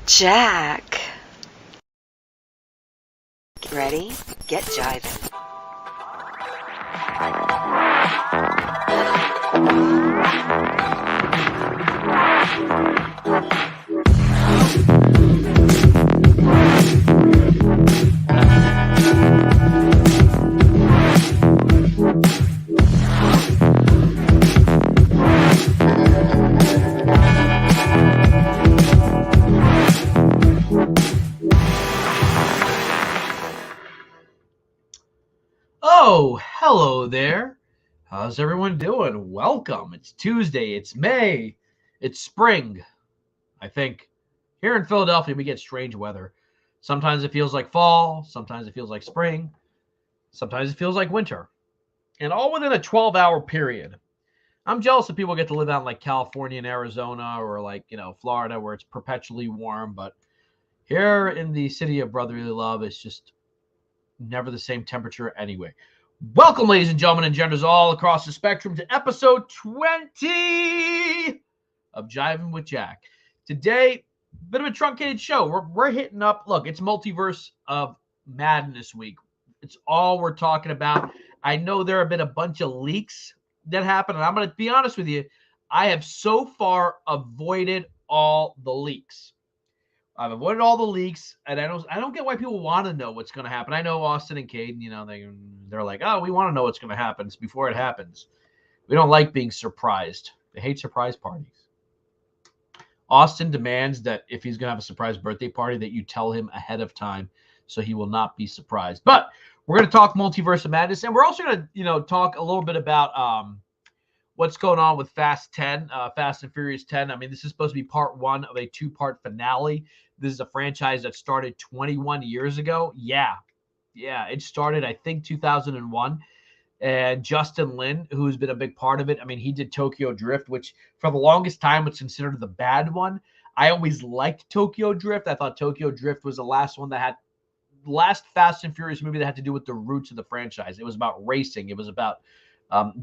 Jack. Get ready, get jiving. Oh, hello there. How's everyone doing? Welcome. It's Tuesday. It's May. It's spring. I think here in Philadelphia, we get strange weather. Sometimes it feels like fall. Sometimes it feels like spring. Sometimes it feels like winter. And all within a 12-hour period. I'm jealous of people who get to live out in like California and Arizona or like, Florida where it's perpetually warm. But here in the city of brotherly love, it's just never the same temperature anyway. Welcome, ladies and gentlemen and genders all across the spectrum, to episode 20 of Jivin with Jack. Today, bit of a truncated show. We're hitting up, look, it's Multiverse of Madness week. It's all we're talking about. I know there have been a bunch of leaks that happened, and I'm going to be honest with you. I have so far avoided all the leaks. I've avoided all the leaks, and I don't get why people want to know what's going to happen. I know Austin and Caden, they're like, oh, we want to know what's going to happen before it happens. We don't like being surprised. They hate surprise parties. Austin demands that if he's going to have a surprise birthday party, that you tell him ahead of time so he will not be surprised. But we're going to talk Multiverse of Madness, and we're also going to, talk a little bit about what's going on with Fast and Furious 10. I mean, this is supposed to be part one of a two-part finale. This is a franchise that started 21 years ago. Yeah, it started, I think, 2001. And Justin Lin, who's been a big part of it, I mean, he did Tokyo Drift, which for the longest time was considered the bad one. I always liked Tokyo Drift. I thought Tokyo Drift was the last Fast and Furious movie that had to do with the roots of the franchise. It was about racing. It was about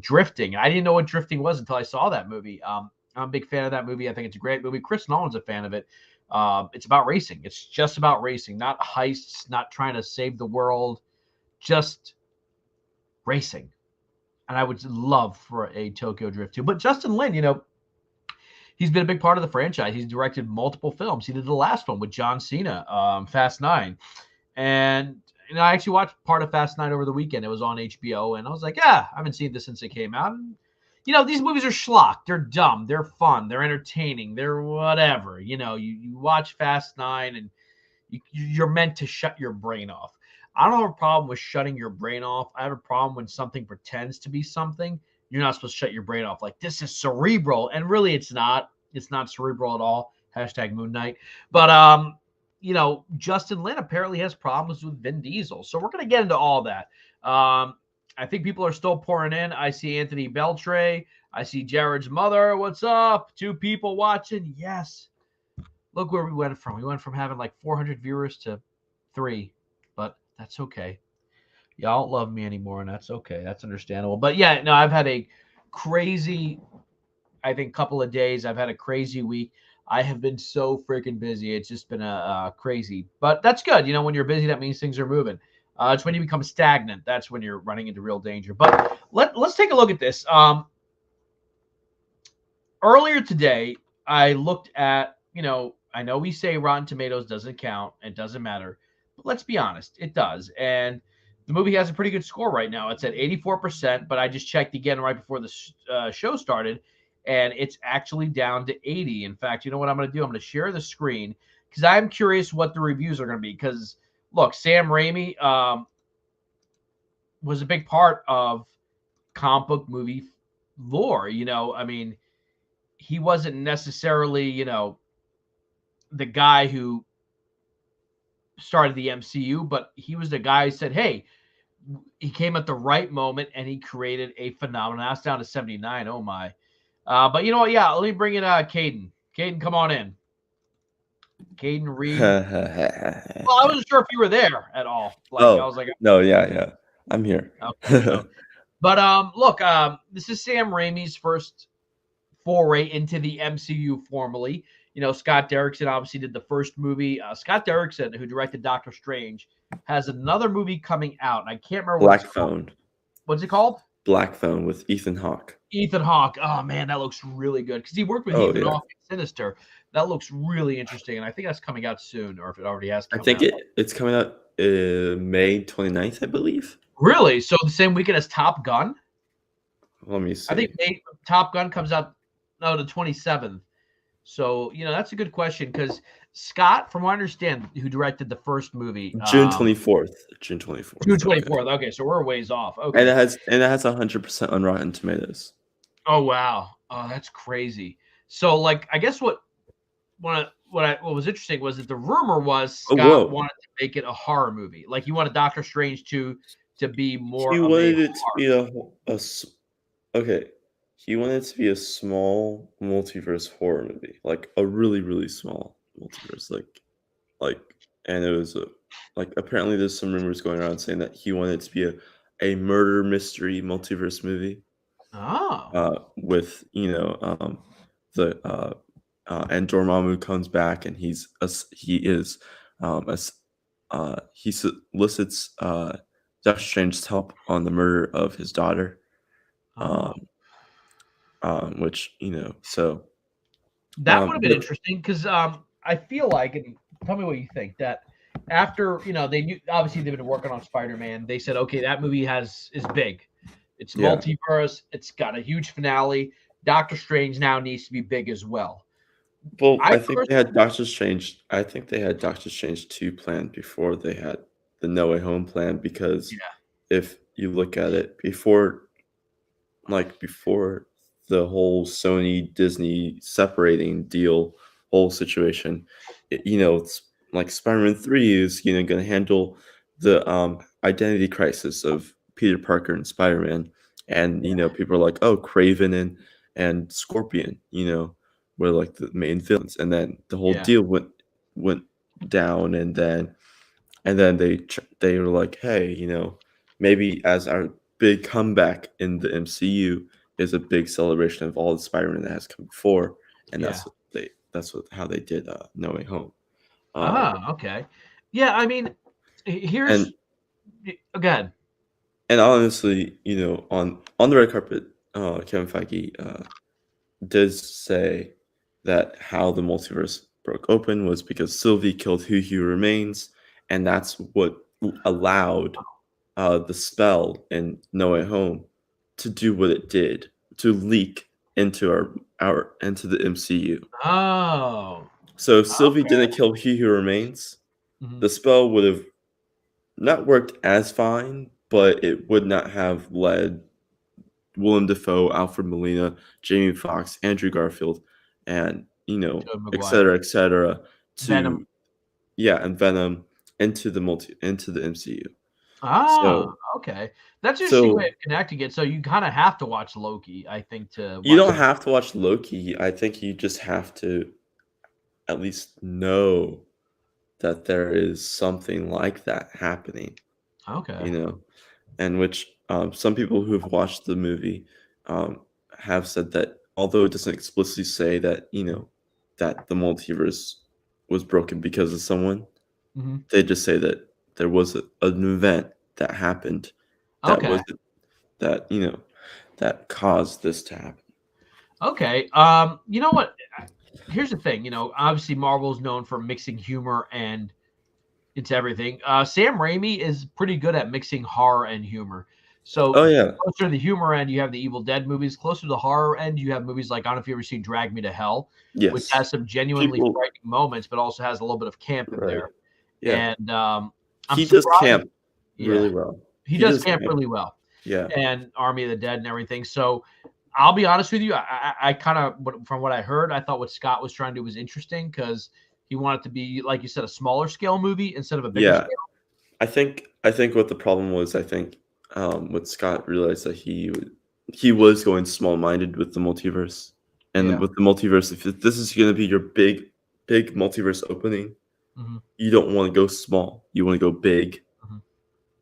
drifting. I didn't know what drifting was until I saw that movie. I'm a big fan of that movie. I think it's a great movie. Chris Nolan's a fan of it. It's about racing. It's just about racing, not heists, not trying to save the world, just racing. And I would love for a Tokyo Drift 2. But Justin Lin, he's been a big part of the franchise. He's directed multiple films. He did the last one with John Cena, Fast 9. And I actually watched part of Fast 9 over the weekend. It was on HBO, and I was like, I haven't seen this since it came out. And, these movies are schlock. They're dumb. They're fun. They're entertaining. They're whatever. You watch Fast 9, and you're meant to shut your brain off. I don't have a problem with shutting your brain off. I have a problem when something pretends to be something. You're not supposed to shut your brain off. Like, this is cerebral, and really it's not. It's not cerebral at all. # Moon Knight. But, Justin Lin apparently has problems with Vin Diesel. So we're going to get into all that. I think people are still pouring in. I see Anthony Beltray. I see Jared's mother. What's up? 2 people watching. Yes. Look where we went from. We went from having like 400 viewers to 3. But that's okay. Y'all don't love me anymore, and that's okay. That's understandable. But yeah, no, I've had a crazy, I think, couple of days. I've had a crazy week. I have been so freaking busy. It's just been a crazy, but that's good. When you're busy, that means things are moving. It's when you become stagnant. That's when you're running into real danger. But let's take a look at this. Earlier today, I looked at, I know we say Rotten Tomatoes doesn't count. It doesn't matter. But let's be honest. It does. And the movie has a pretty good score right now. It's at 84%, but I just checked again right before the show started. And it's actually down to 80. In fact, you know what I'm going to do? I'm going to share the screen because I'm curious what the reviews are going to be. Because, look, Sam Raimi was a big part of comic book movie lore. I mean, he wasn't necessarily, the guy who started the MCU, but he was the guy who said, hey, he came at the right moment and he created a phenomenon. That's down to 79. Oh, my. But you know what? Yeah, let me bring in Caden. Caden, come on in. Caden Reed. Well, I wasn't sure if you were there at all. I was like, no, yeah, I'm here. Okay, so. But look, this is Sam Raimi's first foray into the MCU formally. Scott Derrickson obviously did the first movie. Scott Derrickson, who directed Doctor Strange, has another movie coming out, and I can't remember Black Phone. What's it called? Black Phone with Ethan Hawke. Ethan Hawke. Oh man, that looks really good because he worked with Ethan Hawke in Sinister. That looks really interesting, and I think that's coming out soon, or if it already has come out. I think it's coming out May 29th, I believe. Really? So the same weekend as Top Gun? Let me see. I think Top Gun comes out the 27th. So, that's a good question because Scott, from what I understand, who directed the first movie, June 24th. June 24th. June 24th. Okay, so we're a ways off. Okay, and it has 100% on Rotten Tomatoes. Oh wow, that's crazy. So, like, I guess what was interesting was that the rumor was Scott wanted to make it a horror movie. Like, he wanted Doctor Strange to be more. He wanted it to be okay. He wanted it to be a small multiverse horror movie, like a really, really small multiverse, and it was apparently there's some rumors going around saying that he wanted it to be a murder mystery multiverse movie. Oh. With and Dormammu comes back and he solicits Doctor Strange's help on the murder of his daughter. Which so that would have been interesting because I feel like, and tell me what you think, that after they knew obviously they've been working on Spider-Man, they said, okay, that movie is big, it's multiverse, it's got a huge finale. Doctor Strange now needs to be big as well. Well, I think they had Doctor Strange. I think they had Doctor Strange 2 planned before they had the No Way Home plan because if you look at it before the whole Sony Disney separating deal whole situation, it's like Spider-Man 3 is going to handle the identity crisis of Peter Parker and Spider-Man, and people are like, oh, Kraven and Scorpion were like the main villains, and then the whole deal went down, and then they were like, hey, maybe as our big comeback in the MCU is a big celebration of all the Spider-Man that has come before, and that's how they did No Way Home. Okay. Yeah, I mean, here's go ahead. And honestly, on the red carpet, Kevin Feige did say that how the multiverse broke open was because Sylvie killed Who Remains, and that's what allowed the spell in No Way Home to do what it did, to leak into into the MCU. Oh. So if Sylvie didn't kill Who Remains, the spell would have not worked as fine, but it would not have led Willem Dafoe, Alfred Molina, Jamie Foxx, Andrew Garfield, and et cetera, to Venom. And Venom into the MCU. Okay. That's an interesting way of connecting it. So you kind of have to watch Loki, I think, to watch You don't have to watch Loki. I think you just have to at least know that there is something like that happening. Okay. And which some people who have watched the movie have said that although it doesn't explicitly say that, that the multiverse was broken because of someone, they just say that there was an event that happened that caused this to happen. Okay. You know what? Here's the thing. Obviously Marvel's known for mixing humor and into everything. Sam Raimi is pretty good at mixing horror and humor. So closer to the humor end, you have the Evil Dead movies. Closer to the horror end, you have movies like, I don't know if you ever seen Drag Me to Hell, which has some genuinely frightening moments, but also has a little bit of camp in there. Yeah. And he does camp really well. He does camp really well. Yeah. And Army of the Dead and everything. So I'll be honest with you. I kind of, from what I heard, I thought what Scott was trying to do was interesting because he wanted to be, like you said, a smaller scale movie instead of a bigger scale. I think what the problem was, what Scott realized that he was going small-minded with the multiverse. And with the multiverse, if this is going to be your big multiverse opening, you don't want to go small. You want to go big.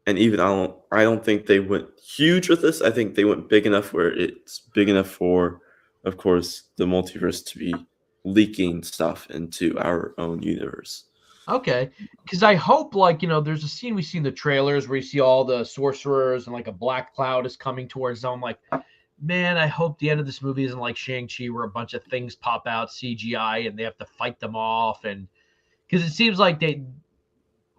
And even I don't think they went huge with this. I think they went big enough where it's big enough for of course, the multiverse to be leaking stuff into our own universe. Okay, because I hope, like, there's a scene we see in the trailers where you see all the sorcerers and like a black cloud is coming towards them. I'm like, man, I hope the end of this movie isn't like Shang-Chi where a bunch of things pop out CGI and they have to fight them off. And because it seems like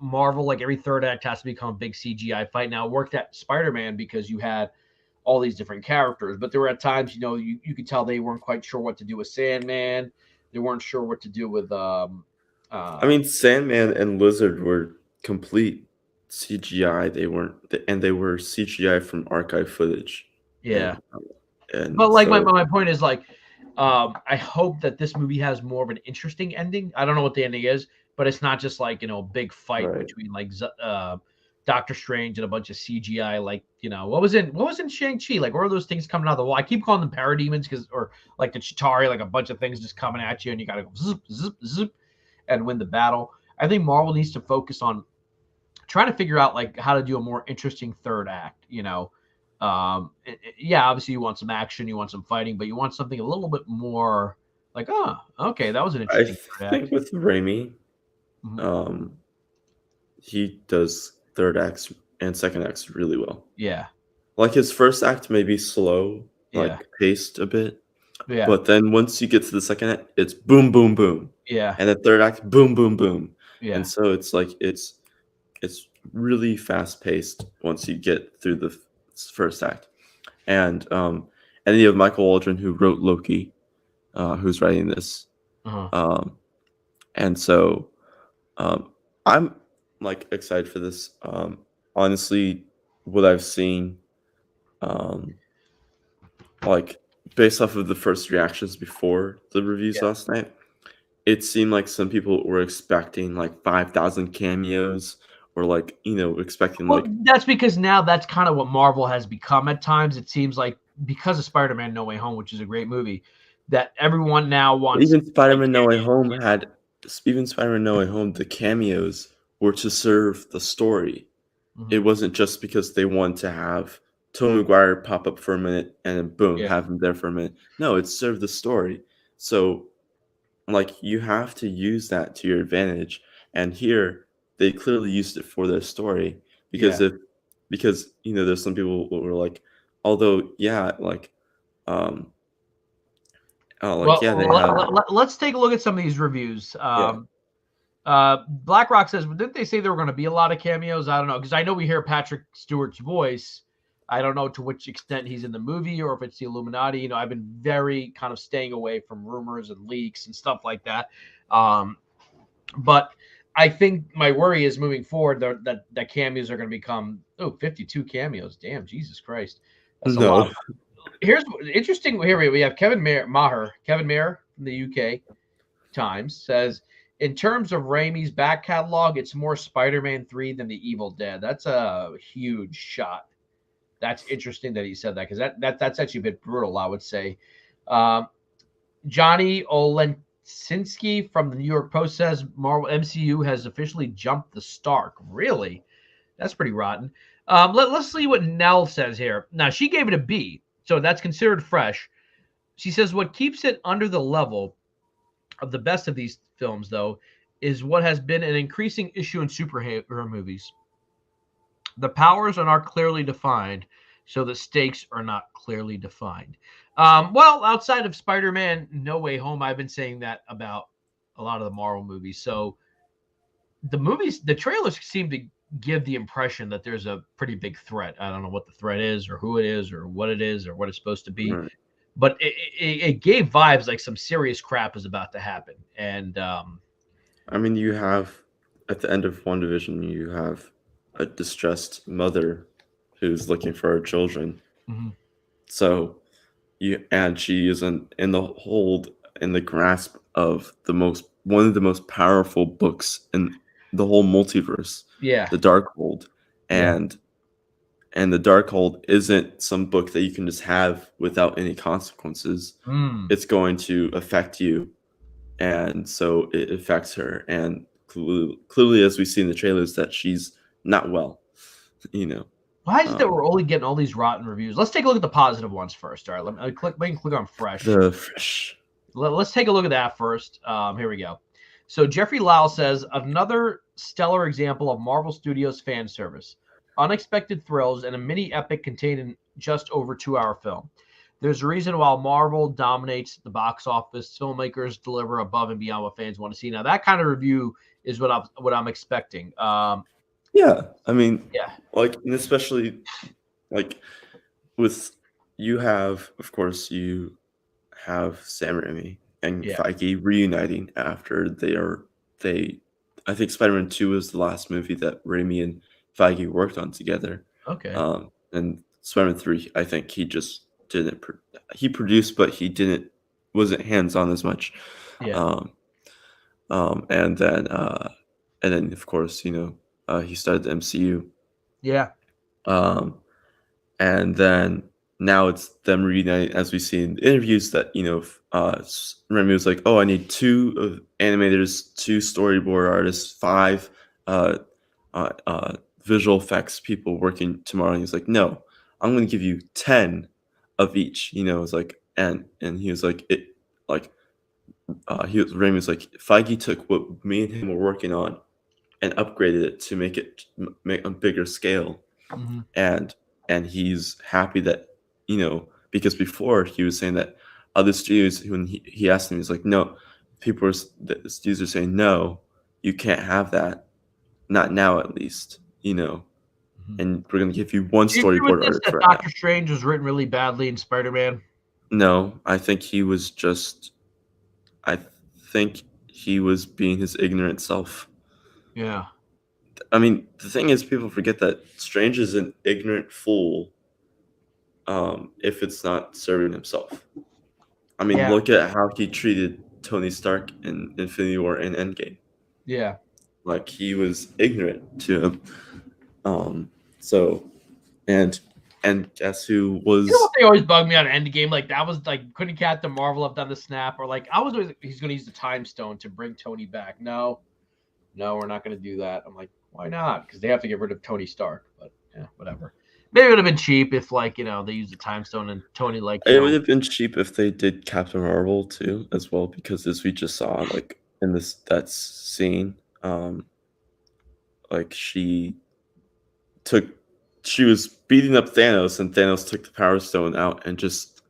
Marvel, like every third act has to become a big CGI fight. Now, it worked at Spider-Man because you had all these different characters, but there were at times, you could tell they weren't quite sure what to do with Sandman. They weren't sure what to do with I mean, Sandman and Lizard were complete CGI. They weren't, and they were CGI from archive footage. yeah. And But like so, my point is, like, I hope that this movie has more of an interesting ending. I don't know what the ending is, but it's not just like a big fight right. between like Doctor Strange and a bunch of CGI. Like, what was in Shang-Chi? Like, what are those things coming out of the wall? I keep calling them parademons or like the Chitauri, like a bunch of things just coming at you, and you gotta go zip zip zip and win the battle. I think Marvel needs to focus on trying to figure out like how to do a more interesting third act. Yeah, obviously you want some action, you want some fighting, but you want something a little bit more like, oh, okay, that was an I interesting third think act. with Raimi, Mhm. he does third acts and second acts really well. Yeah, Like his first act may be slow, yeah, like paced a bit, yeah, but then once you get to the second act, it's boom, boom, boom, yeah, and the third act, boom, boom, boom, and yeah. so it's like it's really fast paced once you get through the first act. And you have Michael Waldron who wrote Loki, who's writing this, Uh-huh. um, and so um, I'm like excited for this. Honestly, what I've seen, um, like based off of the first reactions before the reviews Yeah. last night, it seemed like some people were expecting like 5,000 cameos, or like expecting Well, like that's because now that's kind of what Marvel has become at times. It seems like because of Spider-Man No Way Home, which is a great movie, that everyone now wants even like Spider-Man No Way cameos. Home had even Spider-Man No Way Home, the cameos were to serve the story. It Mhm. wasn't just because they wanted to have Tobey Maguire pop up for a minute and then boom, Yeah, have him there for a minute. No, it served the story. So like you have to use that to your advantage. And here they clearly used it for their story yeah. because there's some people who were like, although yeah, like um like Well, yeah, they have let's take a look at some of these reviews. yeah. BlackRock says, didn't they say there were going to be a lot of cameos? I don't know, because I know we hear Patrick Stewart's voice. I don't know to which extent he's in the movie or if it's the Illuminati. I've been very kind of staying away from rumors and leaks and stuff like that. But I think my worry is moving forward that cameos are going to become 52 cameos. Damn, Jesus Christ, that's a lot. No. Here's interesting. Here we have Kevin Mayer from the UK Times says, in terms of Raimi's back catalog, it's more Spider-Man 3 than The Evil Dead. That's a huge shot. That's interesting that he said that because that's actually a bit brutal, I would say. Um, Johnny Olensinski from the New York Post says Marvel MCU has officially jumped the Stark. Really? That's pretty rotten. Let's see what Nell says here. Now, she gave it a B, so that's considered fresh. She says what keeps it under the level of the best of these films, though, is what has been an increasing issue in superhero movies. The powers are not clearly defined, so the stakes are not clearly defined. Well, outside of Spider-Man No Way Home, I've been saying that about a lot of the Marvel movies. So the trailers seem to give the impression that there's a pretty big threat. I don't know what the threat is or who it is or what it is or what it's supposed to be, Right. but it gave vibes like some serious crap is about to happen. And I mean, you have at the end of one division, you have a distressed mother who's looking for her children. mhm, So and she is in the hold in the grasp of one of the most powerful books in the whole multiverse, yeah, the Darkhold. yeah, And the Darkhold isn't some book that you can just have without any consequences. mm, It's going to affect you, and so it affects her. And clearly, as we see in the trailers, that she's not well. You know. Why is it that we're only getting all these rotten reviews? Let's take a look at the positive ones first. All right, let me click on fresh. The fresh. Let's take a look at that first. Here we go. So Jeffrey Lau says, another stellar example of Marvel Studios fan service. Unexpected thrills and a mini epic contained in just over 2-hour film. There's a reason why Marvel dominates the box office. Filmmakers deliver above and beyond what fans want to see. Now, that kind of review is what I'm expecting. Yeah, I mean, Yeah. like, and especially like with you have, of course, you have Sam Raimi and Yeah. Feige reuniting after I think Spider-Man 2 was the last movie that Raimi and Feige worked on together. Okay. And Spider-Man 3, I think he just didn't he produced, but he wasn't hands-on as much. Yeah. And then of course, he started the MCU. Yeah. And then now it's them reuniting, as we see in interviews that Raimi was like, "Oh, I need 2 animators, 2 storyboard artists, 5 visual effects people working tomorrow." And he's like, "No, I'm going to give you 10 of each." It's like, and he was like, Raimi was like, Feige took what me and him were working on and upgraded it to make a bigger scale. Mm-hmm. And he's happy that, because before he was saying that other studios, when he asked him, he's like, "No, the studios are saying, no, you can't have that. Not now, at least, Mm-hmm. And we're going to give you 1 Do you agree storyboard with this, artist that right Doctor now." Strange was written really badly in Spider-Man? No, I think he was being his ignorant self. Yeah. I mean, the thing is, people forget that Strange is an ignorant fool if it's not serving himself. I mean, look at how he treated Tony Stark in Infinity War and Endgame. Yeah. Like, he was ignorant to him. So, and guess who was... You know what they always bug me on Endgame? Like, that was like, couldn't Captain Marvel have done the snap? Or like, I was always, he's going to use the time stone to bring Tony back. No, we're not going to do that. I'm like, why not? Because they have to get rid of Tony Stark. But yeah, whatever. Maybe it would have been cheap if, like, they used the time stone and Tony, like, it would have been cheap if they did Captain Marvel too, as well, because as we just saw, like, in that scene, like, she was beating up Thanos, and Thanos took the Power Stone out and just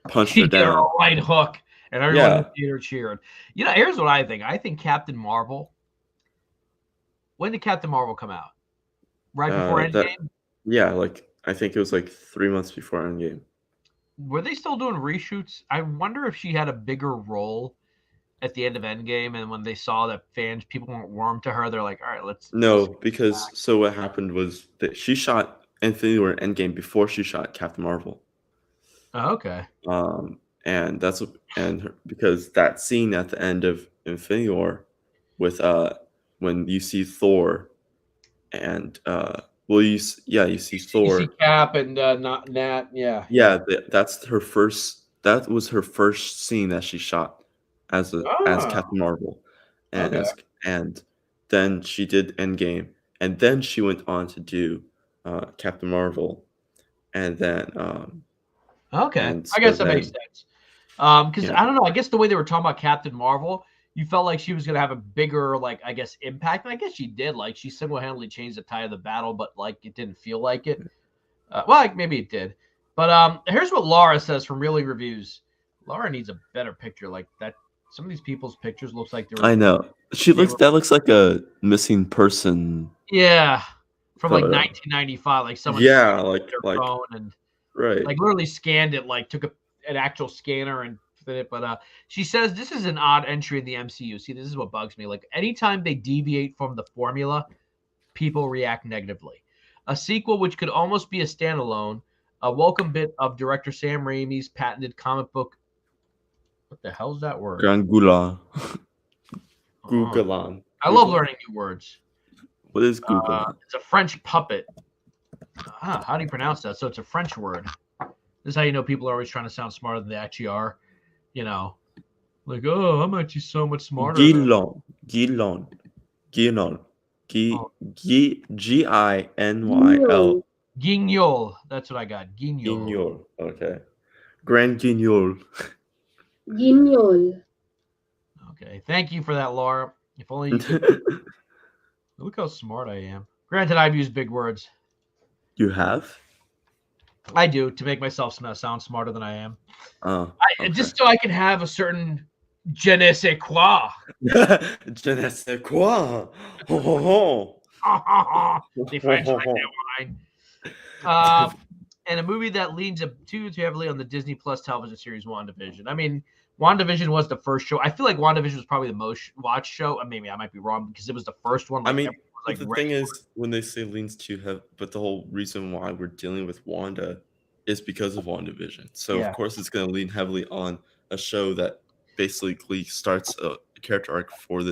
punched her down. A right hook, and everyone in the theater cheered. Here's what I think. I think Captain Marvel. When did Captain Marvel come out? Right before Endgame? Like, I think it was like 3 months before Endgame. Were they still doing reshoots? I wonder if she had a bigger role at the end of Endgame, and when they saw that people weren't warm to her, they're like, all right, let's... No, because so what happened was that she shot Infinity War and Endgame before she shot Captain Marvel. Oh, okay. And because that scene at the end of Infinity War with when you see Thor and you see Thor. You see Cap and not Nat, yeah. Yeah, that was her first scene that she shot as Captain Marvel. And then she did Endgame, and then she went on to do Captain Marvel, and then okay, I guess that makes sense. Because I don't know, I guess the way they were talking about Captain Marvel, you felt like she was going to have a bigger, like, I guess, impact. And I guess she did. Like, she single-handedly changed the tide of the battle, but, like, it didn't feel like it. Well, like, maybe it did. But here's what Laura says from Reeling Reviews. Laura needs a better picture like that. Some of these people's pictures looks like they're... I know. That looks like a missing person. Yeah. From, like, 1995. Like, someone... Yeah, like phone and... Right. Like, literally scanned it, like, took an actual scanner and... But she says this is an odd entry in the MCU. See, this is what bugs me. Like, anytime they deviate from the formula, people react negatively. A sequel which could almost be a standalone, a welcome bit of director Sam Raimi's patented comic book. What the hell's that word? Gangula. Gugalan. I love learning new words. What is Gugalan? It's a French puppet. How do you pronounce that? So it's a French word. This is how you know people are always trying to sound smarter than they actually are. Like, oh, I'm actually so much smarter. Ginol. Ginyl. Guignol. That's what I got. Guignol. Guignol. Okay. Grand Guignol. Guignol. Okay. Thank you for that, Laura. If only you could. Look how smart I am. Granted, I've used big words. You have? I do to make myself sound smarter than I am. Oh, okay. Just so I can have a certain je ne sais quoi. Je ne sais quoi. Ho, ho, ho. The French like that wine. And a movie that leans too heavily on the Disney Plus television series WandaVision. I mean, WandaVision was the first show. I feel like WandaVision was probably the most watched show. Maybe I might be wrong because it was the first one. I mean, the thing is, when they say leans too heavy, but the whole reason why we're dealing with Wanda is because of WandaVision. So, of course, it's going to lean heavily on a show that basically starts a character arc for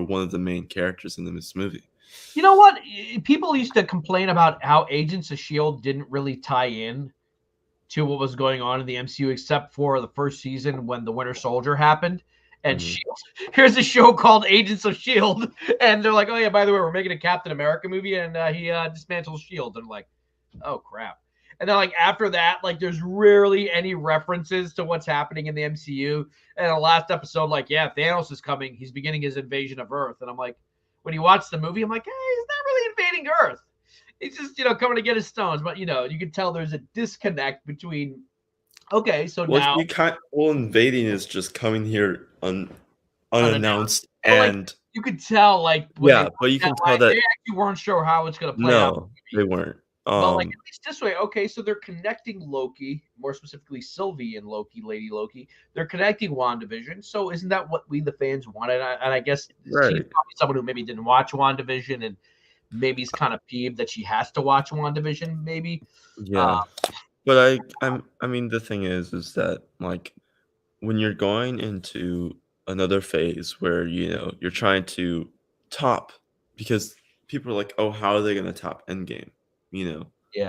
one of the main characters in this movie. You know what? People used to complain about how Agents of S.H.I.E.L.D. didn't really tie in to what was going on in the MCU, except for the first season when the Winter Soldier happened. And here's a show called Agents of S.H.I.E.L.D. And they're like, oh, yeah, by the way, we're making a Captain America movie, and he dismantles S.H.I.E.L.D. And I'm like, oh, crap. And then, like, after that, like, there's rarely any references to what's happening in the MCU. And the last episode, like, yeah, Thanos is coming. He's beginning his invasion of Earth. And I'm like, when you watch the movie, I'm like, hey, he's not really invading Earth. He's just, coming to get his stones. But, you can tell there's a disconnect between, okay, so now. Invading is just coming here unannounced. And like, you could tell, like, but you can tell that they actually weren't sure how it's going to play out. No, they weren't. But like, at least this way, okay, so they're connecting Loki, more specifically Sylvie and Loki, Lady Loki. They're connecting WandaVision. So isn't that what we, the fans, wanted? And I guess she's probably someone who maybe didn't watch WandaVision and maybe is kind of peeved that she has to watch WandaVision, maybe. Yeah. But I mean, the thing is that, like, when you're going into another phase where, you're trying to top, because people are like, oh, how are they going to top Endgame?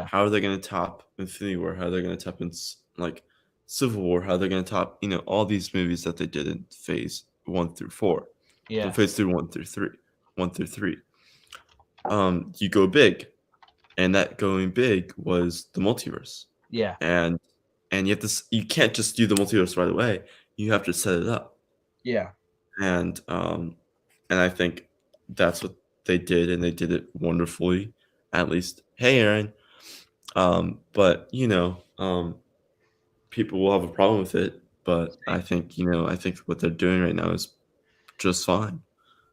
How are they going to top Infinity War? How are they going to top in Civil War? How are they going to top all these movies that they did in phase 1 through 4? Yeah, phase 1 through 3. You go big, and that going big was the multiverse. Yeah, and you can't just do the multiverse right away. You have to set it up. Yeah, and I think that's what they did, and they did it wonderfully. At least, hey, Aaron. But people will have a problem with it. But I think what they're doing right now is just fine.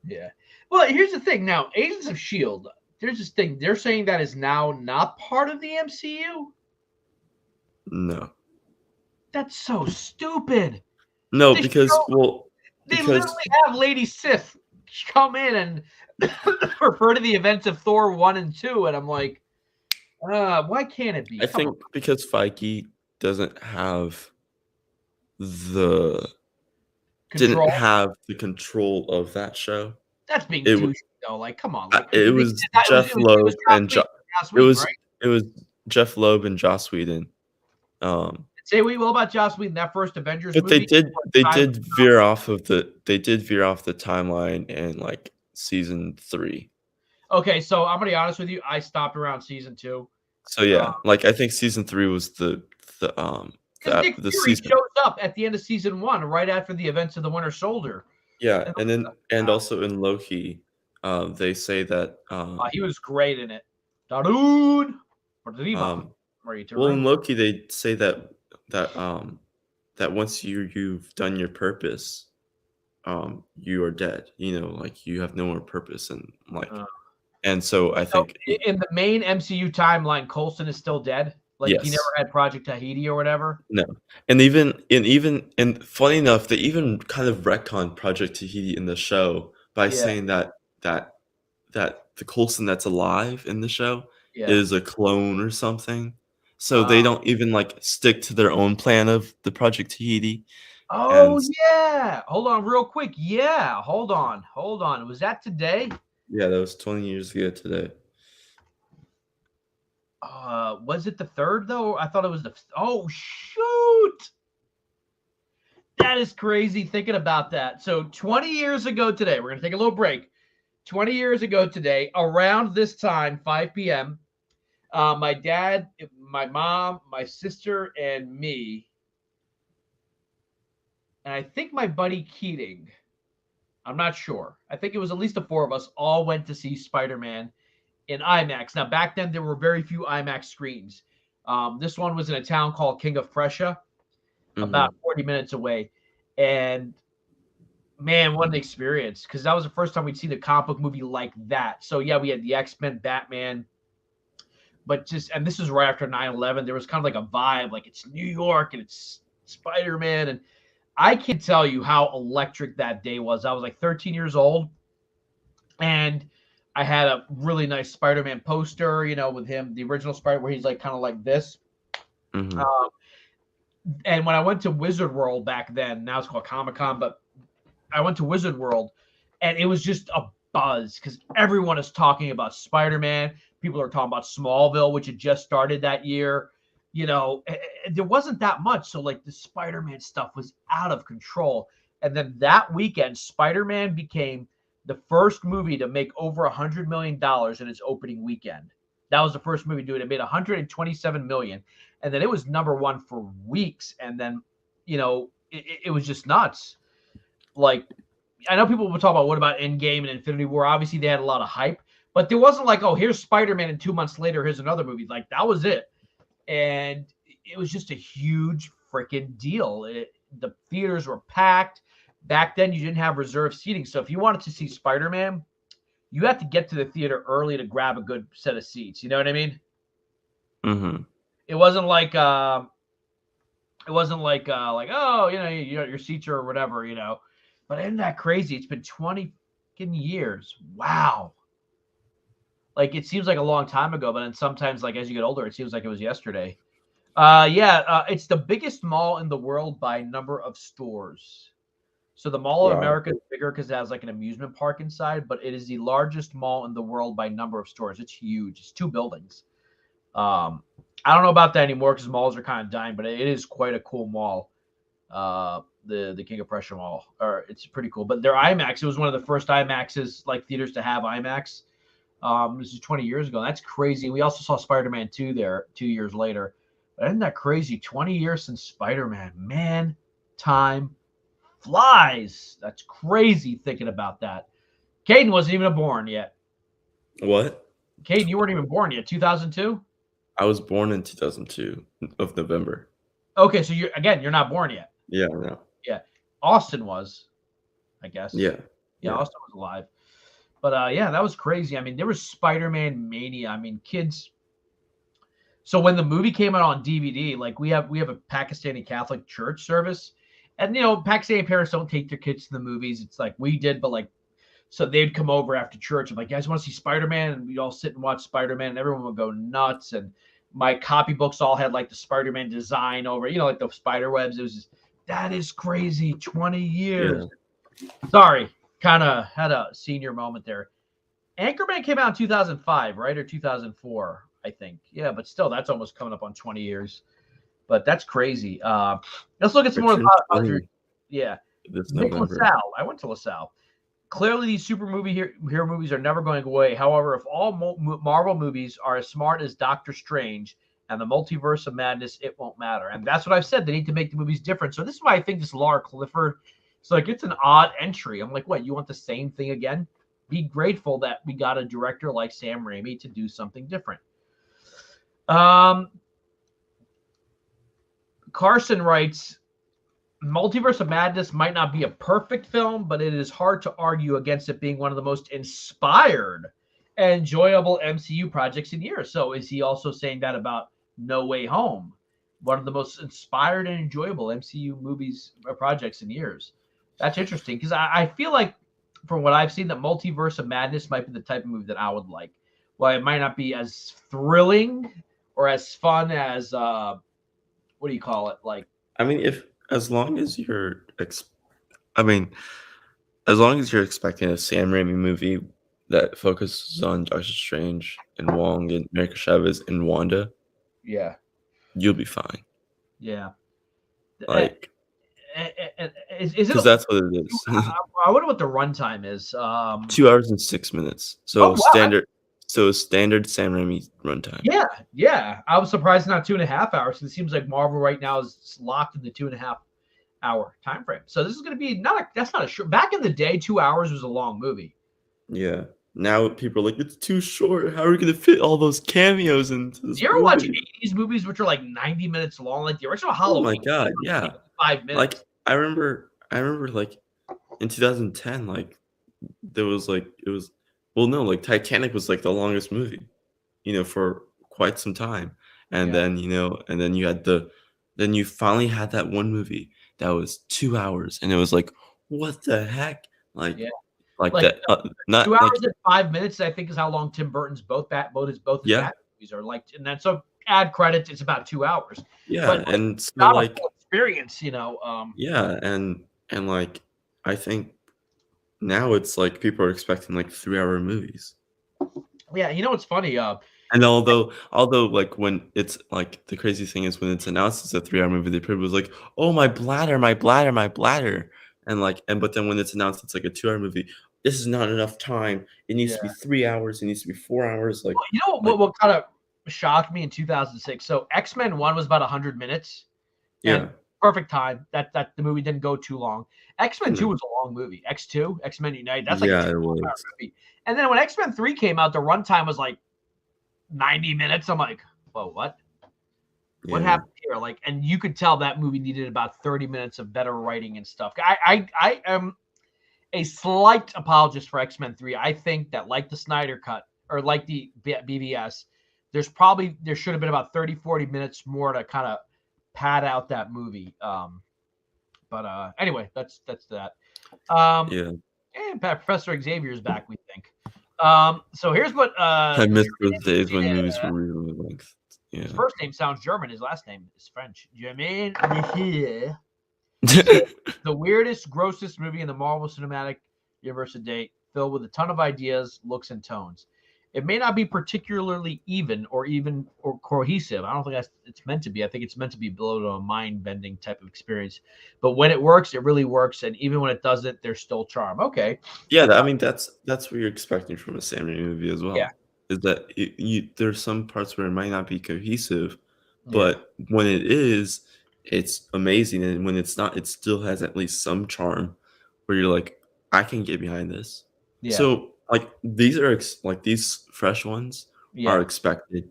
Yeah. Well, here's the thing. Now, Agents of S.H.I.E.L.D., there's this thing. They're saying that is now not part of the MCU? No. That's so stupid. No, They because literally have Lady Sif come in and refer to the events of Thor 1 and 2, and I'm like, why can't it be? I think because Feige didn't have the control of that show. That's being douchey, though. Like, come on. Like, it was Jeff Loeb and Jeff Loeb and Joss Whedon. Say what you will about Joss Whedon, that first Avengers but movie. They did veer off the timeline in like season 3. Okay, so I'm gonna be honest with you. I stopped around season 2. So yeah, like I think season 3 was the Nick Fury season shows up at the end of season 1, right after the events of the Winter Soldier. Yeah, and also in Loki, they say that he was great in it. Darude. Well, in Loki, they say that once you've done your purpose, you are dead. Like you have no more purpose, and so I think in the main MCU timeline, Coulson is still dead. Like he never had Project Tahiti or whatever. No, and funny enough, they even kind of retconned Project Tahiti in the show by saying that the Coulson that's alive in the show is a clone or something. So they don't even like stick to their own plan of the Project Tahiti. Oh yeah, hold on, real quick. Yeah, hold on. Was that today? Yeah, that was 20 years ago today. Was it the 3rd though? I thought it was the. Oh shoot! That is crazy thinking about that. So 20 years ago today, we're gonna take a little break. 20 years ago today, around this time, 5 p.m., My dad, my mom, my sister, and me. And I think my buddy Keating. I'm not sure. I think it was at least the four of us all went to see Spider-Man in IMAX. Now, back then, there were very few IMAX screens. This one was in a town called King of Prussia, about 40 minutes away. And man, what an experience, because that was the first time we'd seen a comic book movie like that. So, yeah, we had the X-Men, Batman, but and this was right after 9/11. There was kind of like a vibe, like it's New York and it's Spider-Man. And I can tell you how electric that day was. I was like 13 years old, and I had a really nice Spider-Man poster, with him, the original Spider, where he's like kind of like this. And when I went to Wizard World back then, now it's called Comic-Con, but I went to Wizard World, and it was just a buzz because everyone is talking about Spider-Man. People are talking about Smallville, which had just started that year. There wasn't that much. So, like, the Spider-Man stuff was out of control. And then that weekend, Spider-Man became the first movie to make over $100 million in its opening weekend. That was the first movie to do it. It made $127 million. And then it was number one for weeks. And then, it was just nuts. Like, I know people will talk about what about Endgame and Infinity War. Obviously, they had a lot of hype. But there wasn't like, oh, here's Spider-Man, and 2 months later, here's another movie. Like, that was it. And it was just a huge freaking deal. The theaters were packed. Back then, you didn't have reserved seating. So if you wanted to see Spider-Man, you had to get to the theater early to grab a good set of seats. You know what I mean? Mm-hmm. It wasn't like oh, your seats are or whatever, But isn't that crazy? It's been 20 years. Wow. Like, it seems like a long time ago, but then sometimes, like, as you get older, it seems like it was yesterday. It's the biggest mall in the world by number of stores. So the Mall of America is bigger because it has like an amusement park inside, but it is the largest mall in the world by number of stores. It's huge. It's 2 buildings. I don't know about that anymore because malls are kind of dying, but it is quite a cool mall. The King of Prussia Mall, it's pretty cool. But their IMAX, it was one of the first IMAXs, like theaters to have IMAX. This is 20 years ago. That's crazy. We also saw Spider-Man 2 there 2 years later. But isn't that crazy? 20 years since Spider-Man. Man, time flies. That's crazy thinking about that. Caden wasn't even born yet. What? Caden, you weren't even born yet. 2002? I was born in 2002 of November. Okay, so you're not born yet. Yeah, no. Yeah. Austin was, I guess. Yeah. Austin was alive. But that was crazy. I mean, there was Spider-Man mania. I mean, kids. So when the movie came out on DVD, like we have a Pakistani Catholic church service, and Pakistani parents don't take their kids to the movies. It's like we did, but like, so they'd come over after church and like, guys, want to see Spider-Man? And we'd all sit and watch Spider-Man, and everyone would go nuts. And my copybooks all had like the Spider-Man design over, like the spider webs. It was just, that is crazy. 20 years. Yeah. Sorry. Kind of had a senior moment there. Anchorman came out in 2005, right? Or 2004, I think. Yeah, but still, that's almost coming up on 20 years. But that's crazy. Let's look at some more. Yeah. Nick LaSalle. I went to LaSalle. Clearly, these super hero movies are never going away. However, if all Marvel movies are as smart as Doctor Strange and the Multiverse of Madness, it won't matter. And that's what I've said. They need to make the movies different. So this is why I think this Laura Clifford, so like it's an odd entry. I'm like, what? You want the same thing again? Be grateful that we got a director like Sam Raimi to do something different. Carson writes, Multiverse of Madness might not be a perfect film, but it is hard to argue against it being one of the most inspired and enjoyable MCU projects in years. So is he also saying that about No Way Home? One of the most inspired and enjoyable MCU movies or projects in years. That's interesting because I feel like from what I've seen, that Multiverse of Madness might be the type of movie that I would like. Well, it might not be as thrilling or as fun as what do you call it? Like, I mean, as long as you're expecting a Sam Raimi movie that focuses on Doctor Strange and Wong and America Chavez and Wanda, yeah, you'll be fine. Yeah, like, is it? Because that's what it is. I wonder what the runtime is. 2 hours and 6 minutes. So wow. So a standard Sam Raimi runtime. Yeah. I was surprised it's not 2.5 hours. It seems like Marvel right now is locked in the 2.5 hour time frame. So this is going to be that's not a short. Back in the day, 2 hours was a long movie. Yeah. Now people are like, it's too short. How are we gonna fit all those cameos into this Do you ever watch movie? 80s movies which are like 90 minutes long? Like the original Oh Halloween, my god, yeah. 5 minutes. Like I remember like in 2010, like there was like it was well no, like Titanic was like the longest movie, for quite some time. And Yeah, then, and then then you finally had that one movie that was 2 hours and it was like, what the heck? Like yeah. like Like that two not like hours and 5 minutes, I think, is how long Tim Burton's both his yeah, Batman movies are. Like, and then so add credits, it's about 2 hours. yeah. But And so not a like full experience. yeah, and like I think now it's like people are expecting like 3 hour movies. Yeah, what's funny? And although like when it's like the crazy thing is when it's announced it's a 3 hour movie, the people was like, oh my bladder, my bladder, my bladder. And but then when it's announced it's like a 2 hour movie, this is not enough time. It needs Yeah. to be 3 hours, it needs to be 4 hours. Like Well, you know like what kind of shocked me in 2006? So X-Men 1 was about 100 minutes and yeah. perfect time. That the movie didn't go too long. X-Men 2 No. was a long movie. X2, X-Men Unite, that's like a Yeah, it 2 hour was. movie. And then when X-Men 3 came out, the runtime was like 90 minutes. I'm like, whoa, what? What Yeah. happened here? Like, and you could tell that movie needed about 30 minutes of better writing and stuff. I am a slight apologist for X-Men 3. I think that like the Snyder cut or like the BVS, there should have been about 30, 40 minutes more to kind of pad out that movie. But anyway, that's that. Yeah. And Professor Xavier's back, we think. So here's what I miss those days when movies were really length. his Yeah. first name sounds German. His last name is French. Jermaine Messier. So, the weirdest, grossest movie in the Marvel Cinematic Universe to date, filled with a ton of ideas, looks, and tones. It may not be particularly even or cohesive. I don't think it's meant to be. I think it's meant to be below a mind-bending type of experience. But when it works, it really works. And even when it doesn't, there's still charm. Okay. Yeah, I mean that's what you're expecting from a Sam Raimi movie as Yeah. well. Is that there's some parts where it might not be cohesive, Yeah. but when it is, it's amazing, and when it's not, it still has at least some charm where you're like, I can get behind this. Yeah. So like these are like these fresh ones are Yeah. expected,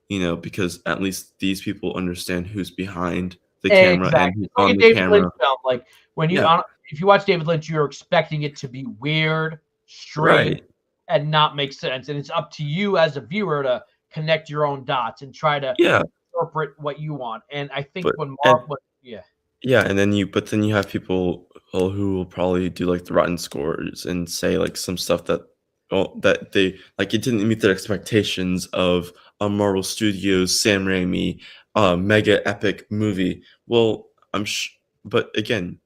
because at least these people understand who's behind the camera and Exactly. who's It's like on a the David Lynch camera. film. Like when Yeah, if you watch David Lynch, you're expecting it to be weird, strange, right. and not make sense. And it's up to you as a viewer to connect your own dots and try to Yeah, interpret what you want. And I think but when and Mark, yeah, yeah, and then you have people who will probably do like the rotten scores and say like some stuff that they like it didn't meet their expectations of a Marvel Studios Sam Raimi mega epic movie. Well, but again,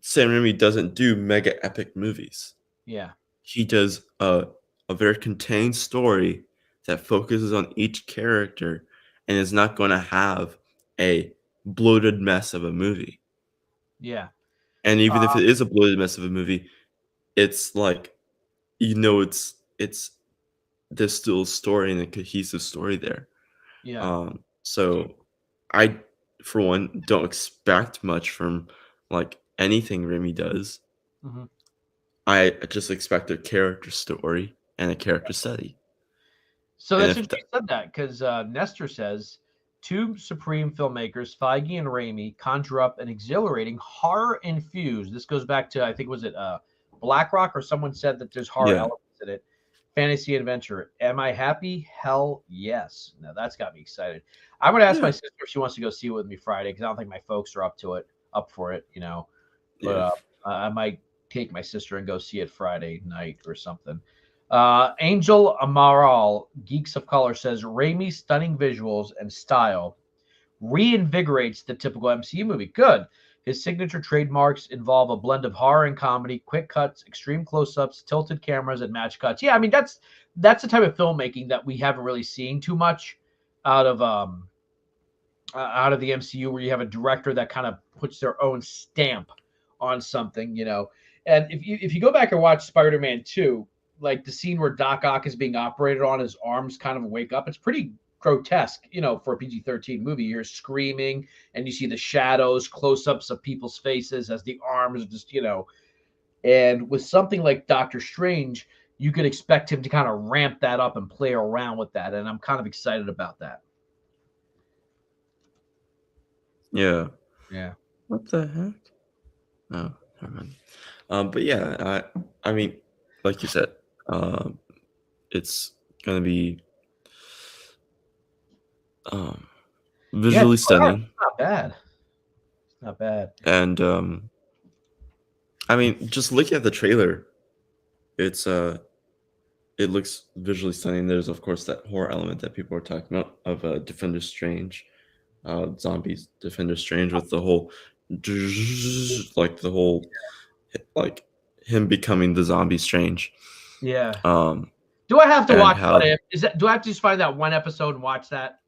Sam Raimi doesn't do mega epic movies. yeah, He does a very contained story that focuses on each character and is not going to have a bloated mess of a movie. yeah, And even if it is a bloated mess of a movie, it's like it's there's still a story and a cohesive story there. yeah. So I, for one, don't expect much from like anything Remy does. Mhm. I just expect a character story and a character study. So And that's if interesting you said that because Nestor says two supreme filmmakers, Feige and Raimi, conjure up an exhilarating horror infused. This goes back to I think was it BlackRock or someone said that there's horror yeah, elements in it. Fantasy adventure. Am I happy? Hell yes. Now that's got me excited. I'm gonna ask my yeah, sister if she wants to go see it with me Friday because I don't think my folks are up for it. But yeah, I might take my sister and go see it Friday night or something. Angel Amaral, Geeks of Color, says Raimi's stunning visuals and style reinvigorates the typical MCU movie. Good. His signature trademarks involve a blend of horror and comedy, quick cuts, extreme close-ups, tilted cameras, and match cuts. Yeah, I mean that's the type of filmmaking that we haven't really seen too much out of the MCU, where you have a director that kind of puts their own stamp on something. And if you go back and watch Spider-Man 2, like the scene where Doc Ock is being operated on, his arms kind of wake up. It's pretty grotesque, for a PG-13 movie. You're screaming and you see the shadows, close-ups of people's faces as the arms are just, and with something like Doctor Strange, you could expect him to kind of ramp that up and play around with that. And I'm kind of excited about that. Yeah. Yeah. What the heck? Oh, never mind. But yeah, I mean, like you said, it's gonna be visually stunning. It's not bad. It's not bad. And I mean, just looking at the trailer, it looks visually stunning. There's of course that horror element that people are talking about of Defender Strange, zombies Defender Strange with the whole like him becoming the zombie Strange. Yeah. Do I have to watch that? Do I have to just find that one episode and watch that?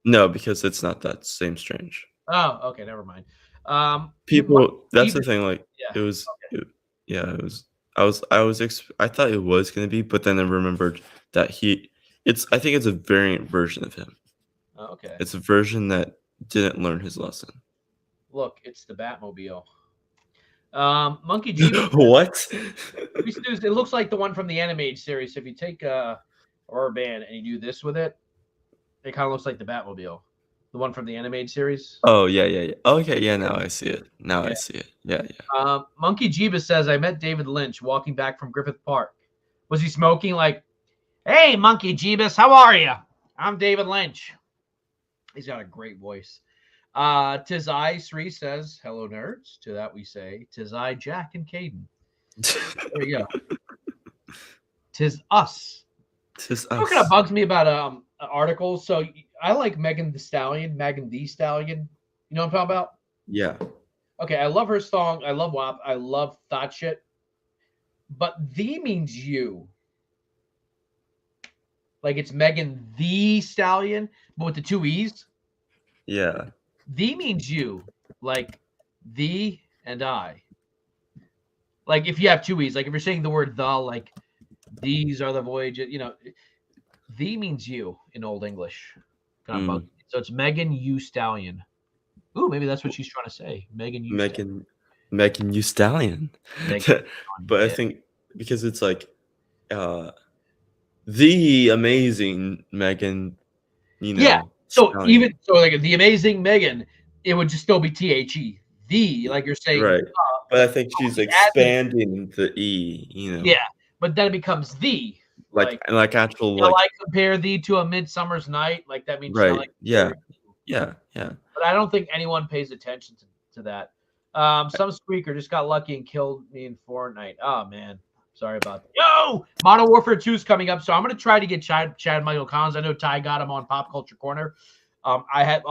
No, because it's not that same Strange. Oh, okay, never mind. That's the thing. Like, yeah. It was, okay. It was. I thought it was gonna be, but then I remembered that I think it's a variant version of him. Oh, okay. It's a version that didn't learn his lesson. Look, it's the Batmobile. Monkey G. What? It looks like the one from the animated series. If you take a rubber band and you do this with it, it kind of looks like the Batmobile. The one from the animated series. Oh, yeah. Okay, yeah, now I see it. I see it. Yeah. Monkey Jeebus says, I met David Lynch walking back from Griffith Park. Was he smoking? Like, hey, Monkey Jeebus, how are you? I'm David Lynch. He's got a great voice. Tis I, Sri says, hello, nerds. To that we say, tis I, Jack and Caden. There you go. Tis us. Tis us. What kind of bugs me about articles? So I like Megan Thee Stallion. You know what I'm talking about? Yeah. Okay, I love her song. I love WAP. I love Thought Shit. But "the" means you. Like it's Megan Thee Stallion, but with the two E's. Yeah. "The" means you. Like thee and I. Like if you have two E's, like if you're saying the word the, like these are the voyages, "the" means you in Old English. Kind of bug. So it's Megan U Stallion. Ooh, maybe that's what she's trying to say. Megan U Stallion. But I think because it's like the amazing Megan, Yeah. So Stallion. like the amazing Megan, it would just still be THE. The, like you're saying. Right. But I think she's expanding the E, Yeah. But then it becomes the. Like actual like I compare thee to a midsummer's night. Like that means right. Yeah. But I don't think anyone pays attention to that. Some squeaker just got lucky and killed me in Fortnite. Oh man. Sorry about that. Yo! Modern Warfare 2 is coming up, so I'm gonna try to get Chad Michael Collins. I know Ty got him on Pop Culture Corner. I've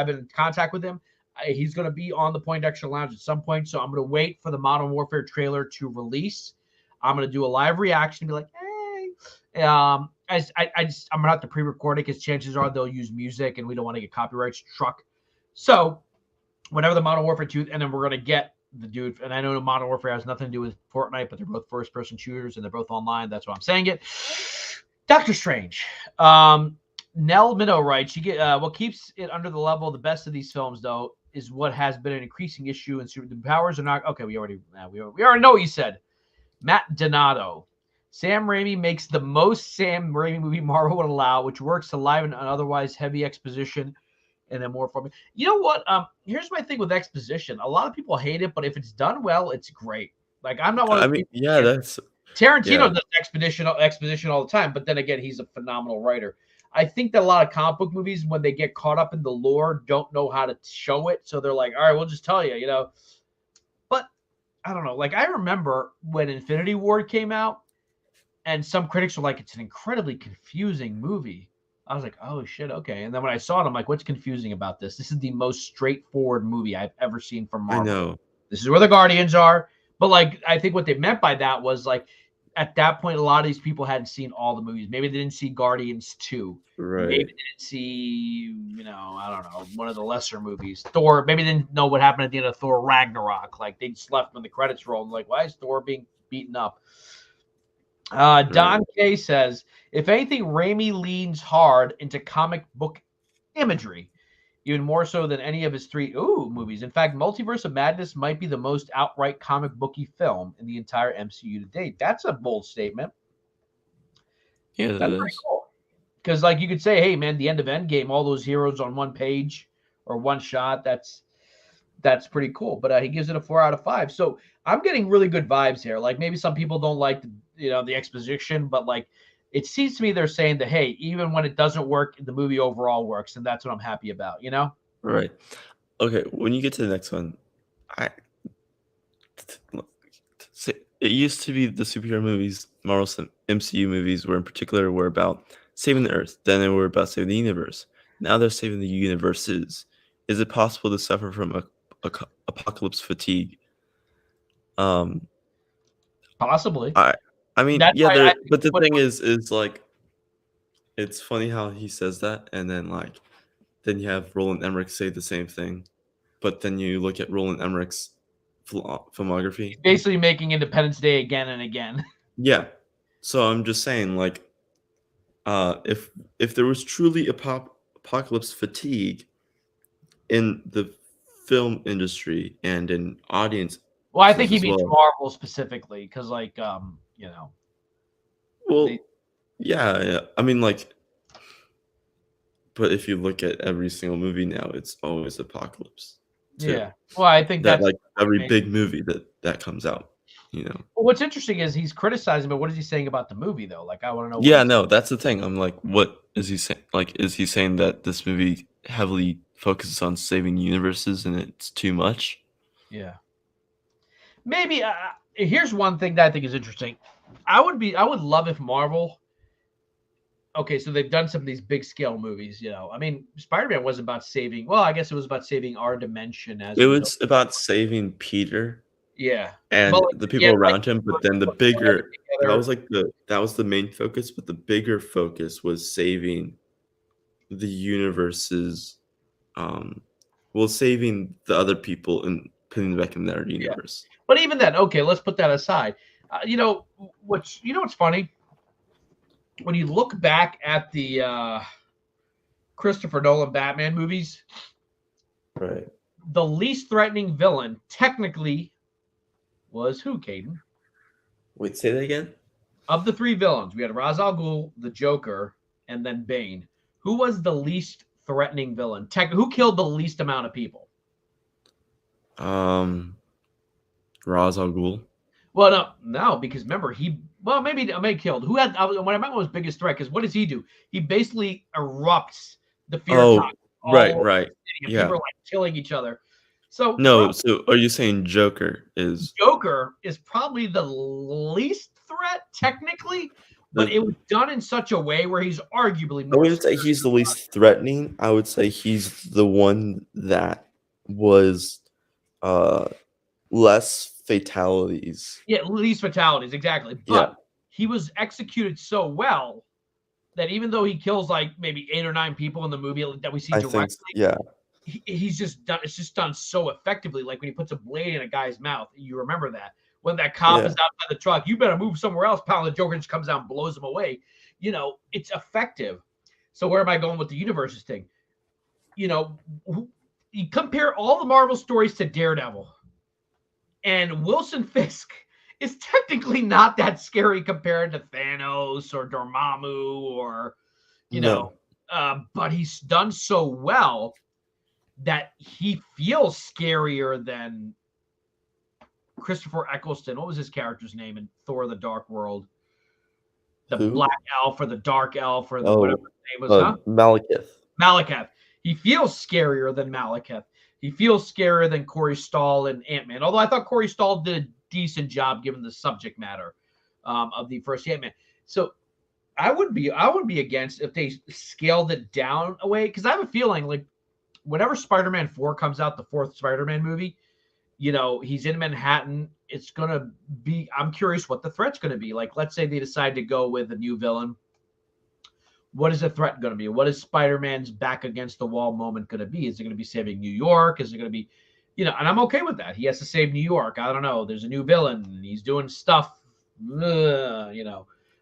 been in contact with him. He's gonna be on the Poindexter Lounge at some point, so I'm gonna wait for the Modern Warfare trailer to release. I'm gonna do a live reaction and be like, hey. I'm gonna have to pre-record it because chances are they'll use music and we don't want to get copyright struck. So whenever the Modern Warfare 2, and then we're gonna get the dude, and I know Modern Warfare has nothing to do with Fortnite, but they're both first-person shooters and they're both online. That's why I'm saying it. Doctor Strange. Nell Minnow writes, "You get what keeps it under the level of the best of these films, though, is what has been an increasing issue, and the powers are not okay. We already know what you said." Matt Donato. Sam Raimi makes the most Sam Raimi movie Marvel would allow, which works to liven an otherwise heavy exposition and then more for me. You know what? Here's my thing with exposition. A lot of people hate it, but if it's done well, it's great. Like I'm not one of those people. That's Tarantino does exposition all the time, but then again, he's a phenomenal writer. I think that a lot of comic book movies, when they get caught up in the lore, don't know how to show it. So they're like, all right, we'll just tell you, But I don't know. Like I remember when Infinity War came out, and some critics were like, it's an incredibly confusing movie. I was like, oh, shit, okay. And then when I saw it, I'm like, what's confusing about this? This is the most straightforward movie I've ever seen from Marvel. I know. This is where the Guardians are. But, like, I think what they meant by that was, like, at that point, a lot of these people hadn't seen all the movies. Maybe they didn't see Guardians 2. Right. Maybe they didn't see, I don't know, one of the lesser movies. Thor, maybe they didn't know what happened at the end of Thor Ragnarok. Like, they just left when the credits rolled. Like, why is Thor being beaten up? Don K says, if anything, Raimi leans hard into comic book imagery, even more so than any of his three movies. In fact, Multiverse of Madness might be the most outright comic booky film in the entire MCU to date. That's a bold statement. Yeah, That's pretty cool. Because, like, you could say, hey, man, the end of Endgame, all those heroes on one page or one shot, that's pretty cool. But he gives it a 4 out of 5. So I'm getting really good vibes here. Like, maybe some people don't like, the exposition, but, like, it seems to me they're saying that, hey, even when it doesn't work, the movie overall works, and that's what I'm happy about, Right. Okay, when you get to the next one, it used to be the superhero movies, Marvel MCU movies, were in particular were about saving the Earth. Then they were about saving the universe. Now they're saving the universes. Is it possible to suffer from apocalypse fatigue? Possibly. I mean, That's yeah, but the thing is like, it's funny how he says that, and then like, then you have Roland Emmerich say the same thing, but then you look at Roland Emmerich's filmography. Basically making Independence Day again and again. Yeah, so I'm just saying, like, if there was truly apocalypse fatigue in the film industry and in audience, well, I think he means Marvel specifically, because, like, Well, yeah. I mean, like, but if you look at every single movie now, it's always apocalypse. Too. Yeah. Well, I think that like every big movie that comes out, Well, what's interesting is he's criticizing, but what is he saying about the movie, though? Like, I want to know. Yeah, no, that's the thing. I'm like, what is he saying? Like, is he saying that this movie heavily focuses on saving universes and it's too much? Yeah. Maybe. Here's one thing that I think is interesting. I would love if Marvel. Okay, so they've done some of these big scale movies, I mean, Spider-Man was about saving. Well, I guess it was about saving our dimension. It was about saving Peter. Yeah. And the people around him, but then the bigger that was the main focus, but the bigger focus was saving the universes, saving the other people and putting them back in their universe. Yeah. But even then, okay, let's put that aside. What's funny? When you look back at the Christopher Nolan Batman movies, right, the least threatening villain technically was who, Caden? Wait, say that again? Of the three villains, we had Ra's al Ghul, the Joker, and then Bane. Who was the least threatening villain? Who killed the least amount of people? Ra's al Ghul. Well, no, because remember, maybe killed. Who had, when I meant was biggest threat, because what does he do? He basically erupts the fear of right. Yeah. People are like killing each other. So so are you saying Joker is probably the least threat technically, but it was done in such a way where he's arguably more. I wouldn't say he's the least threatening. I would say he's the one that was less fatalities. Yeah, least fatalities, exactly. But he was executed so well that even though he kills like maybe 8 or 9 people in the movie that we see directly, he's just done. It's just done so effectively. Like when he puts a blade in a guy's mouth, you remember that when that cop is outside the truck, you better move somewhere else. Pal, the Joker just comes out and blows him away. It's effective. So where am I going with the universes thing? You compare all the Marvel stories to Daredevil, and Wilson Fisk is technically not that scary compared to Thanos or Dormammu or, but he's done so well that he feels scarier than Christopher Eccleston. What was his character's name in Thor: The Dark World? The Black Elf or the Dark Elf or whatever his name was. Malekith. He feels scarier than Malekith. He feels scarier than Corey Stoll and Ant-Man. Although I thought Corey Stoll did a decent job given the subject matter of the first Ant-Man. So I would be against if they scaled it down a way, because I have a feeling like whenever Spider-Man 4 comes out, the 4th Spider-Man movie, he's in Manhattan. It's going to be, I'm curious what the threat's going to be. Like, let's say they decide to go with a new villain. What is the threat going to be? What is Spider-Man's back against the wall moment going to be? Is it going to be saving New York? Is it going to be, and I'm okay with that. He has to save New York. I don't know. There's a new villain. He's doing stuff,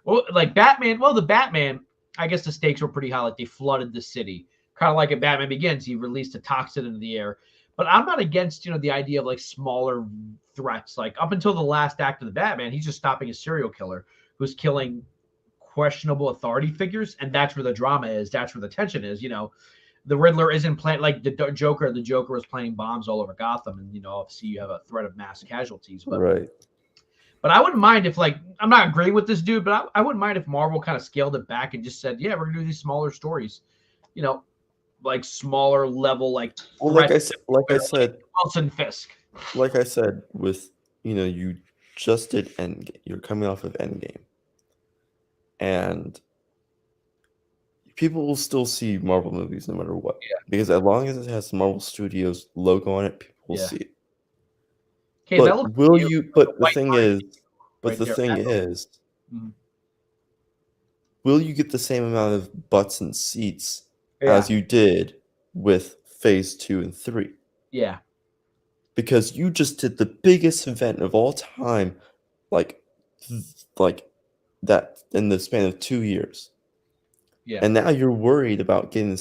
Well, like Batman. Well, the Batman. I guess the stakes were pretty high. Like they flooded the city, kind of like in Batman Begins. He released a toxin into the air. But I'm not against the idea of like smaller threats. Like up until the last act of the Batman, he's just stopping a serial killer who's killing questionable authority figures, and that's where the drama is. That's where the tension is. The Riddler isn't playing like the Joker. The Joker was planting bombs all over Gotham, and obviously you have a threat of mass casualties. But Right. but I wouldn't mind if like I'm not agreeing with this dude, but I wouldn't mind if Marvel kind of scaled it back and just said, yeah, we're gonna do these smaller stories, like smaller level like Well, threats. Wilson Fisk. like I said, with you just did Endgame. You're coming off of Endgame, and people will still see Marvel movies no matter what. Yeah. Because as long as it has the Marvel Studios logo on it, people will Yeah. see it. Okay, that But looks will cute. you? But the white thing line is, right there. Mhm. will you get the same amount of butts and seats Yeah. as you did with Phase 2 and 3? Yeah. Because you just did the biggest event of all time, like that in the span of 2 years. Yeah. And now you're worried about getting the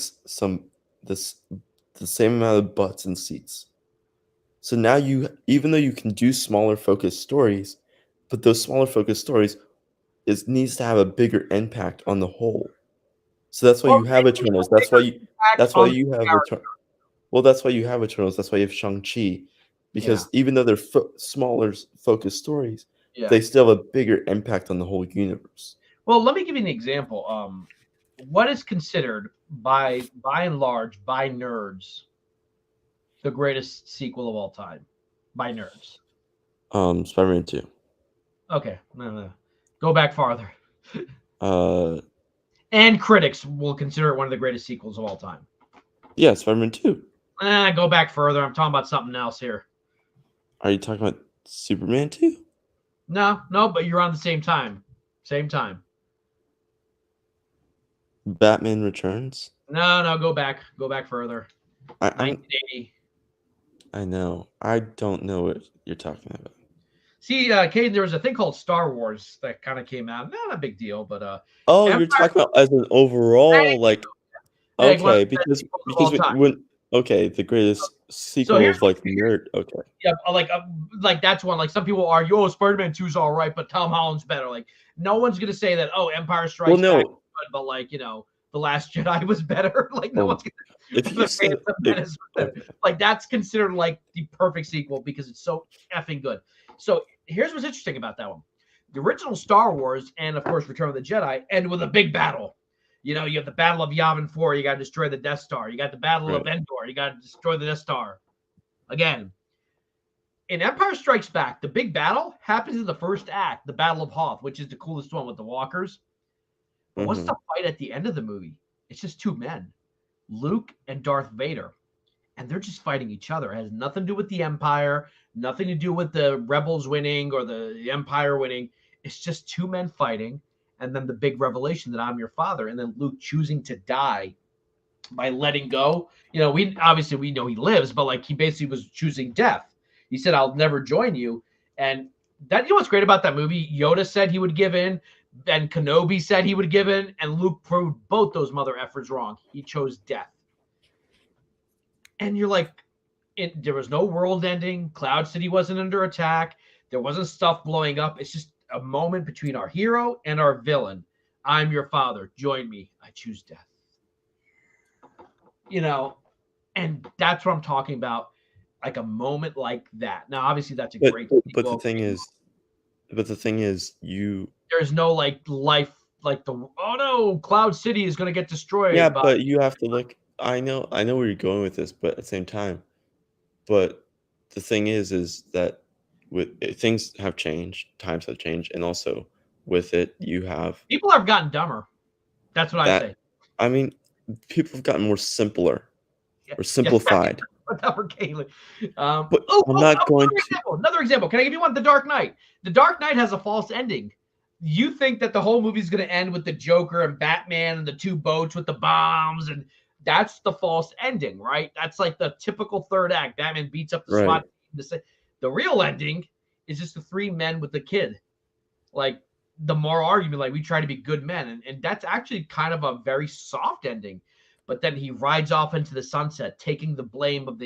same amount of butts and seats. So now even though you can do smaller focused stories, but those smaller focused stories needs to have a bigger impact on the whole. So that's why you have Eternals. That's why you have Well, that's why you have Eternals. That's why you have Shang-Chi. Because even though they're smaller focused stories, they still have a bigger impact on the whole universe. Well, let me give you an example. What is considered by and large by nerds the greatest sequel of all time by nerds? Spider-Man 2. Okay, no. Go back farther. And critics will consider it one of the greatest sequels of all time. Yeah, Spider-Man 2. Go back further. I'm talking about something else here. Are you talking about Superman 2? No, but you're on the same time. Same time. Batman Returns? No, go back. Go back further. 1980. I know. I don't know what you're talking about. See, Caden, there was a thing called Star Wars that kind of came out. Not a big deal, but you're talking about as an overall, like, okay, because the greatest sequel of like nerd. Okay. Yeah, like that's one. Like some people argue, Spider-Man 2 is all right, but Tom Holland's better. Like no one's gonna say that. Empire Strikes Back, but like The Last Jedi was better. Like no one's gonna. Like that's considered like the perfect sequel because it's so effing good. So here's what's interesting about that one: the original Star Wars and of course Return of the Jedi end with a big battle. You have the Battle of Yavin 4. You got to destroy the Death Star. You got the Battle of Endor. You got to destroy the Death Star. Again, in Empire Strikes Back, the big battle happens in the first act, the Battle of Hoth, which is the coolest one with the walkers. But what's the fight at the end of the movie? It's just two men, Luke and Darth Vader. And they're just fighting each other. It has nothing to do with the Empire, nothing to do with the rebels winning or the Empire winning. It's just two men fighting. And then the big revelation that I'm your father. And then Luke choosing to die by letting go. We know he lives, but like he basically was choosing death. He said, I'll never join you. And that, what's great about that movie? Yoda said he would give in. And Kenobi said he would give in. And Luke proved both those mother effers wrong. He chose death. And you're like, there was no world ending. Cloud City wasn't under attack. There wasn't stuff blowing up. It's just a moment between our hero and our villain. I'm your father. Join me. I choose death. And that's what I'm talking about. Like a moment like that. Now, obviously, that's a great. But the thing is, there's no like life like Cloud City is going to get destroyed. Yeah, but you have to look. I know where you're going with this, but at the same time, but the thing is that things have changed, times have changed, and also with it, people have gotten dumber. That's what I say. I mean, people have gotten more simpler or simplified. I'm not going to. Another example. Can I give you one? The Dark Knight. The Dark Knight has a false ending. You think that the whole movie is going to end with the Joker and Batman and the two boats with the bombs, and that's the false ending, right? That's like the typical third act. Batman beats up the SWAT team. The real ending is just the three men with the kid. Like the moral argument, like we try to be good men, and that's actually kind of a very soft ending. But then he rides off into the sunset, taking the blame of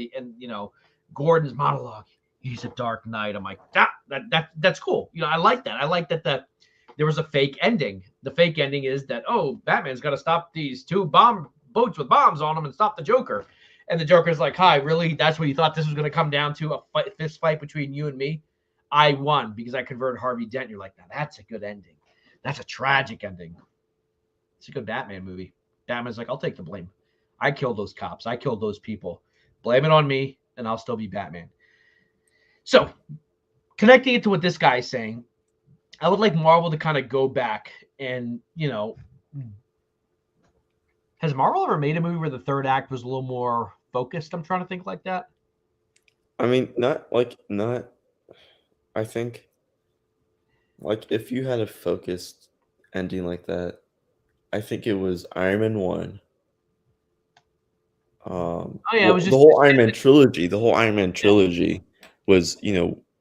Gordon's monologue. He's a dark knight. I'm like, that's cool. I like that. I like that there was a fake ending. The fake ending is that, oh, Batman's got to stop these two boats with bombs on them and stop the Joker. And the Joker's like, hi, really? That's what you thought this was going to come down to, a fist fight between you and me? I won because I converted Harvey Dent. You're like, that's a good ending. That's a tragic ending. It's a good Batman movie. Batman's like, I'll take the blame. I killed those cops. I killed those people. Blame it on me, and I'll still be Batman. So, connecting it to what this guy is saying, I would like Marvel to kind of go back and, has Marvel ever made a movie where the third act was a little more focused? I'm trying to think like that. I mean, I think, like, if you had a focused ending like that, I think it was Iron Man 1. It was the just whole Iron Man trilogy. The whole Iron Man trilogy was,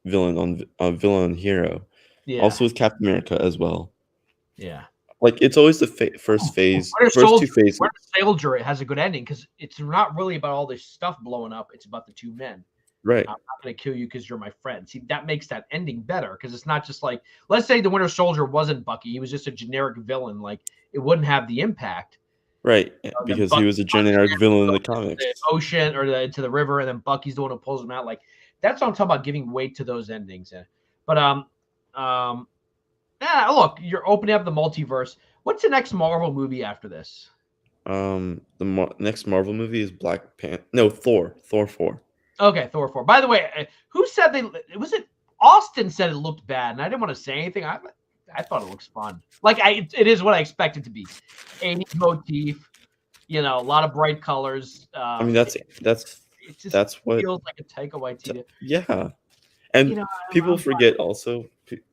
villain on hero. Yeah. Also with Captain America as well. Yeah. Like, it's always the first phase, Winter first Soldier, two phases. Winter Soldier, it has a good ending because it's not really about all this stuff blowing up. It's about the two men. Right. I'm not going to kill you because you're my friend. See, that makes that ending better because it's not just like, let's say the Winter Soldier wasn't Bucky. He was just a generic villain. Like, it wouldn't have the impact. Right. Because he was a generic villain in the comics. The ocean or into the river, and then Bucky's the one who pulls him out. Like, that's what I'm talking about, giving weight to those endings. But, look, you're opening up the multiverse. What's the next Marvel movie after this? Next Marvel movie is Black Panther. No, Thor. Thor 4. Okay, Thor 4. By the way, who said Austin said it looked bad, and I didn't want to say anything. I thought it looks fun. Like, it is what I expect it to be. 80s motif, a lot of bright colors. I mean, that's what feels like a Taika Waititi. Yeah, and people forget also.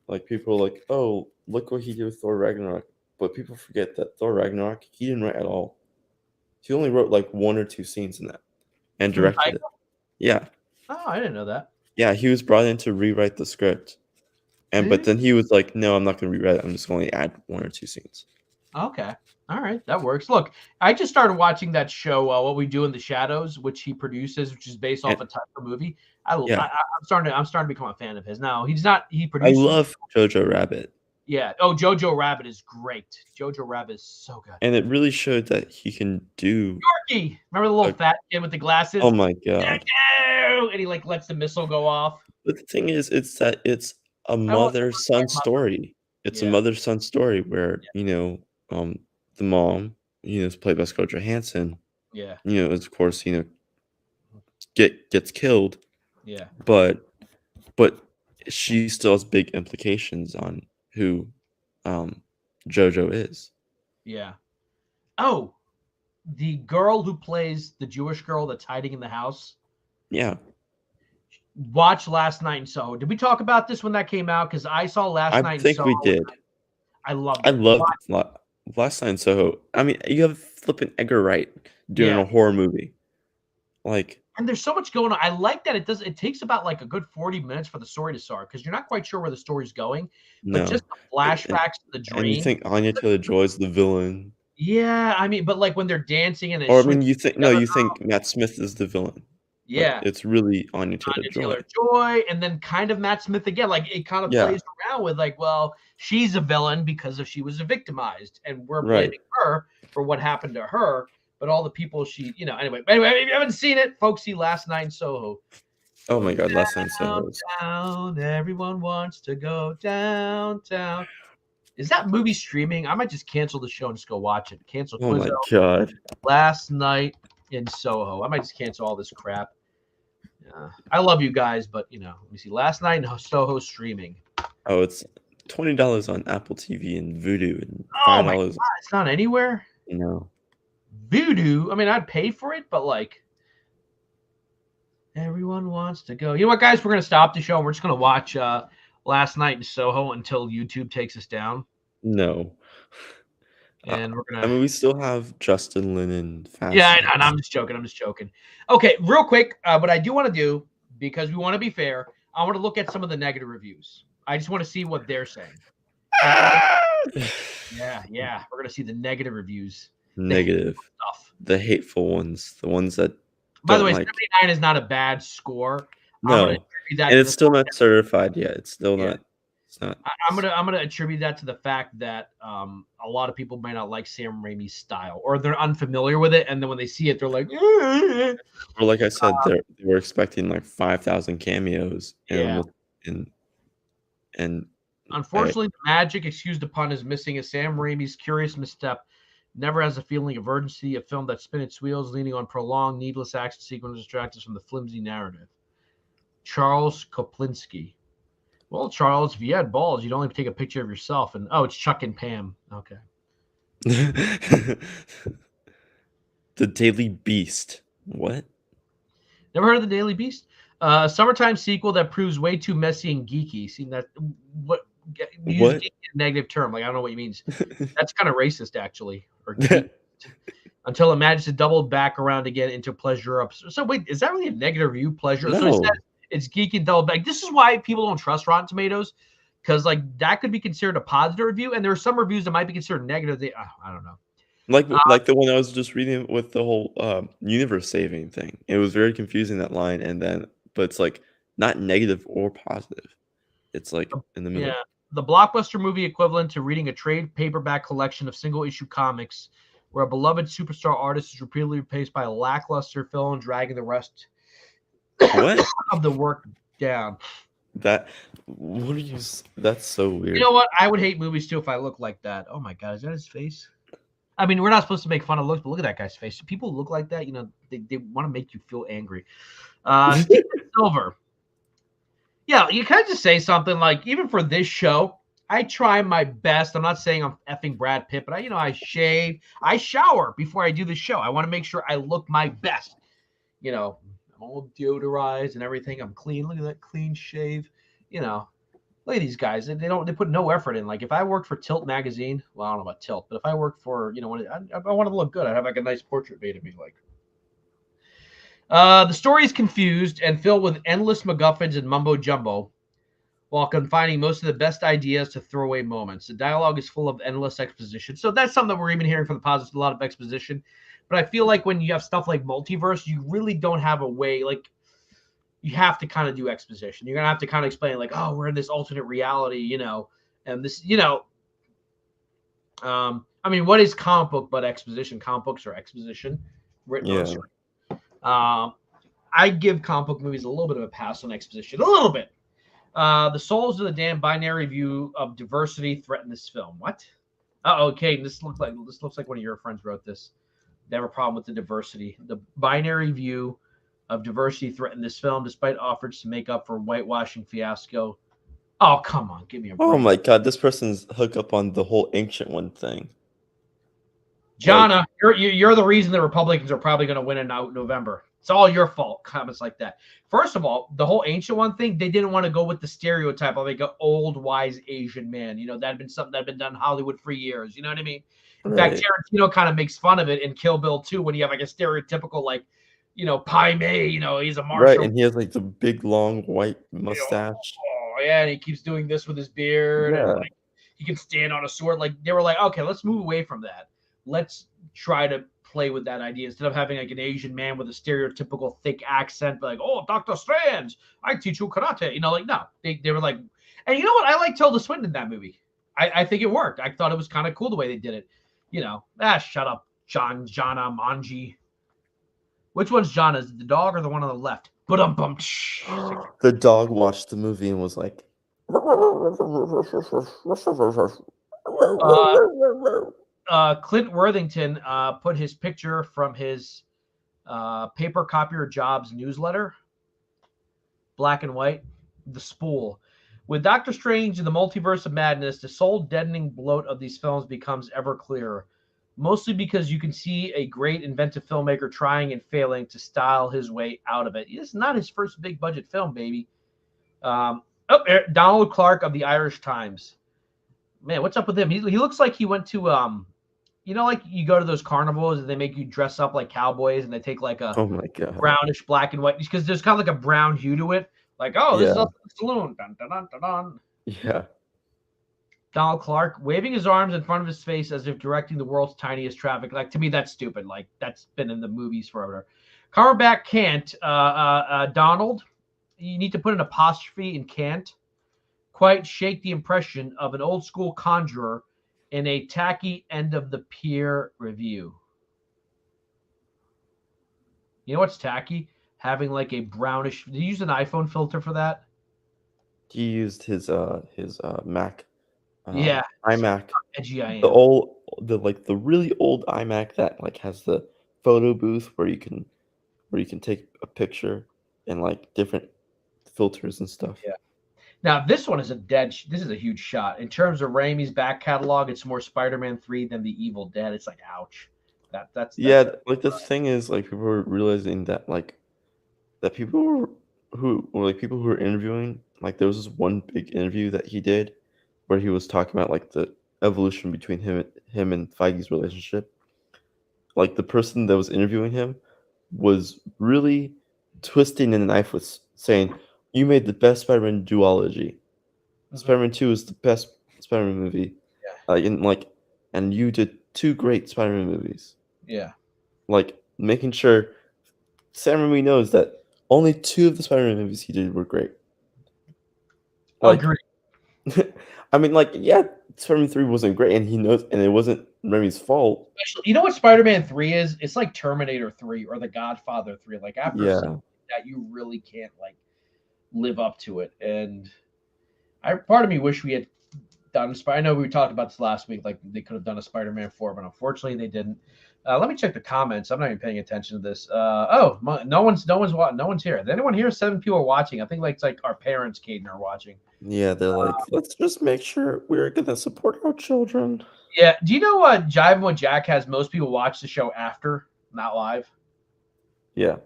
Like, people are like, oh, look what he did with Thor Ragnarok, but people forget that Thor Ragnarok he didn't write at all. He only wrote like 1 or 2 scenes in that, and directed it. Yeah. Oh, I didn't know that. Yeah, he was brought in to rewrite the script. But then he was like, no, I'm not going to rewrite it. I'm just going to add 1 or 2 scenes. Okay. All right. That works. Look, I just started watching that show, What We Do in the Shadows, which he produces, which is based off a type of movie. I'm starting to become a fan of his. Now, he produces. I love Jojo Rabbit. Yeah. Oh, Jojo Rabbit is great. Jojo Rabbit is so good. And it really showed that he can do. Yorkie! Remember the little fat kid with the glasses? Oh my god! And he like lets the missile go off. But the thing is, it's a mother-son story. It's a mother-son story where the mom, is played by Scarlett Johansson. Yeah. Of course, gets killed. Yeah. But she still has big implications on who Jojo is. Yeah. Oh, the girl who plays the Jewish girl that's hiding in the house. Yeah. Watch Last Night in Soho. Did we talk about this when that came out? Because I saw Last Night in Soho. I think we did. I loved it. I loved Last Night in Soho. I mean, you have flipping Edgar Wright doing a horror movie. Like, and there's so much going on. I like that it takes about like a good 40 minutes for the story to start because you're not quite sure where the story's going. But just the flashbacks to the dream. And you think Anya Taylor-Joy is the villain. Yeah, I mean, but like when they're dancing and you think Matt Smith is the villain. Yeah. It's really Anya Taylor-Joy. And then kind of Matt Smith again. Like it kind of plays around with like, well, she's a villain because she was victimized and we're blaming her for what happened to her. But all the people anyway, if you haven't seen it, folks, see Last Night in Soho. Oh my God, Last Night in Soho. Downtown, everyone wants to go downtown. Is that movie streaming? I might just cancel the show and just go watch it. Cancel. Oh my God. Last Night in Soho. I might just cancel all this crap. I love you guys, but let me see. Last Night in Soho streaming. Oh, it's $20 on Apple TV and Vudu, and $5. Oh my God, it's not anywhere. No. Vudu. I mean, I'd pay for it, but like, everyone wants to go. You know what, guys? We're gonna stop the show and we're just gonna watch Last Night in Soho until YouTube takes us down. No. And we're gonna. I mean, we still have Justin Lin and Fast. Yeah, I know. I'm just joking. Okay, real quick. What I do want to do, because we want to be fair, I want to look at some of the negative reviews. I just want to see what they're saying. Yeah. We're gonna see the negative reviews. Negative. Stuff. The hateful ones. The ones that By the don't way, like. 79 is not a bad score. I'm gonna No. attribute that And to it's the still not certified yet. It's still Yeah. not. It's not. I'm gonna attribute that to the fact that a lot of people may not like Sam Raimi's style, or they're unfamiliar with it, and then when they see it, they're like, Or like I said, they were expecting like 5,000 cameos, Yeah. and Unfortunately, the magic excused upon is missing as Sam Raimi's curious misstep never has a feeling of urgency, a film that spin its wheels, leaning on prolonged, needless action sequences distract us from the flimsy narrative. Charles Koplinski. Well, Charles, if you had balls, you'd only take a picture of yourself and it's Chuck and Pam. Okay. The Daily Beast. What? Never heard of the Daily Beast? A summertime sequel that proves way too messy and geeky. See that what use What? geeky a negative term? Like I don't know what he means. That's kind of racist, actually. Or geek. Until it manages to double back around again into pleasure up. So wait, is that really a negative review? Pleasure? So he No. says it's geeky and double back. This is why people don't trust Rotten Tomatoes, because like that could be considered a positive review, and there are some reviews that might be considered negative. I don't know. Like the one I was just reading with the whole universe saving thing. It was very confusing, that line, but it's like not negative or positive. It's like in the middle. Yeah, the blockbuster movie equivalent to reading a trade paperback collection of single issue comics, where a beloved superstar artist is repeatedly replaced by a lackluster film, dragging the rest What? of the work down. That's so weird. You know what? I would hate movies too if I looked like that. Oh my god, is that his face? I mean, we're not supposed to make fun of looks, but look at that guy's face. People look like that, they want to make you feel angry. Steven Silver. Yeah, you kind of just say something like, even for this show, I try my best. I'm not saying I'm effing Brad Pitt, but I shave, I shower before I do the show. I want to make sure I look my best. I'm all deodorized and everything. I'm clean. Look at that clean shave. Look at these guys. They put no effort in. Like if I worked for Tilt magazine, well, I don't know about Tilt, but if I worked for, I want to look good. I'd have like a nice portrait made of me. Like, the story is confused and filled with endless MacGuffins and mumbo jumbo, while confining most of the best ideas to throwaway moments. The dialogue is full of endless exposition. So that's something that we're even hearing from the positives, a lot of exposition. But I feel like when you have stuff like Multiverse, you really don't have a way, like, you have to kind of do exposition. You're going to have to kind of explain, like, oh, we're in this alternate reality, and this, I mean, what is comic book but exposition? Comic books are exposition written on screen. I give comic book movies a little bit of a pass on exposition, a little bit. The souls of the damn binary view of diversity threaten this film. What? Okay. This looks like one of your friends wrote this. They have a problem with the diversity. The binary view of diversity threatened this film, despite offers to make up for whitewashing fiasco. Oh, come on, give me a break. Oh my god, this person's hooked up on the whole Ancient One thing. Jonna, you're the reason the Republicans are probably going to win in November. It's all your fault. Comments like that. First of all, the whole Ancient One thing, they didn't want to go with the stereotype of like an old, wise Asian man. that had been something that had been done in Hollywood for years. You know what I mean? In fact, Tarantino kind of makes fun of it in Kill Bill 2 when you have like a stereotypical like, Pai Mei, he's a marshal. Right, and he has like the big long white mustache. Oh yeah, and he keeps doing this with his beard, and like he can stand on a sword. Like they were like, okay, let's move away from that. Let's try to play with that idea instead of having like an Asian man with a stereotypical thick accent, like, oh, Dr. Strange, I teach you karate. No, they were like, and you know what? I like Tilda Swinton in that movie. I think it worked. I thought it was kind of cool the way they did it. Shut up, Jana Manji. Which one's Jana? Is it the dog or the one on the left? The dog watched the movie and was like, Clint Worthington put his picture from his paper copier jobs newsletter, black and white, the spool. With Doctor Strange and the Multiverse of Madness, the soul-deadening bloat of these films becomes ever clearer, mostly because you can see a great inventive filmmaker trying and failing to style his way out of it. It's not his first big-budget film, baby. Donald Clark of the Irish Times. Man, what's up with him? He looks like he went to, like you go to those carnivals and they make you dress up like cowboys and they take like a brownish black and white, because there's kind of like a brown hue to it. Like, oh, this is a saloon. Dun, dun, dun, dun, dun. Yeah. Donald Clark waving his arms in front of his face as if directing the world's tiniest traffic. Like, to me, that's stupid. Like, that's been in the movies forever. Cumberbatch can't. Donald, you need to put an apostrophe in can't. Quite shake the impression of an old school conjurer in a tacky end of the peer review. You know what's tacky? Having like a brownish. Did you use an iPhone filter for that? He used his Mac, Yeah. iMac, Edgy I the am. the really old iMac that like has the photo booth where you can take a picture and like different filters and stuff. Yeah. Now this one is this is a huge shot. In terms of Raimi's back catalog, it's more Spider-Man 3 than The Evil Dead. It's like, ouch. That's Yeah, like the thing is, like people were realizing that people who were interviewing, like there was this one big interview that he did where he was talking about like the evolution between him and Feige's relationship. Like the person that was interviewing him was really twisting in the knife with saying, "You made the best Spider-Man duology. Spider-Man 2 is the best Spider-Man movie. And you did two great Spider-Man movies." Yeah. Like making sure Sam Raimi knows that only two of the Spider-Man movies he did were great. Like, Agreed. I mean, like, yeah, Spider-Man 3 wasn't great, and he knows, and it wasn't Raimi's fault. You know what Spider-Man 3 is? It's like Terminator 3 or The Godfather 3. Like after Yeah. that, you really can't like live up to it. And part of me wish we had done. I know we talked about this last week. Like they could have done a Spider-Man 4, but unfortunately they didn't. Let me check the comments. I'm not even paying attention to this. No one's here. Is anyone here? 7 people are watching. I think like it's like our parents, Caden, are watching. Yeah, they're like, let's just make sure we're gonna support our children. Yeah. Do you know what Jivin with Jack has most people watch the show after, not live? Yeah.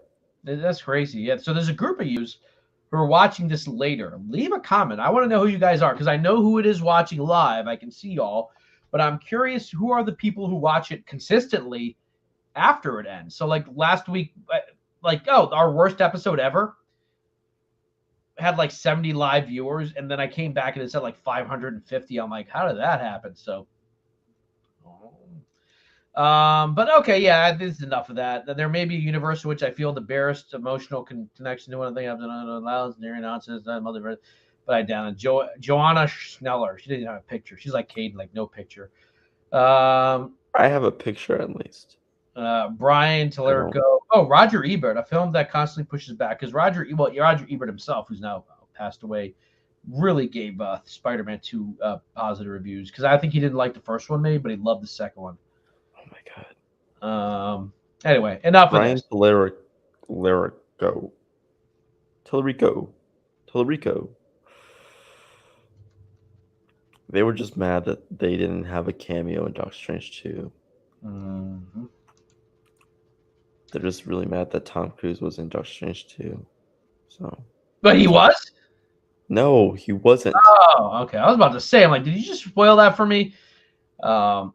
That's crazy. Yeah. So there's a group of yous who are watching this later. Leave a comment. I want to know who you guys are because I know who it is watching live. I can see y'all, but I'm curious who are the people who watch it consistently after it ends. So like last week, our worst episode ever had like 70 live viewers, and then I came back and it said like 550. I'm like, how did that happen? So, but okay, yeah, this is enough of that. There may be a universe in which I feel the barest emotional connection to one thing I've done loud, near nonsense, multiverse, but I down. Joanna Schneller, she didn't have a picture. She's like Caden, like no picture. I have a picture at least. Brian Tallarico. Oh, Roger Ebert, a film that constantly pushes back because Roger Ebert himself, who's now passed away, really gave Spider-Man 2 positive reviews because I think he didn't like the first one maybe, but he loved the second one. Oh my god. Anyway, enough Brian of this. Tallarico. They were just mad that they didn't have a cameo in Doctor Strange 2. Mm-hmm. They're just really mad that Tom Cruise was in Doctor Strange 2. So. But he was? No, he wasn't. Oh, okay. I was about to say, I'm like, did you just spoil that for me? But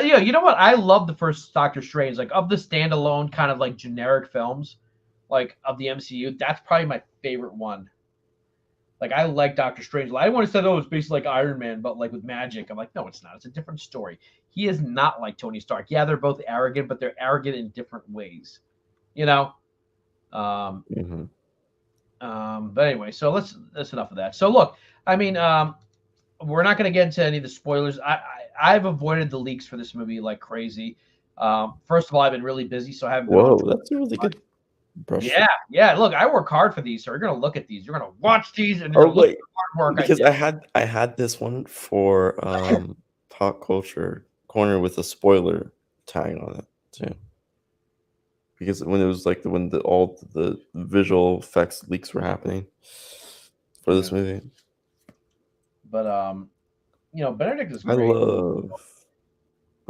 you know what? I love the first Doctor Strange. Like of the standalone kind of like generic films, like of the MCU, that's probably my favorite one. Like I like Doctor Strange. I want to say, oh, it's basically like Iron Man, but like with magic. I'm like, no, it's not. It's a different story. He is not like Tony Stark. Yeah, they're both arrogant, but they're arrogant in different ways. You know. But anyway, so that's enough of that. So look, I mean, we're not going to get into any of the spoilers. I've avoided the leaks for this movie like crazy. First of all, I've been really busy, so I haven't. Whoa, that's a really good brush. Yeah. Look, I work hard for these, so you're going to look at these. You're going to watch these, and you're going to look at the hard work. Because I had this one for Pop Culture Corner with a spoiler tag on it too. Because when it was like when all the visual effects leaks were happening for this movie. But Benedict is great. I love.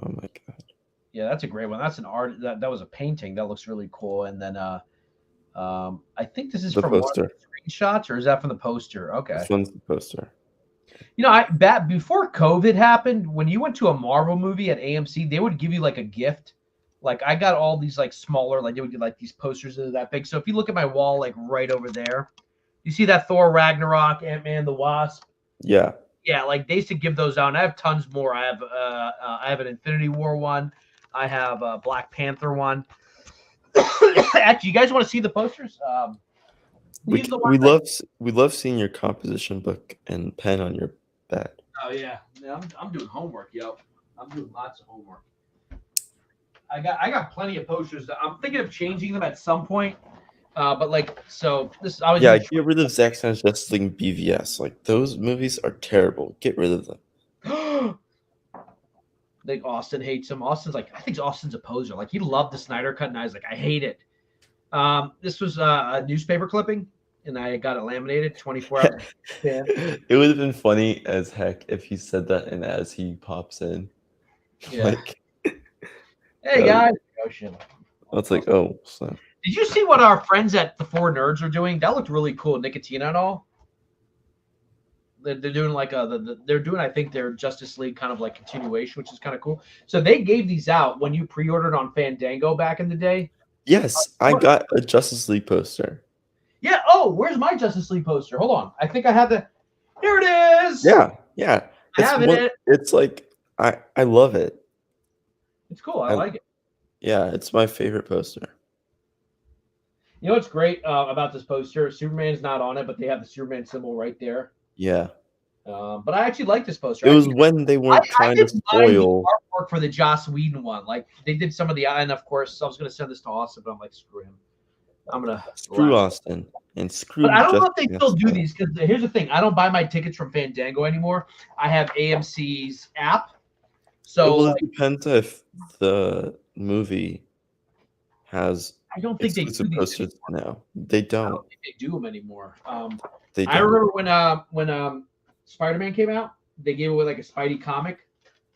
Oh my god. Yeah, that's a great one. That's an art that was a painting that looks really cool. And then I think this is the from poster. One of the screenshots, or is that from the poster? Okay. This one's the poster. You know, before COVID happened, when you went to a Marvel movie at AMC, they would give you like a gift. Like I got all these like smaller, like they would get like these posters that are that big. So if you look at my wall, like right over there, you see that Thor Ragnarok, Ant-Man, the Wasp. Yeah. Yeah, like they used to give those out. And I have tons more. I have an Infinity War one. I have a Black Panther one. Actually, you guys want to see the posters? These are the ones. We love seeing your composition book and pen on your bed. Oh yeah, I'm doing homework, yo. I'm doing lots of homework. I got plenty of posters. I'm thinking of changing them at some point. But like, so this I was Yeah, get rid of Zack Snyder's Justice League BVS. Like those movies are terrible. Get rid of them. Like Austin hates him. Austin's like, I think Austin's a poser. Like he loved the Snyder cut, and I was like, I hate it. This was a newspaper clipping, and I got it laminated 24 hours. Yeah. It would have been funny as heck if he said that, and as he pops in, Yeah. like, Hey guys. Oh shit. it's like, oh, so. Did you see what our friends at the Four Nerds are doing? That looked really cool. Nicotina and all. They're doing like they're doing, I think, their Justice League kind of like continuation, which is kind of cool. So they gave these out when you pre-ordered on Fandango back in the day. Yes, I got a Justice League poster. Yeah. Oh, where's my Justice League poster? Hold on. I think I have the. Here it is. Yeah. I have it. It's like I love it. It's cool. I like it. Yeah, it's my favorite poster. You know what's great about this poster? Superman's not on it, but they have the Superman symbol right there. Yeah. But I actually like this poster. It was when they weren't trying to spoil artwork for the Joss Whedon one. Like they did some of the, and of course, I was going to send this to Austin, but I'm like, screw him. I'm gonna screw Austin and screw. But I don't know if they still do these, because here's the thing: I don't buy my tickets from Fandango anymore. I have AMC's app. So it depends if the movie has. I don't think they do posters now. They don't. I don't think they do them anymore. They don't. I remember when Spider-Man came out, they gave away like a Spidey comic,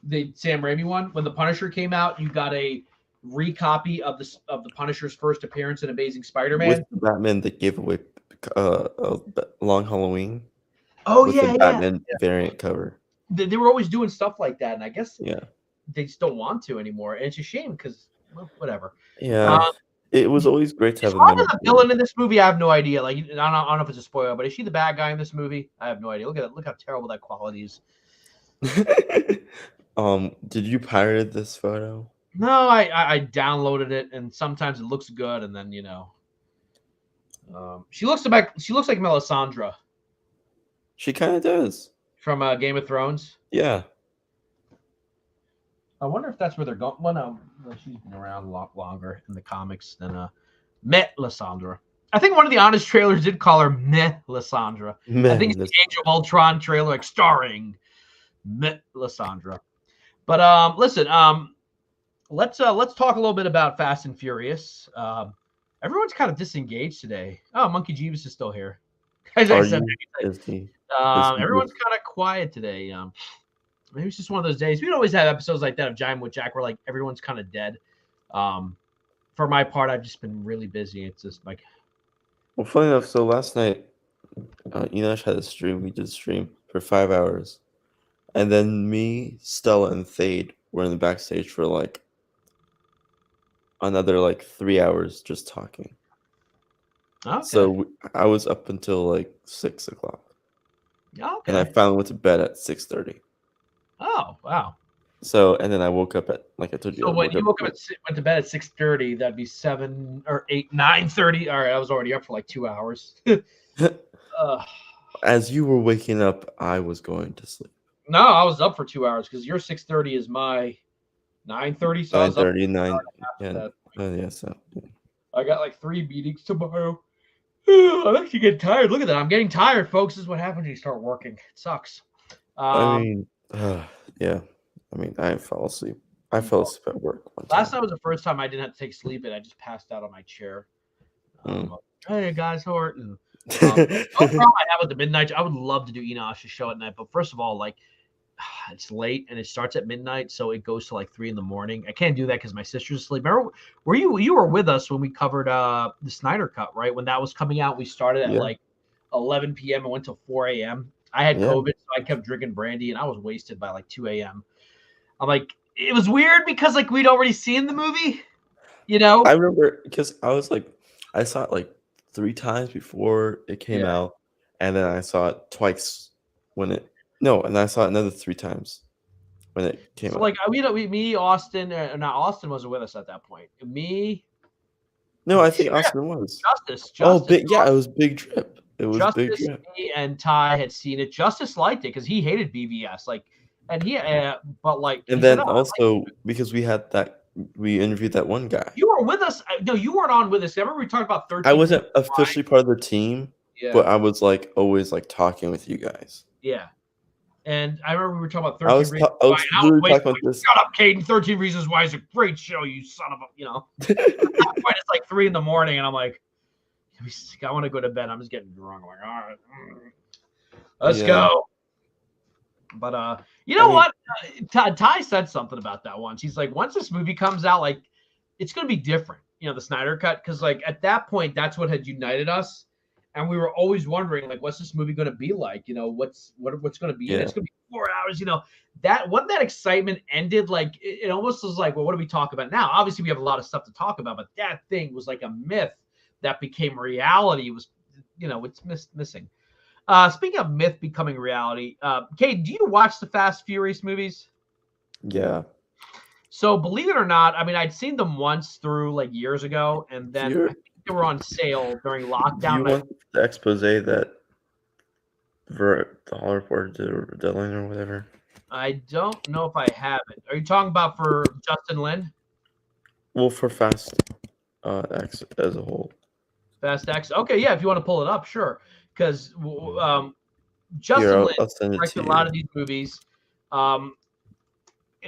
the Sam Raimi one. When the Punisher came out, you got a recopy of the Punisher's first appearance in Amazing Spider-Man. With the Batman that gave away Long Halloween. Oh with yeah, the Batman variant cover. They were always doing stuff like that, and I guess yeah, they just don't want to anymore. And it's a shame because whatever. Yeah. It was always great to have a the villain in this movie. I have no idea. Like I don't know if it's a spoiler, but is she the bad guy in this movie? I have no idea. Look at that. Look how terrible that quality is. Did you pirate this photo? No, I downloaded it, and sometimes it looks good, and then she looks like Melisandre. She kind of does. From Game of Thrones. Yeah. I wonder if that's where they're going. Well, no, she's been around a lot longer in the comics than Melisandre. I think one of the Honest trailers did call her Melisandre. I think it's the Age of Ultron trailer, like starring Melisandre. But listen, let's talk a little bit about Fast and Furious. Everyone's kind of disengaged today. Oh, Monkey Jeeves is still here. As I said, everyone's kind of quiet today. Maybe it's just one of those days. We'd always have episodes like that of Jivin with Jack where like everyone's kind of dead. For my part, I've just been really busy. It's just like. Well, funny enough, so last night, Enosh had a stream. We did stream for 5 hours. And then me, Stella, and Thade were in the backstage for like another like 3 hours just talking. Okay. So I was up until like 6 o'clock. Okay. And I finally went to bed at 6:30. Oh, wow. So, and then I woke up at, like I told you. So when you went to bed at 6:30, that'd be 7 or 8, 9:30. All right, I was already up for like 2 hours. As you were waking up, I was going to sleep. No, I was up for 2 hours because your 6:30 is my 9:30. So 9:30, 9. Yeah, so. I got like 3 meetings tomorrow. I'm actually getting tired. Look at that. I'm getting tired, folks. This is what happens when you start working. It sucks. I mean, yeah. I mean, I fell asleep. I fell asleep at work. Last night was the first time I didn't have to take sleep, and I just passed out on my chair. Hey guys, how are you? No problem I have with the midnight. I would love to do Enosh's show at night, but first of all, like it's late and it starts at midnight, so it goes to like 3 in the morning. I can't do that because my sister's asleep. Remember, you were with us when we covered the Snyder Cut, right? When that was coming out, we started at like 11 p.m. and went till 4 a.m. I had COVID, so I kept drinking brandy, and I was wasted by like 2 a.m. I'm like, it was weird because like we'd already seen the movie, you know. I remember because I was like, I saw it like 3 times before it came out, and then I saw it twice when it No, and I saw it another 3 times when it came So out. like me, Austin, not Austin wasn't with us at that point. Me, No, I think Austin was. Oh, Justice, it was Big Drip. It was Big Justice, Drip. me, and Ty had seen it. Justice liked it because he hated BVS. Like, and but like, And he said, then "Oh, also because we interviewed that one guy. you were with us." No, you weren't on with us. I remember we talked about 13. I wasn't officially part of the team, but I was like always like talking with you guys. Yeah. And I remember we were talking about I 13 was Reasons I Why. was And I was literally waiting, talking about this. shut up, Caden. 13 Reasons Why is a great show, you son of a, At that point, it's like 3 in the morning, and I'm like, I want to go to bed. I'm just getting drunk. I'm like, all right, let's go. But what? Ty said something about that once. He's like, once this movie comes out, like, it's going to be different. The Snyder Cut, because like at that point, that's what had united us. And we were always wondering, like, what's this movie going to be like? What's going to be in it? It's going to be 4 hours. That when that excitement ended, like, it almost was like, well, what do we talk about now? Obviously, we have a lot of stuff to talk about, but that thing was like a myth that became reality. It was, it's missing. Speaking of myth becoming reality, Kate, do you watch the Fast Furious movies? Yeah. So believe it or not, I mean, I'd seen them once through like years ago, and then I think they were on sale during lockdown. Do you want the expose that the Hall Report did or Deadline or whatever? I don't know if I have it. Are you talking about for Justin Lin? Well, for Fast X as a whole. Fast X. Okay, yeah. If you want to pull it up, sure. Because Justin Lin directed a lot of these movies.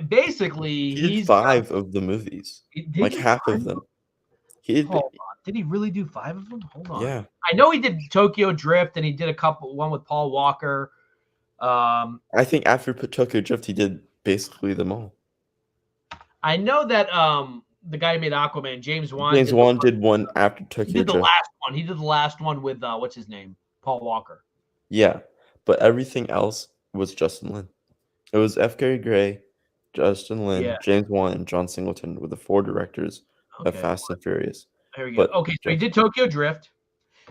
Basically, he did 5 of the movies, like half of them. Hold on. Did he really do 5 of them? Hold on. Yeah. I know he did Tokyo Drift, and he did one with Paul Walker. I think after Tokyo Drift, he did basically them all. I know that the guy who made Aquaman, James Wan. Did one after Tokyo Drift. He did the last one. He did the last one with what's his name, Paul Walker. Yeah, but everything else was Justin Lin. It was F. Gary Gray, Justin Lin, James Wan, and John Singleton were the 4 directors of Fast and Furious. There we go. Okay, so he did Tokyo Drift.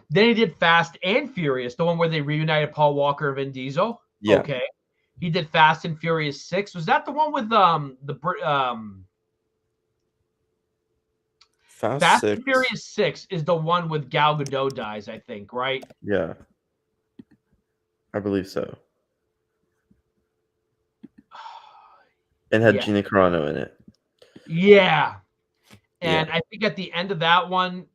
Then he did Fast and Furious, the one where they reunited Paul Walker and Vin Diesel. Yeah. Okay. He did Fast and Furious 6. Was that the one with Fast 6. And Furious 6 is the one with Gal Gadot dies, I think, right? Yeah. I believe so. And had Gina Carano in it. Yeah. And I think at the end of that one,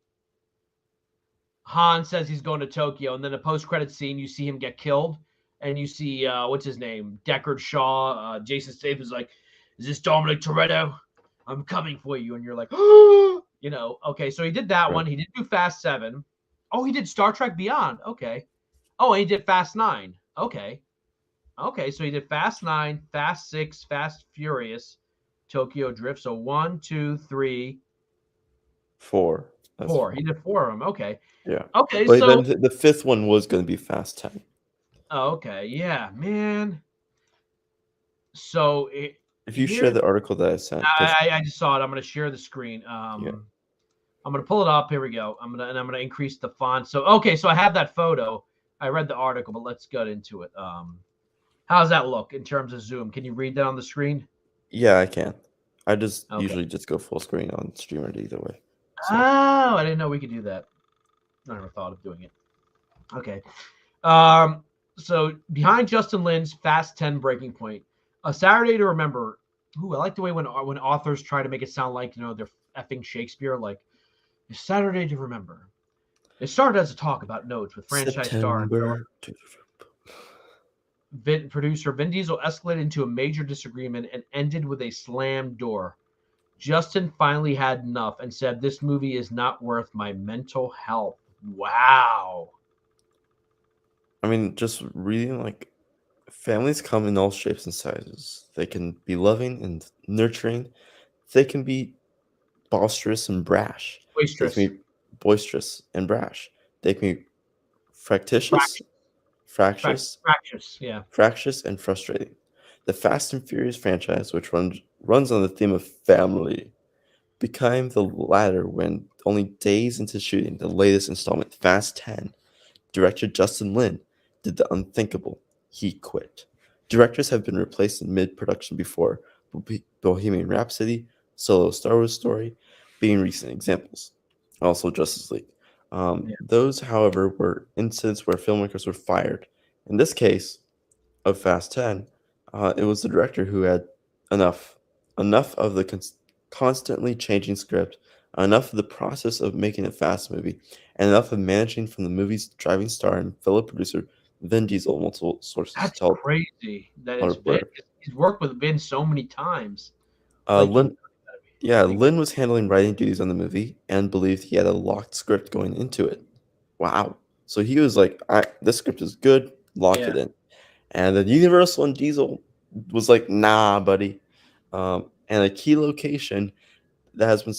Han says he's going to Tokyo, and then a post-credit scene, you see him get killed, and you see what's his name, Deckard Shaw, Jason Statham's like, "Is this Dominic Toretto? I'm coming for you," and you're like, "Oh," Okay, so he did that one. He did do Fast 7. Oh, he did Star Trek Beyond. Okay. Oh, and he did Fast 9. Okay. So he did Fast 9, Fast 6, Fast Furious, Tokyo Drift. So 1, 2, 3, 4. 4. He did 4 of them. Okay. Yeah. Okay. But so then the 5th one was going to be Fast 10. Oh, okay. Yeah, man. So if you share the article that I sent, I just saw it. I'm going to share the screen. I'm going to pull it up. Here we go. I'm going to increase the font. So so I have that photo. I read the article, but let's get into it. How does that look in terms of zoom? Can you read that on the screen? Yeah, I can. I just usually just go full screen on streamer either way. So. Oh, I didn't know we could do that. I never thought of doing it. Okay. So behind Justin Lin's Fast 10 Breaking Point, A Saturday to Remember. Ooh, I like the way when authors try to make it sound like they're effing Shakespeare. Like, A Saturday to Remember. It started as a talk about notes with franchise star producer Vin Diesel escalated into a major disagreement and ended with a slammed door. Justin finally had enough and said, "This movie is not worth my mental health." Wow. I mean, just reading, like, families come in all shapes and sizes. They can be loving and nurturing. They can be boisterous and brash. Boisterous. They can be boisterous and brash. They can be fractious, fractious and frustrating. The Fast and Furious franchise, which runs on the theme of family, became the latter when only days into shooting the latest installment, Fast 10, director Justin Lin did the unthinkable. He quit. Directors have been replaced in mid-production before, Bohemian Rhapsody, Solo Star Wars Story being recent examples. Also Justice League. Yeah. Those, however, were incidents where filmmakers were fired. In this case of Fast 10, it was the director who had enough, enough of the constantly changing script, enough of the process of making a fast movie, and enough of managing from the movie's driving star and fellow producer Vin Diesel. Multiple sources That's tell crazy that it's Vin. Blur. He's worked with Vin so many times. Uh, Like, you Lin, yeah, like, Lin was handling writing duties on the movie and believed he had a locked script going into it. Wow. So he was like, this script is good, lock yeah, it in. And then Universal and Diesel was like, nah, buddy. And a key location that has been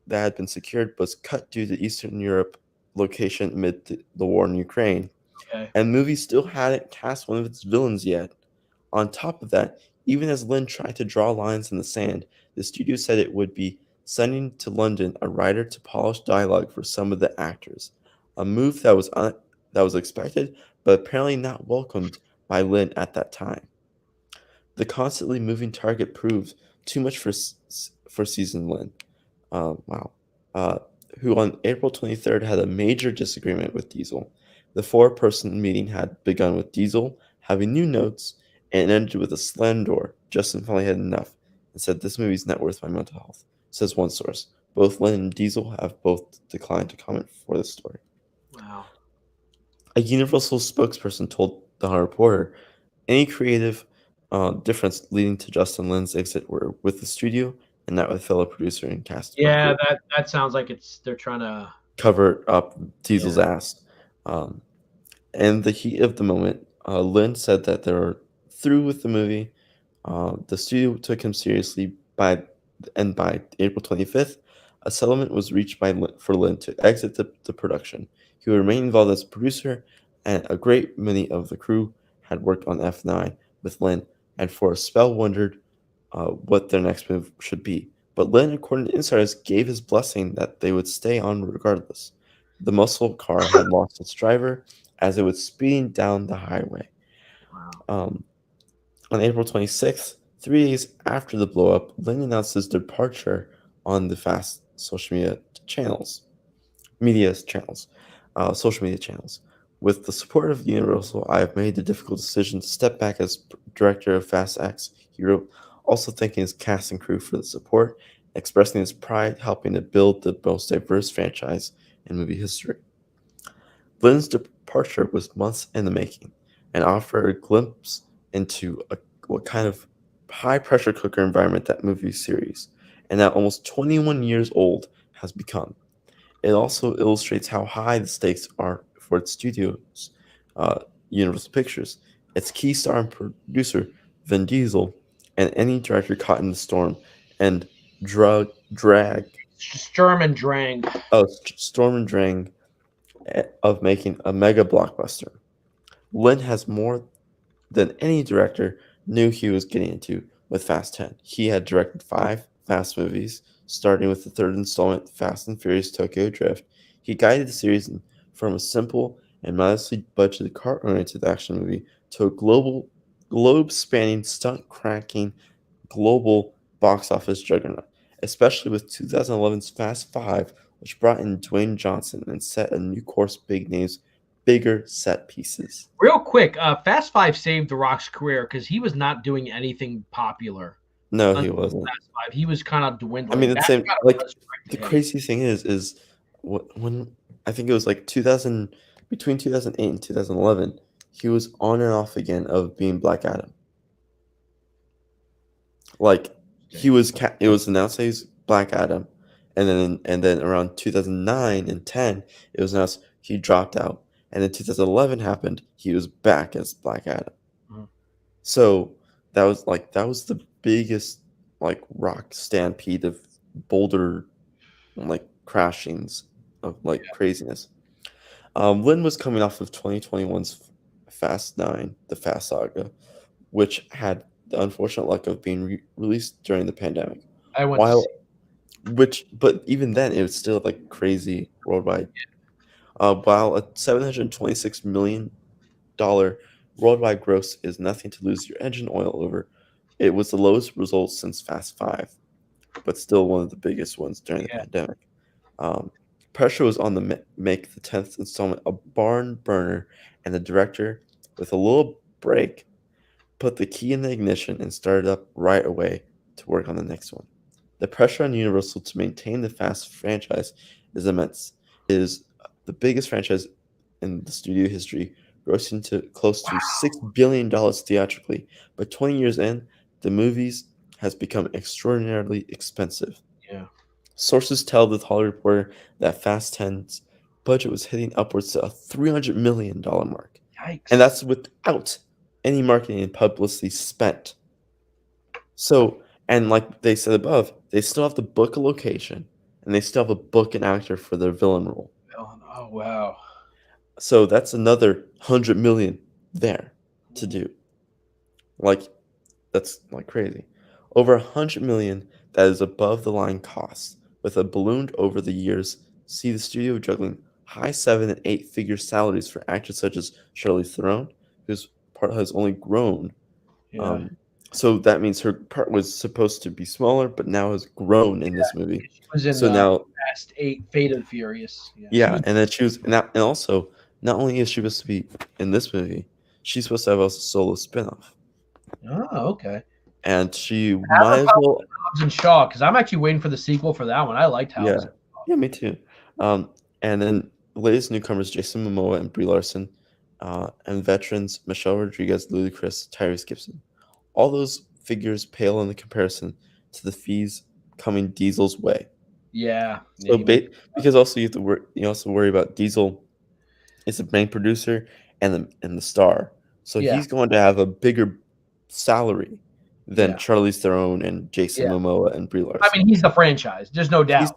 that had been secured was cut due to Eastern Europe location amid the war in Ukraine. okay. And the movie still hadn't cast one of its villains yet. On top of that, even as Lin tried to draw lines in the sand, the studio said it would be sending to London a writer to polish dialogue for some of the actors, a move that was expected but apparently not welcomed by Lin at that time. The constantly moving target proved too much for seasoned Lin. Wow. Uh, who on April 23rd had a major disagreement with Diesel. The four-person meeting had begun with Diesel having new notes and ended with a slam door. Justin finally had enough and said, "This movie's not worth my mental health," says one source. Both Lin and Diesel have both declined to comment for the story. Wow. A Universal spokesperson told the reporter, any creative difference leading to Justin Lin's exit were with the studio and not with fellow producer and cast or Yeah, crew. that sounds like they're trying to. Cover up Yeah. Diesel's ass. Um, in the heat of the moment, Lin said that they were through with the movie. The studio took him seriously and by April 25th, a settlement was reached for Lin to exit the production. He would remain involved as a producer, and a great many of the crew had worked on F9 with Lin, and for a spell wondered what their next move should be. But Lin, according to insiders, gave his blessing that they would stay on regardless. The muscle car had lost its driver as it was speeding down the highway. Wow. Um, on April 26th, 3 days after the blowup, Lin announced his departure on the Fast social social media channels. With the support of Universal, I have made the difficult decision to step back as director of Fast X, he wrote, also thanking his cast and crew for the support, expressing his pride helping to build the most diverse franchise in movie history. Lin's departure was months in the making and offered a glimpse into what kind of high pressure cooker environment that movie series, and now almost 21 years old, has become. It also illustrates how high the stakes are for its studios, uh, Universal Pictures, its key star and producer, Vin Diesel, and any director caught in the storm and drag Sturm and Drang. storm and drang of making a mega blockbuster. Lin has more than any director knew he was getting into with Fast 10. He had directed 5 Fast movies, starting with the third installment, Fast and Furious Tokyo Drift. He guided the series from a simple and modestly budgeted car-oriented action movie to a globe-spanning, stunt-cracking, global box office juggernaut, especially with 2011's Fast 5, which brought in Dwayne Johnson and set a new course big names, bigger set pieces. Real quick, Fast Five saved The Rock's career because he was not doing anything popular No, he until wasn't. Fast Five. He was kind of I dwindling. mean, the That's same kind of like resurrected the him. crazy thing is when I think it was like 2000 between 2008 and 2011, he was on and off again of being Black Adam. Like it was announced that he's Black Adam, and then around 2009 and 10, it was announced he dropped out, and then 2011 happened, he was back as Black Adam. Mhm. So that was the biggest like rock stampede of boulder like crashings of like craziness. Lin was coming off of 2021's Fast 9, the Fast Saga, which had the unfortunate luck of being released during the pandemic. I went to see. But even then, it was still like crazy worldwide. While a $726 million worldwide gross is nothing to lose your engine oil over. It was the lowest result since Fast Five, but still one of the biggest ones during the Yeah. pandemic. Pressure was on to make the 10th installment a barn burner, and the director, with a little break, put the key in the ignition and started up right away to work on the next one. The pressure on Universal to maintain the Fast franchise is immense. It is the biggest franchise in the studio history, grossing to close to $6 billion theatrically. But 20 years in, the movies has become extraordinarily expensive. Yeah. Sources tell the Hollywood Reporter that Fast 10's budget was hitting upwards to a $300 million mark. Yikes. And that's without any marketing and publicity spent. So, and like they said above, they still have to book a location and they still have to book an actor for their villain role. Oh, wow. So that's another 100 million there to do. Like, that's like crazy. Over 100 million that is above the line cost, with a ballooned over the years. See the studio juggling high 7 and 8 figure salaries for actors such as Charlize Theron, whose part has only grown. Yeah. So that means her part was supposed to be smaller, but now has grown in this movie. She was in So now, Fast 8, Fate of the Furious. yeah, and then she was, and also, not only is she supposed to be in this movie, she's supposed to have a solo spinoff. Oh, okay. And she might as well. Hobbs and Shaw, because I'm actually waiting for the sequel for that one. I liked Hobbs. Yeah, me too. And then the latest newcomers, Jason Momoa and Brie Larson, and veterans Michelle Rodriguez, Ludacris, Tyrese Gibson. All those figures pale in the comparison to the fees coming Diesel's way. Yeah. So because also you also worry about Diesel is the main producer and the star. So he's going to have a bigger salary than Charlize Theron and Jason Momoa and Brie Larson. I mean, he's the franchise. There's no doubt.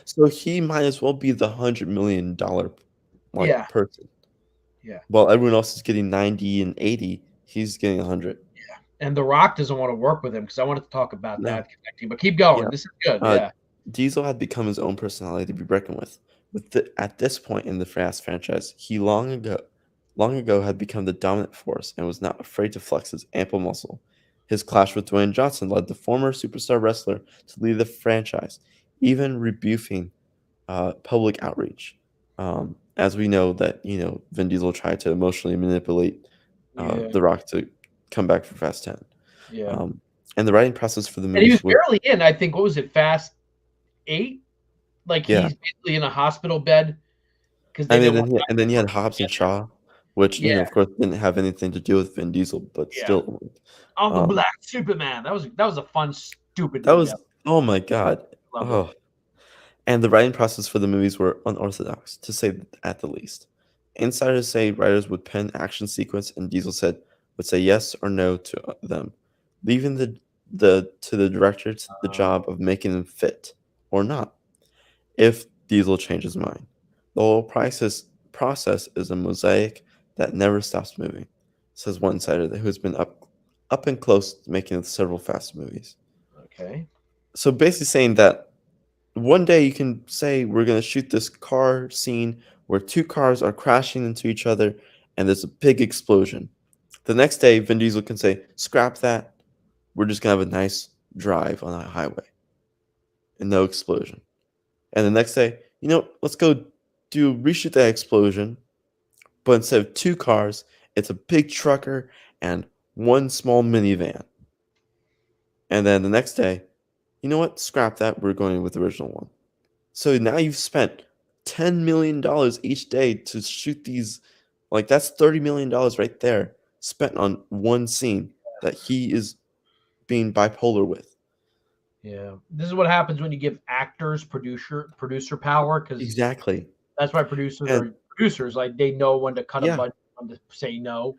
So he might as well be the $100 million person. Yeah. While everyone else is getting 90 and 80, he's getting 100. Yeah. And The Rock doesn't want to work with him because I wanted to talk about that connecting. But keep going. This is good. Diesel had become his own personality to be reckoned with. At this point in the Fast franchise, he long ago had become the dominant force and was not afraid to flex his ample muscle. His clash with Dwayne Johnson led the former superstar wrestler to lead the franchise, even rebuking public outreach. As we know that Vin Diesel tried to emotionally manipulate The Rock to come back for Fast 10. Yeah. And the writing process for the movie. And he was barely in. I think what was it, Fast 8? Like he's basically in a hospital bed. And then you had Hobbs and Shaw, which of course didn't have anything to do with Vin Diesel, but still. I'm the Black Superman. That was a fun, stupid. That was oh my god. Oh. And the writing process for the movies were unorthodox, to say at the least. Insiders say writers would pen action sequence, and Diesel would say yes or no to them, leaving to the director the job of making them fit or not. If Diesel changes his mind, the whole process is a mosaic that never stops moving, says one insider who has been up and close to making several Fast movies. Okay. So basically saying that one day you can say we're going to shoot this car scene where two cars are crashing into each other and there's a big explosion. The next day, Vin Diesel can say, scrap that. We're just going to have a nice drive on a highway and no explosion. And the next day, let's go reshoot that explosion. But instead of two cars, it's a big trucker and one small minivan. And then the next day, you know what? Scrap that. We're going with the original one. So now you've spent $10 million each day to shoot these. Like, that's $30 million right there spent on one scene that he is being bipolar with. Yeah. This is what happens when you give actors producer power. Because exactly. That's why producers are producers. Like, they know when to cut a budget, when to say no.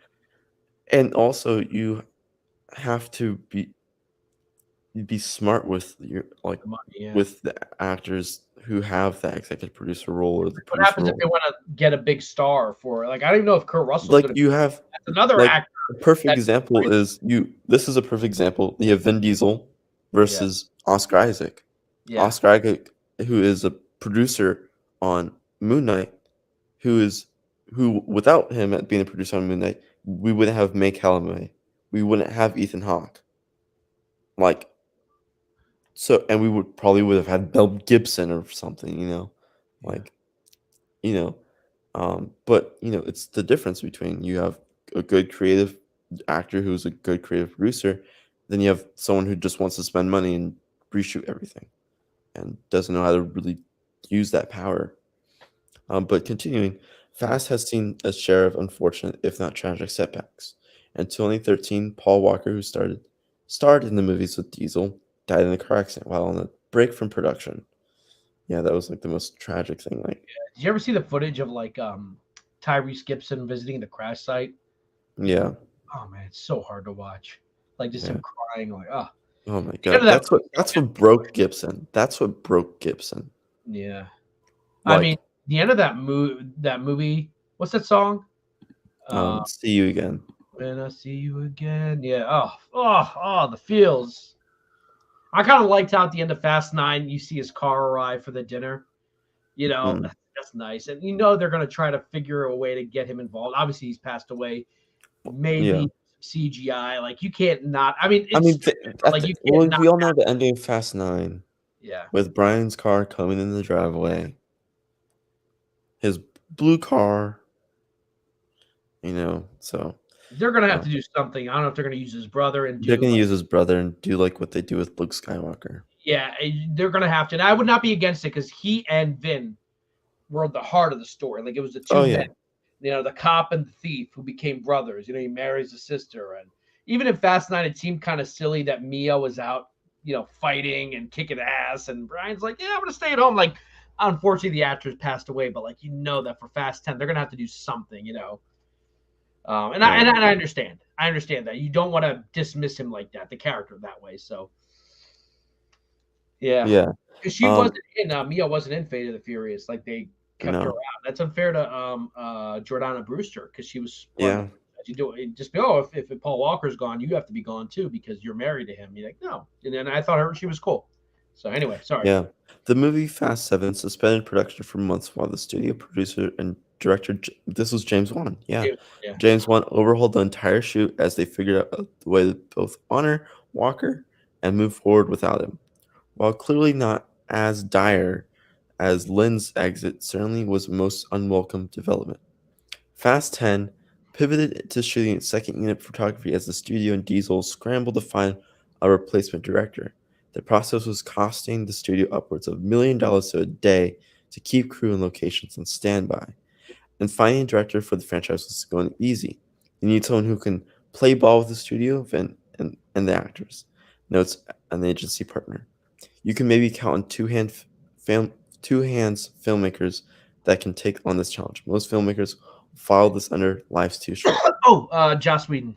And also, you have to be smart with your with the actors who have that executive producer role or the what happens if they want to get a big star for I don't even know if Kurt Russell you have another actor. A perfect example is this is a perfect example. You have Vin Diesel versus Oscar Isaac. Oscar Isaac, who is a producer on Moon Knight, who is who without him at being a producer on Moon Knight, we wouldn't have May Calamay. We wouldn't have Ethan Hawke. Like, so, and we would have had Mel Gibson or something, Yeah. like, you know, but it's the difference between you have a good creative actor who's a good creative producer, then you have someone who just wants to spend money and reshoot everything and doesn't know how to really use that power. But continuing, Fast has seen a share of unfortunate, if not tragic, setbacks. In 2013, Paul Walker, who starred in the movies with Diesel, died in a car accident while on a break from production. Yeah, that was like the most tragic thing. Like, Did you ever see the footage of like Tyrese Gibson visiting the crash site? yeah, Oh man, it's so hard to watch. Like just yeah. him crying, like Oh my the end god, of that that's what broke Gibson. That's what broke Gibson. yeah. I mean, Like, the end of that movie. What's that song? see you again. When I see you again. Yeah. Oh, the feels. I kind of liked how at the end of Fast 9, you see his car arrive for the dinner. Mm, That's nice. And they're going to try to figure a way to get him involved. Obviously, he's passed away. yeah. Maybe CGI. Like, you can't not. I mean, I it's mean, stupid, but like, you can't not. we all know the ending of Fast 9 Yeah. with Brian's car coming in the driveway. His blue car, so They're going to have uh, to do something. I don't know if they're going to use his brother and they're do gonna like, use his brother and do like what they do with Luke Skywalker. yeah, they're going to have to. And I would not be against it because he and Vin were the heart of the story. Like, it was the Oh two yeah, men, the cop and the thief who became brothers. He marries the sister. And even in Fast 9, it seemed kind of silly that Mia was out, fighting and kicking ass. And Brian's like, yeah, I'm going to stay at home. Like, unfortunately, the actor's passed away, but like, that for Fast 10, they're going to have to do something. And I yeah, and I understand. I understand that you don't want to dismiss him like that, the character that way. So yeah, yeah. because Um, Mia wasn't in Fate of the Furious. Like they kept her no, out. That's unfair to Jordana Brewster because she was one of the. yeah, You do it just be if Paul Walker's gone, you have to be gone too because you're married to him. You're like no, and then I thought she was cool. So anyway, sorry. yeah. The movie Fast 7 suspended production for months while the studio producer and director, this was James Wan. Yeah, Yeah, James Wan overhauled the entire shoot as they figured out a way to both honor Walker and move forward without him. While clearly not as dire as Lin's exit, certainly was most unwelcome development. Fast 10 pivoted to shooting second unit photography as the studio and Diesel scrambled to find a replacement director. The process was costing the studio upwards of $1 million a day to keep crew and locations on standby. And finding a director for the franchise was going easy. You need someone who can play ball with the studio and the actors, notes an agency partner. You can maybe count on two hands filmmakers that can take on this challenge. Most filmmakers file this under life's too short. Joss Whedon.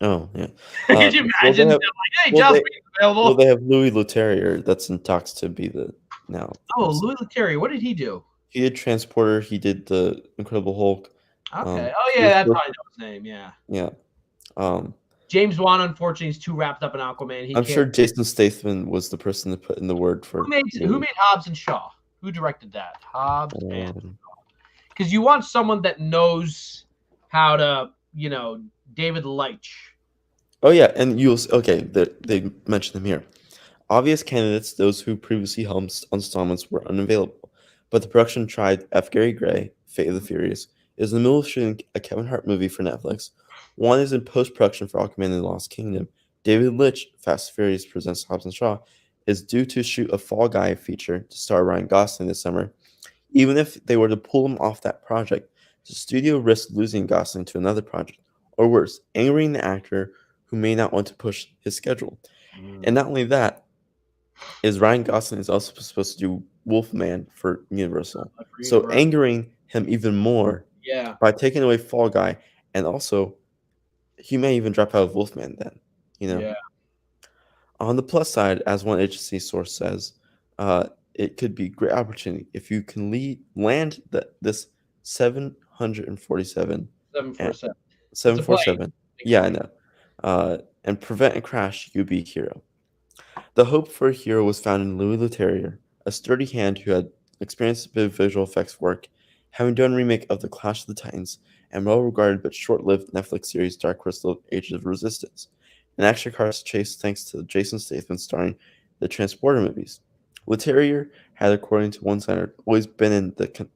Oh yeah. Could you Well, imagine? they have They're like, hey, well Joss they Whedon's available. they have Louis Leterrier that's in talks to be the now. Oh, Louis Leterrier. What did he do? He did Transporter. He did the Incredible Hulk. Okay. Oh He yeah, was that's supposed how I know his name. Yeah. yeah. Um, James Wan, unfortunately, is too wrapped up in Aquaman. He I'm can't. sure Jason Statham was the person to put in the word Who for made Hobbs and Shaw? Who directed that? Hobbs and um, because you want someone that knows how to, David Leitch. oh yeah, and okay. They mentioned them here. Obvious candidates, those who previously helmed installments, were unavailable, but the production tried F. Gary Gray, Fate of the Furious, is in the middle of shooting a Kevin Hart movie for Netflix. One is in post-production for Aquaman and the Lost Kingdom. David Litch, Fast and Furious presents Hobbs and Shaw, is due to shoot a Fall Guy feature to star Ryan Gosling this summer. Even if they were to pull him off that project, the studio risks losing Gosling to another project, or worse, angering the actor who may not want to push his schedule. And not only that, is Ryan Gosling is also supposed to do Wolfman for Universal. So angering him even more Yeah. by taking away Fall Guy, and also he may even drop out of Wolfman then. Yeah. On the plus side, as one agency source says, it could be a great opportunity if you can land this 747 747. 747. Yeah, I know. And prevent a crash, you'd be a hero. The hope for a hero was found in Louis Leterrier, a sturdy hand who had experienced a bit of visual effects work having done a remake of The Clash of the Titans and well-regarded but short-lived Netflix series Dark Crystal: Ages of Resistance, an action car chase thanks to Jason Statham starring the Transporter movies. Leterrier had, according to one signer, always been in the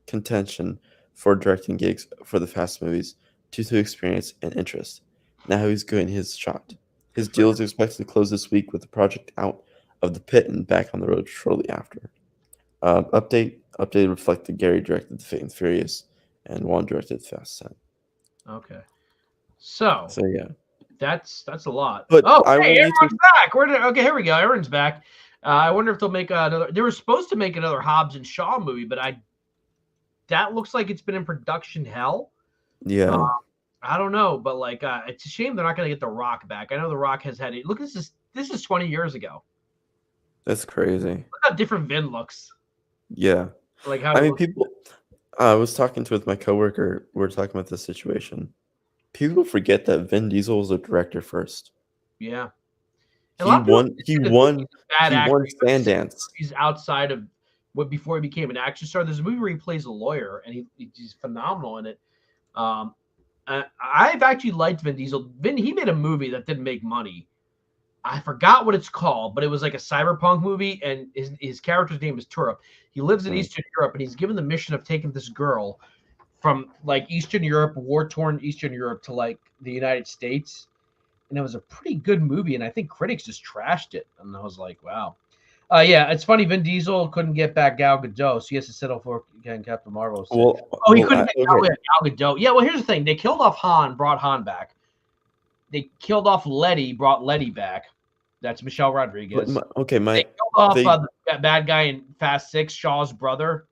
contention for directing gigs for the Fast movies due to experience and interest. Now he's getting his shot. His deal is expected to close this week with the project out of the pit and back on the road shortly after. Update reflected Gary directed The Fate and Furious and Juan directed Fast 10. Okay. So yeah. That's a lot. But oh, I hey, want you Aaron's to... back. Okay, here we go. Aaron's back. I wonder if they'll make another. They were supposed to make another Hobbs and Shaw movie, but that looks like it's been in production hell. Yeah. I don't know, but like it's a shame they're not going to get The Rock back. I know The Rock has had it. Look, this is 20 years ago. That's crazy. Look how different Vin looks. Yeah. Like how I mean, people... I was talking with my coworker. We were talking about this situation. People forget that Vin Diesel was a director first. Yeah. He won Sundance. He's outside of before he became an action star. There's a movie where he plays a lawyer, and he's phenomenal in it. I've actually liked Vin Diesel. He made a movie that didn't make money. I forgot what it's called, but it was like a cyberpunk movie, and his character's name is Turip. He lives in Eastern Europe, and he's given the mission of taking this girl from like Eastern Europe, war-torn Eastern Europe, to like the United States. And it was a pretty good movie, and I think critics just trashed it. And I was like, wow. Yeah, it's funny. Vin Diesel couldn't get back Gal Gadot, so he has to settle for again Captain Marvel. He couldn't get Gal Gadot. Yeah, well, here's the thing. They killed off Han, brought Han back. They killed off Letty, brought Letty back. That's Michelle Rodriguez. They killed off the bad guy in Fast 6, Shaw's brother.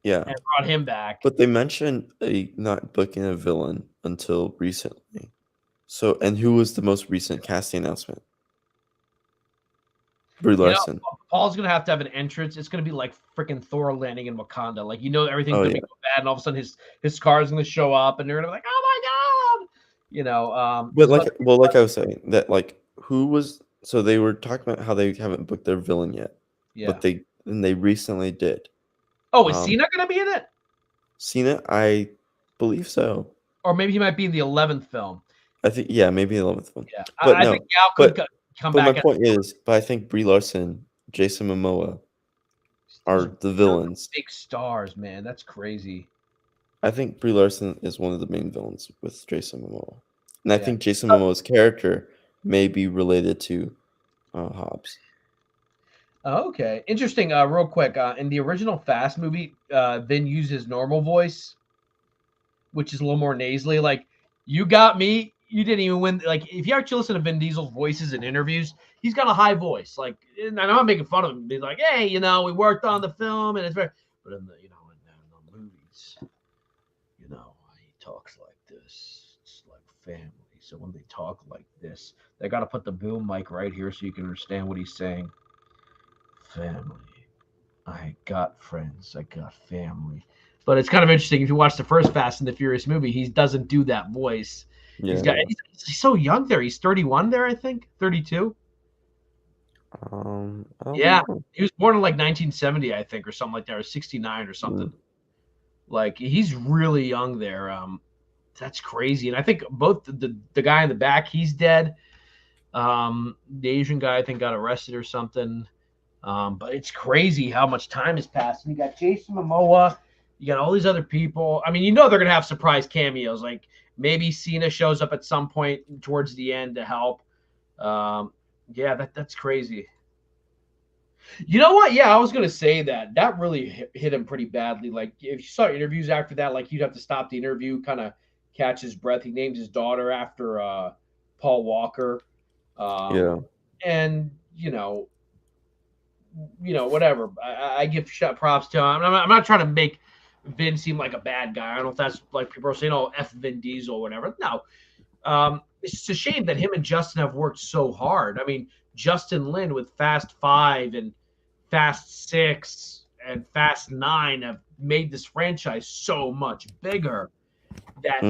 Yeah. And brought him back. But they mentioned not booking a villain until recently. So, and who was the most recent casting announcement? Brie Larson. Paul's going to have an entrance. It's going to be like freaking Thor landing in Wakanda. Like, everything's going to be bad, and all of a sudden his car is going to show up, and they're going to be like, oh my God! But like I was saying, that like, who was... So they were talking about how they haven't booked their villain yet. Yeah. But they recently did. Oh, is Cena going to be in it? Cena, I believe so. Or maybe he might be in the 11th film. I think, yeah, maybe the 11th film. Yeah, I think Gal could come back. But my point is, I think Brie Larson, Jason Momoa are the villains. Big stars, man. That's crazy. I think Brie Larson is one of the main villains with Jason Momoa. And I think Jason Momoa's character may be related to Hobbs. Okay. Interesting. Real quick. In the original Fast movie, Vin used his normal voice, which is a little more nasally. Like, you got me. You didn't even win. Like, if you actually listen to Vin Diesel's voices in interviews, he's got a high voice. Like, and I'm not making fun of him. He's like, hey, we worked on the film, and it's very. But in the in the movies, he talks like this. It's like family. So when they talk like this, they got to put the boom mic right here so you can understand what he's saying. Family. I got friends. I got family. But it's kind of interesting. If you watch the first Fast and the Furious movie, he doesn't do that voice. Yeah. He's so young there. He's 31 there, I think. 32. Yeah. He was born in like 1970, I think, or something like that, or 69 or something. Like, he's really young there. That's crazy. And I think both the guy in the back, he's dead. The Asian guy, I think, got arrested or something. But it's crazy how much time has passed. And you got Jason Momoa. You got all these other people. I mean, they're going to have surprise cameos. Like, maybe Cena shows up at some point towards the end to help. Yeah, that's crazy. You know what? Yeah, I was going to say that really hit him pretty badly. Like, if you saw interviews after that, like, you'd have to stop the interview, kind of catch his breath. He named his daughter after Paul Walker. And, whatever. I give props to him. I'm not trying to make Vin seem like a bad guy. I don't know if that's like people are saying, oh, F Vin Diesel or whatever. No. It's just a shame that him and Justin have worked so hard. I mean, Justin Lin with Fast 5 and Fast 6 and Fast 9 have made this franchise so much bigger that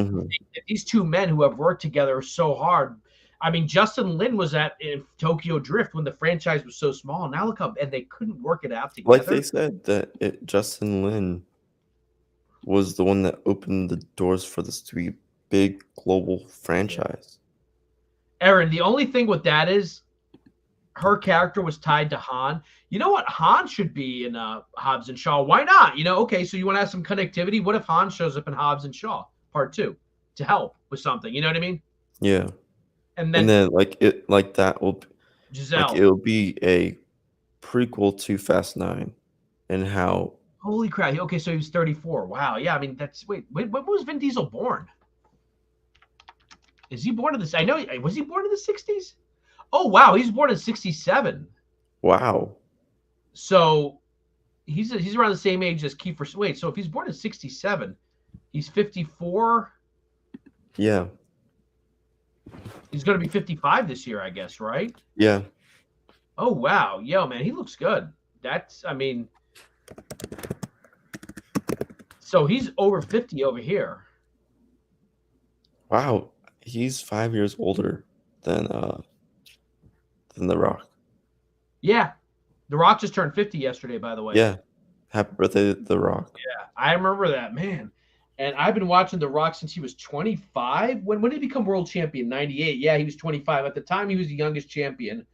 these two men who have worked together so hard. I mean, Justin Lin was in Tokyo Drift when the franchise was so small. Now look up, and they couldn't work it out together. Like they said that Justin Lin was the one that opened the doors for this to be a big global franchise. Aaron, the only thing with that is her character was tied to Han. You know what? Han should be in Hobbs and Shaw. Why not? Okay, so you want to have some connectivity? What if Han shows up in Hobbs and Shaw Part 2 to help with something? You know what I mean? Yeah. And And then then that will Giselle. it'll be a prequel to Fast 9 and how Holy crap. Okay, so he was 34. Wow. Yeah, I mean, wait, when was Vin Diesel born? Is he born in the, I know, was he born in the 60s? Oh, wow, he's born in 67. wow. So he's around the same age as Kiefer. Wait, so if he's born in 67, he's 54. Yeah. He's going to be 55 this year, I guess, right? Yeah. Oh, wow. Yo, man, he looks good. I mean, so he's over 50 over here. Wow. He's 5 years older than The Rock. Yeah. The Rock just turned 50 yesterday, by the way. Yeah. Happy birthday, The Rock. Yeah, I remember that, man. And I've been watching The Rock since he was 25. When did he become world champion? 98. Yeah, he was 25. At the time, he was the youngest champion.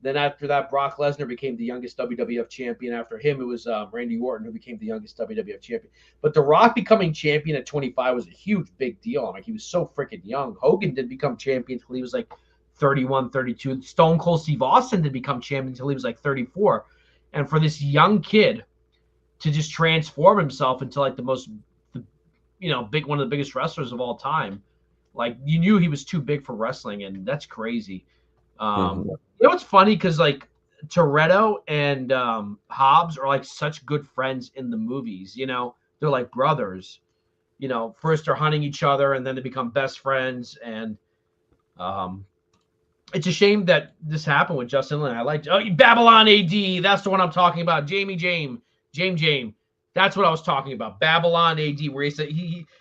Then after that, Brock Lesnar became the youngest WWF champion. After him, it was Randy Orton who became the youngest WWF champion. But The Rock becoming champion at 25 was a huge, big deal. Like, he was so freaking young. Hogan didn't become champion until he was like 31, 32. Stone Cold Steve Austin didn't become champion until he was like 34. And for this young kid to just transform himself into like one of the biggest wrestlers of all time, like, you knew he was too big for wrestling, and that's crazy. You know what's funny? Because like Toretto and Hobbs are like such good friends in the movies. They're like brothers. First they're hunting each other, and then they become best friends. And it's a shame that this happened with Justin Lin. I liked Babylon AD. That's the one I'm talking about. James. That's what I was talking about. Babylon AD, where he said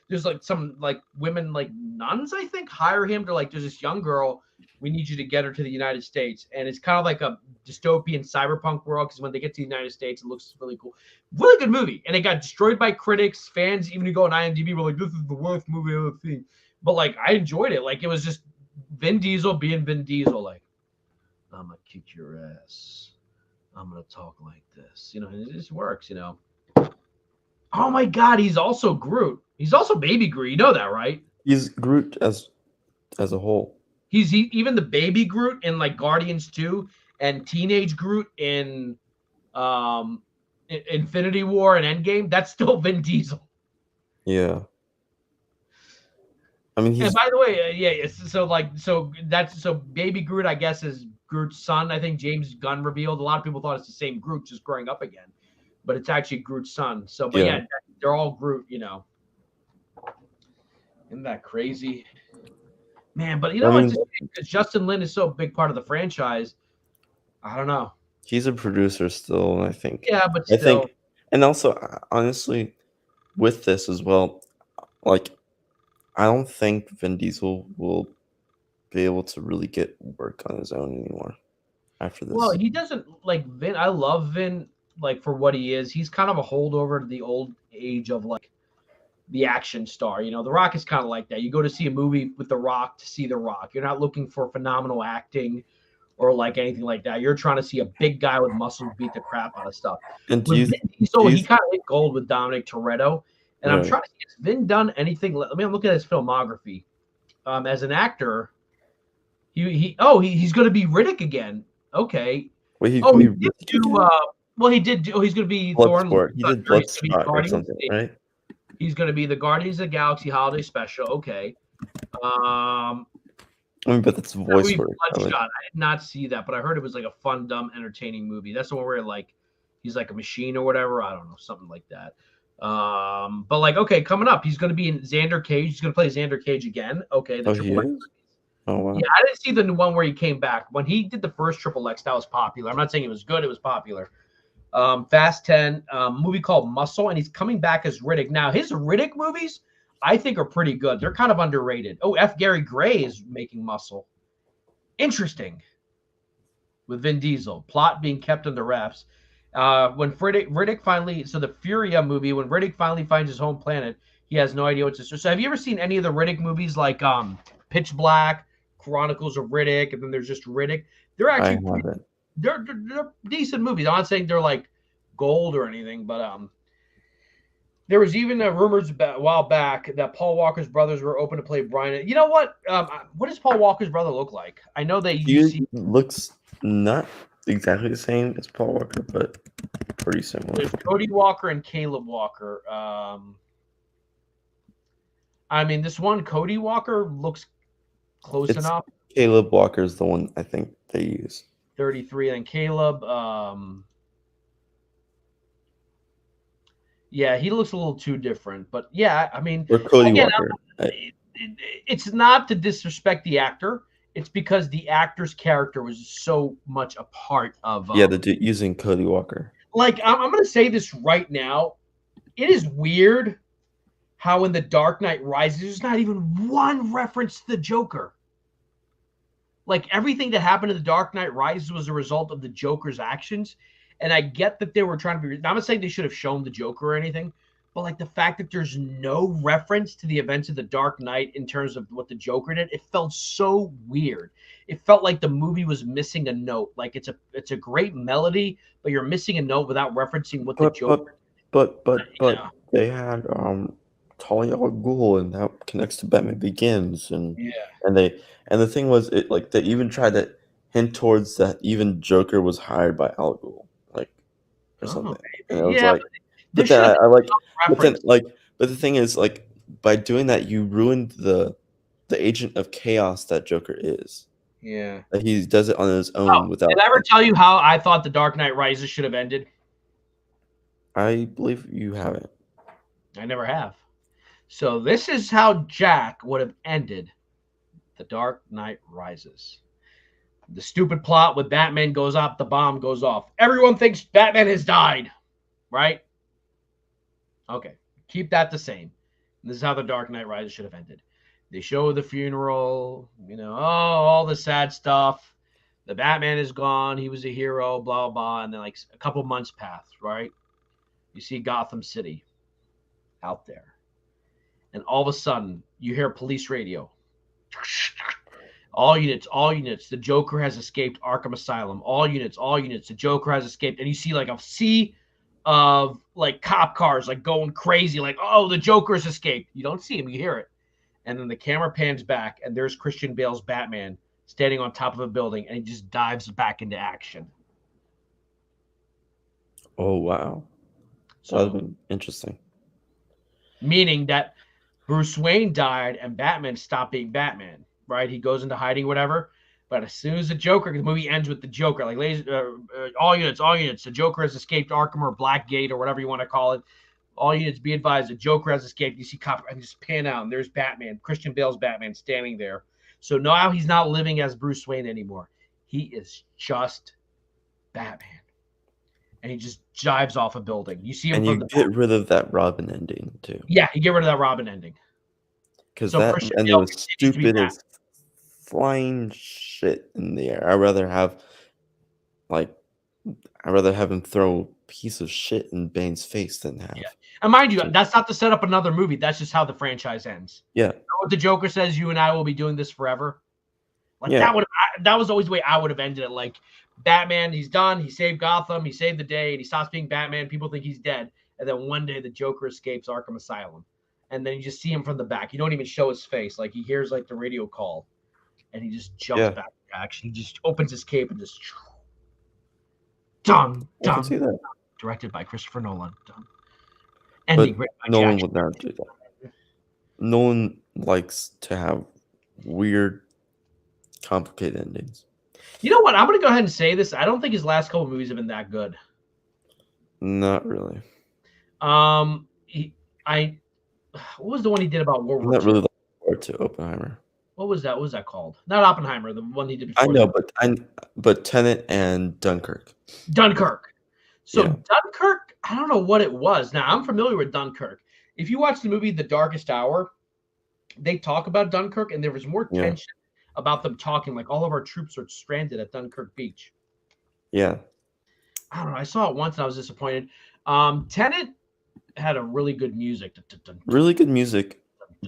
there's like some like women, like nuns, I think, hire him to like, there's this young girl, we need you to get her to the United States. And it's kind of like a dystopian cyberpunk world, because when they get to the United States, it looks really cool. Really good movie. And it got destroyed by critics. Fans, even who go on IMDb, were like, this is the worst movie I've ever seen. But like, I enjoyed it. Like, it was just Vin Diesel being Vin Diesel. Like, I'm going to kick your ass. I'm going to talk like this. It just works, Oh my God, he's also Groot. He's also Baby Groot. You know that, right? He's Groot as a whole. He's even the baby Groot in like Guardians 2, and teenage Groot in Infinity War and Endgame. That's still Vin Diesel. Yeah. I mean, and by the way, so baby Groot, I guess, is Groot's son. I think James Gunn revealed. A lot of people thought it's the same Groot just growing up again, but it's actually Groot's son. So, but yeah, they're all Groot. Isn't that crazy? Man, but because Justin Lin is so a big part of the franchise, I don't know. He's a producer still, I think. Yeah, but still. I think, and also, honestly, with this as well, like, I don't think Vin Diesel will be able to really get work on his own anymore after this. Well, he doesn't like Vin. I love Vin, like, for what he is. He's kind of a holdover to the old age of like the action star. The Rock is kind of like that. You go to see a movie with The Rock to see The Rock. You're not looking for phenomenal acting or like anything like that. You're trying to see a big guy with muscles beat the crap out of stuff. And he kind of hit gold with Dominic Toretto. And I'm trying to see, has Vin done anything? I'm looking at his filmography. As an actor, he's going to be Riddick again. Okay. Wait, he did do. He did do. He's going to be Bloodsport. He did Bloodsport or something, right? He's going to be the Guardians of the Galaxy Holiday Special. Okay. I mean, but that's voice work. Bloodshot. I did not see that, but I heard it was like a fun, dumb, entertaining movie. That's the one where like he's like a machine or whatever. I don't know, something like that. But like, okay, coming up, he's going to be in Xander Cage. He's going to play Xander Cage again. Okay. He is? Oh, wow. Yeah, I didn't see the one where he came back. When he did the first Triple X, that was popular. I'm not saying it was good. It was popular. Fast 10, movie called Muscle, and he's coming back as Riddick. Now, his Riddick movies, I think, are pretty good. They're kind of underrated. Oh, F. Gary Gray is making Muscle. Interesting. With Vin Diesel. Plot being kept under wraps. When Riddick finally, so the Furia movie, when Riddick finally finds his home planet, he has no idea what to do. So have you ever seen any of the Riddick movies like Pitch Black, Chronicles of Riddick, and then there's just Riddick? They're I actually haven't. they're decent movies. I'm not saying they're like gold or anything, but there was even rumors a while back that Paul Walker's brothers were open to play Brian. You know what? What does Paul Walker's brother look like? I know they you He see looks not exactly the same as Paul Walker, but pretty similar. there's Cody Walker and Caleb Walker. I mean, this one Cody Walker looks close It's enough. Caleb Walker's the one I think they use. 33, and Caleb. Yeah, he looks a little too different, but yeah, I mean, Or Cody again, Walker. it's not to disrespect the actor. It's because the actor's character was so much a part of. Yeah, the dude using Cody Walker. Like, I'm going to say this right now. It is weird how in The Dark Knight Rises, there's not even one reference to the Joker. Like, everything that happened in The Dark Knight Rises was a result of the Joker's actions. And I get that they were trying to be. I'm not saying they should have shown the Joker or anything, but like the fact that there's no reference to the events of The Dark Knight in terms of what the Joker did, it felt so weird. It felt like the movie was missing a note. Like it's a great melody, but you're missing a note without referencing what the Joker. But Yeah. they had Talia al Ghul, and that connects to Batman Begins, and the thing was, it like they even tried to hint towards that even Joker was hired by Al Ghul, like or something. And it was like, but then I like, but then like, but the thing is, like, by doing that, you ruined the agent of chaos that Joker is. Yeah. That he does it on his own without. Did I ever tell you how I thought The Dark Knight Rises should have ended? I believe you haven't. I never have. So this is how Jack would have ended The Dark Knight Rises. The stupid plot with Batman goes up, the bomb goes off. Everyone thinks Batman has died, right? Okay, keep that the same. This is how The Dark Knight Rises should have ended. They show the funeral, all the sad stuff. The Batman is gone. He was a hero, blah, blah. And then like a couple months pass, right? You see Gotham City out there. And all of a sudden, you hear police radio. All units, the Joker has escaped Arkham Asylum. All units, the Joker has escaped. And you see like a sea of like cop cars like going crazy, like, oh, the Joker's escaped. You don't see him, you hear it. And then the camera pans back, and there's Christian Bale's Batman standing on top of a building, and he just dives back into action. Oh, wow. So that would be interesting. Meaning that Bruce Wayne died and Batman stopped being Batman, right? He goes into hiding, whatever. But as soon as the movie ends with the Joker, like all units, the Joker has escaped Arkham or Blackgate or whatever you want to call it. All units, be advised, the Joker has escaped. You see cop and just pan out, and there's Batman, Christian Bale's Batman, standing there. So now he's not living as Bruce Wayne anymore. He is just Batman. And he just dives off a building. You see him. And you get rid of that Robin ending too. Yeah, you get rid of that Robin ending. Because that ending was stupid as flying shit in the air. I'd rather have him throw a piece of shit in Bane's face than have. Yeah. And mind you, that's not to set up another movie. That's just how the franchise ends. Yeah. You know what the Joker says? You and I will be doing this forever. Like Yeah. that was always the way I would have ended it. Like Batman, he's done. He saved Gotham. He saved the day, and he stops being Batman. People think he's dead, and then one day the Joker escapes Arkham Asylum, and then you just see him from the back. You don't even show his face. Like he hears like the radio call, and he just jumps back to action. He just opens his cape and just done. I can see that. Directed by Christopher Nolan. Done. Ending but Nolan would not do that. Nolan likes to have weird, complicated endings. You know what? I'm going to go ahead and say this. I don't think his last couple movies have been that good. Not really. What was the one he did about World War II? I'm not really looking forward to Oppenheimer. What was that? What was that called? Not Oppenheimer. The one he did before. I know, but Tenet and Dunkirk. Dunkirk. So Dunkirk, I don't know what it was. Now, I'm familiar with Dunkirk. If you watch the movie The Darkest Hour, they talk about Dunkirk, and there was more tension about them talking like all of our troops are stranded at Dunkirk Beach. Yeah. I don't know. I saw it once and I was disappointed. Tenet had a really good music. Really good music,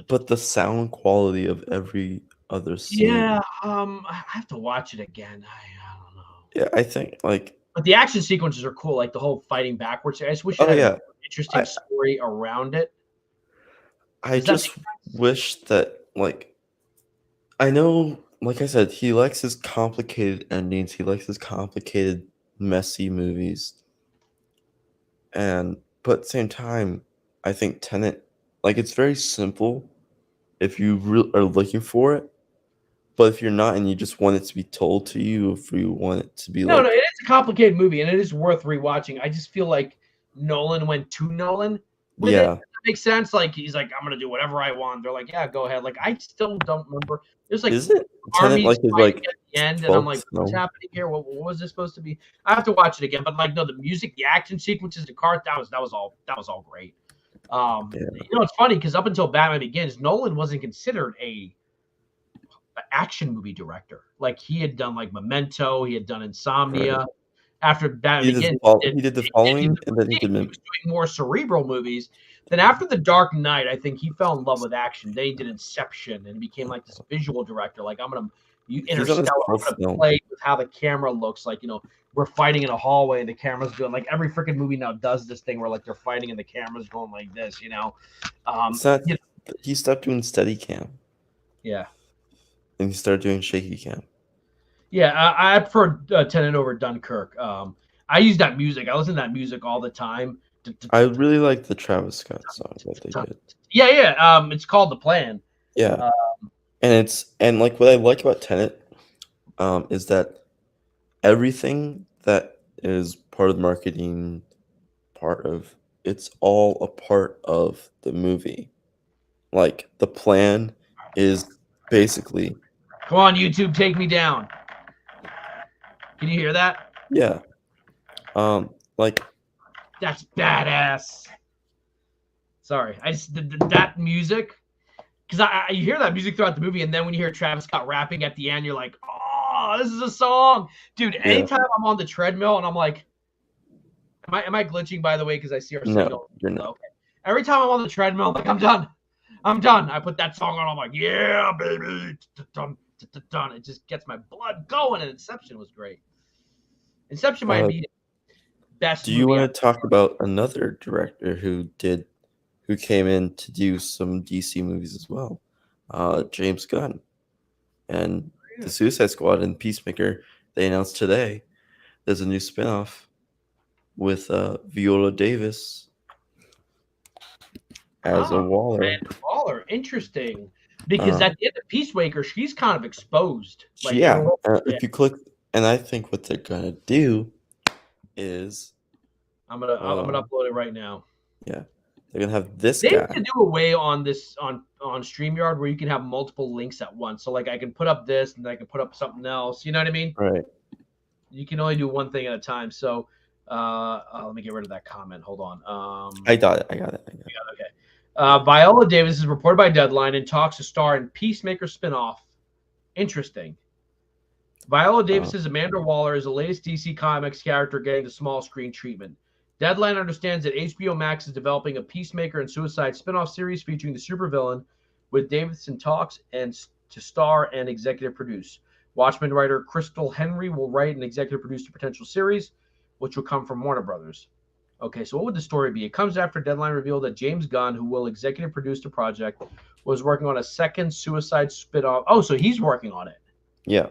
but the sound quality of every other Yeah, scene. I have to watch it again. I don't know. Yeah, I think like But the action sequences are cool, like the whole fighting backwards. I just wish it oh had an yeah, interesting I story around it. I Does that make just wish that like I know like I said, he likes his complicated endings. He likes his complicated, messy movies. And but at the same time, I think Tenet like it's very simple if you are looking for it. But if you're not and you just want it to be told to you, if you want it to be No, it like, is a complicated movie and it is worth rewatching. I just feel like Nolan went too Nolan with it. yeah, Does that make sense? Like he's like, I'm gonna do whatever I want. They're like, yeah, go ahead. Like I still don't remember. There's like isn't Tenet armies like his fighting like at the end, and I'm like, 12th what's film? happening here? What was this supposed to be? I have to watch it again. But like, no, the music, the action sequences, the car, that was all great. Yeah, It's funny because up until Batman Begins, Nolan wasn't considered a action movie director. Like he had done like Memento, he had done right. Insomnia. After Batman Begins, He did the following, and then he did he was doing more cerebral movies. Then after The Dark Knight, I think he fell in love with action. Then he did Inception and became like this visual director. Like you he's on his Interstellar, I'm 12th gonna film. play with how the camera looks. Like we're fighting in a hallway and the camera's doing like every freaking movie now does this thing where like they're fighting and the camera's going like this. It's not. You know, He stopped doing steady cam yeah. and he started doing shaky cam. Yeah, I prefer Tenet over Dunkirk. I use that music. I listen to that music all the time. I really like the Travis Scott song that they did. Yeah, yeah. It's called The Plan. Yeah, Uh, and like what I like about Tenet, is that everything that is part of the marketing, it's all a part of the movie. Like the plan is basically Come on, YouTube, take me down. Can you hear that? yeah, like That's badass. Sorry, I just that music because you hear that music throughout the movie, and then when you hear Travis Scott rapping at the end, you're like, oh, this is a song, dude. yeah, Anytime I'm on the treadmill and I'm like, am I glitching by the way? Because I see our no, signal. you're not. Okay. Every time I'm on the treadmill, I'm like, I'm done. I'm done. I put that song on. I'm like, yeah, baby. Dun. It just gets my blood going. And Inception was great. Inception might be best Do you movie want to talk about another director who came in to do some DC movies as well? James Gunn and the Suicide Squad and Peacemaker. They announced today there's a new spinoff with Viola Davis as a Waller. Waller, interesting. Because at the end of Peacemaker, she's kind of exposed. Like, yeah, if you click, and I think what they're gonna do is I'm gonna upload it right now. Yeah, they're gonna have this They guy. need to do away on this on StreamYard where you can have multiple links at once. So like I can put up this and I can put up something else. You know what I mean? Right. You can only do one thing at a time. So let me get rid of that comment. Hold on. I got it. Okay. Viola Davis is reported by Deadline and talks to star in Peacemaker spinoff. Interesting. Viola Davis's Amanda Waller is the latest DC Comics character getting the small screen treatment. Deadline understands that HBO Max is developing a Peacemaker and Suicide spinoff series featuring the supervillain, with Davis in talks and to star and executive produce. Watchmen writer Crystal Henry will write and executive produce the potential series, which will come from Warner Brothers. Okay, so what would the story be? It comes after Deadline revealed that James Gunn, who will executive produce the project, was working on a second Suicide spinoff. Oh, so he's working on it. Yeah.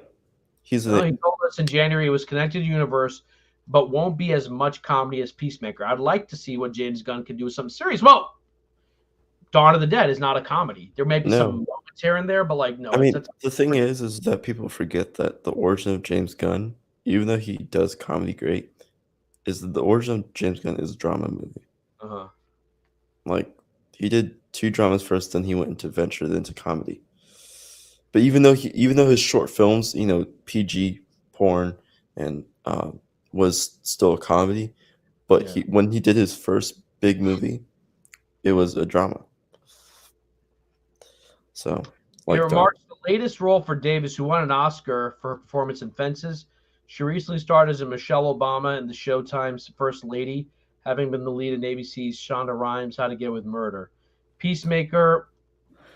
He told us in January it was connected to the universe, but won't be as much comedy as Peacemaker. I'd like to see what James Gunn can do with some serious. Well, Dawn of the Dead is not a comedy. There may be some moments here and there, but like no. I mean, the thing is that people forget that the origin of James Gunn, even though he does comedy great, is that the origin of James Gunn is a drama movie. Like he did 2 dramas first, then he went into comedy. But even though his short films, PG porn and was still a comedy, but when he did his first big movie, it was a drama. So, he remarks the latest role for Davis, who won an Oscar for performance in Fences, She recently starred as a Michelle Obama in the Showtime's First Lady, having been the lead in ABC's Shonda Rhimes' How to Get Away with Murder. Peacemaker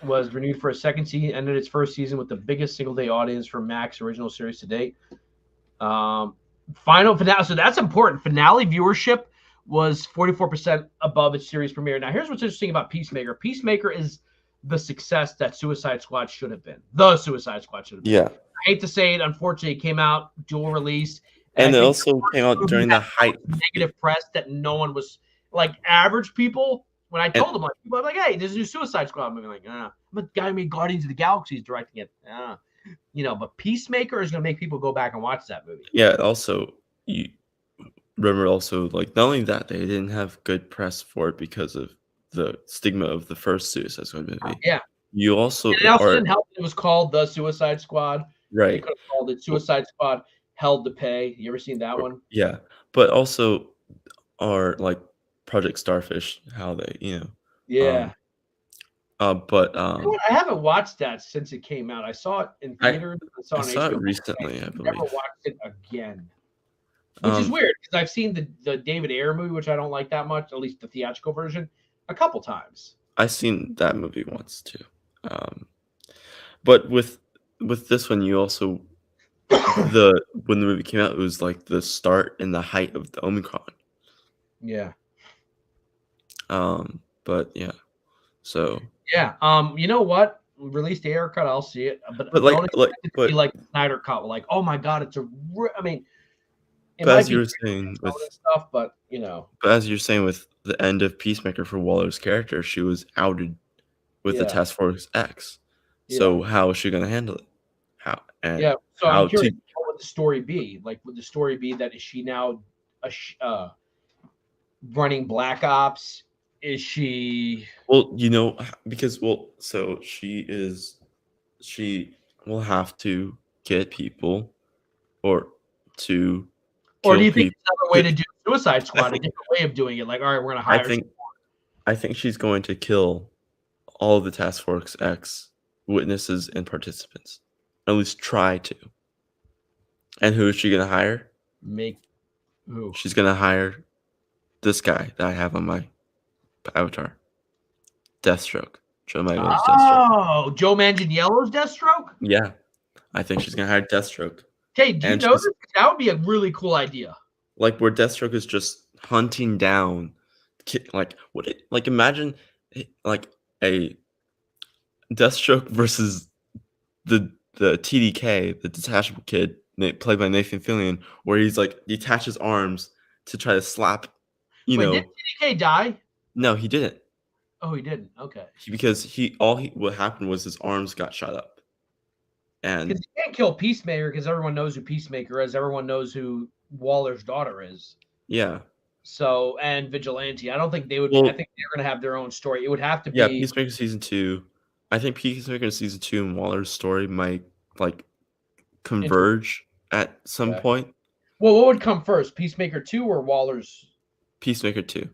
was renewed for a second season, ended its first season with the biggest single-day audience for Max original series to date. Final finale, so that's important. Finale viewership was 44% above its series premiere. Now, here's what's interesting about Peacemaker. Peacemaker is the success that Suicide Squad should have been. The Suicide Squad should have been. Yeah. I hate to say it, unfortunately, it came out dual release. And I it think also came out during the height. negative press that no one was like average people. When I told them, like, people are like, "Hey, there's a new Suicide Squad movie." Like, I'm a guy who made Guardians of the Galaxy is directing it. But Peacemaker is going to make people go back and watch that movie. Yeah. Also, you remember also like not only that they didn't have good press for it because of the stigma of the first Suicide Squad movie. Yeah. You also it also didn't help. It was called The Suicide Squad. Right. They could have called it Suicide Squad Held to Pay. You ever seen that one? Yeah, but also are like Project Starfish, how they, Yeah. But I haven't watched that since it came out. I saw it in theaters. I saw it recently, I believe. Never watched it again, which is weird because I've seen the David Ayer movie, which I don't like that much, at least the theatrical version, a couple times. I've seen that movie once too. But with this one, you also when the movie came out, it was like the start and the height of the Omicron. Yeah. But yeah, so yeah. You know what? Release the Ayer cut, I'll see it. But like the Snyder cut, like, oh my god, it's I mean, it but might as you were saying with stuff, but But as you're saying with the end of Peacemaker for Waller's character, she was outed with the Task Force X. So how is she going to handle it? How? And so I'm curious, what would the story be? Like, would the story be that is she now running Black Ops? Is she? Well, because so she will have to get people or to Or do you think there's another way to do Suicide Squad, a different way of doing it? Like, all right, we're going to hire. I think she's going to kill all of the Task Force X witnesses and participants. At least try to. And who is she going to hire? Who? She's going to hire this guy that I have on my avatar. Deathstroke. Joe Manganiello's Deathstroke. Oh, Joe Manganiello's Deathstroke? Yeah. I think she's going to hire Deathstroke. Hey, do you know this? That would be a really cool idea. Like where Deathstroke is just hunting down, imagine like a Deathstroke versus the TDK, the detachable kid played by Nathan Fillion, where he's like detaches arms to try to slap. Did TDK die? No, he didn't. Oh, he didn't. Okay. What happened was his arms got shot up. And because you can't kill Peacemaker because everyone knows who Peacemaker is. Everyone knows who Waller's daughter is. Yeah. So, and Vigilante. I don't think they would. I think they're going to have their own story. It would have to be. Yeah, Peacemaker season 2. I think Peacemaker season 2 and Waller's story might converge at some point. Well, what would come first, Peacemaker 2 or Waller's? Peacemaker 2.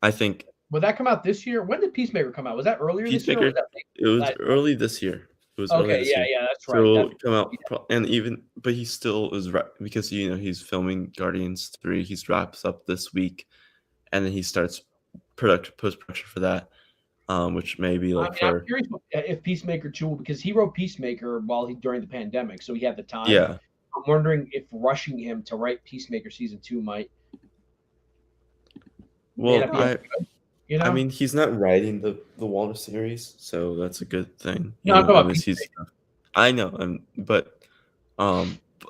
I think. Would that come out this year? When did Peacemaker come out? Was that earlier this year? Or was that it was early this year. It was okay, yeah, that's right. So it'll come out, but he still is because he's filming Guardians 3. He wraps up this week, and then he starts post-production for that, which may be I'm curious if Peacemaker 2, because he wrote Peacemaker during the pandemic, so he had the time. Yeah. I'm wondering if rushing him to write Peacemaker season 2 might. Well, I mean, he's not writing the Waller series, so that's a good thing. No, I'm talking about I know, but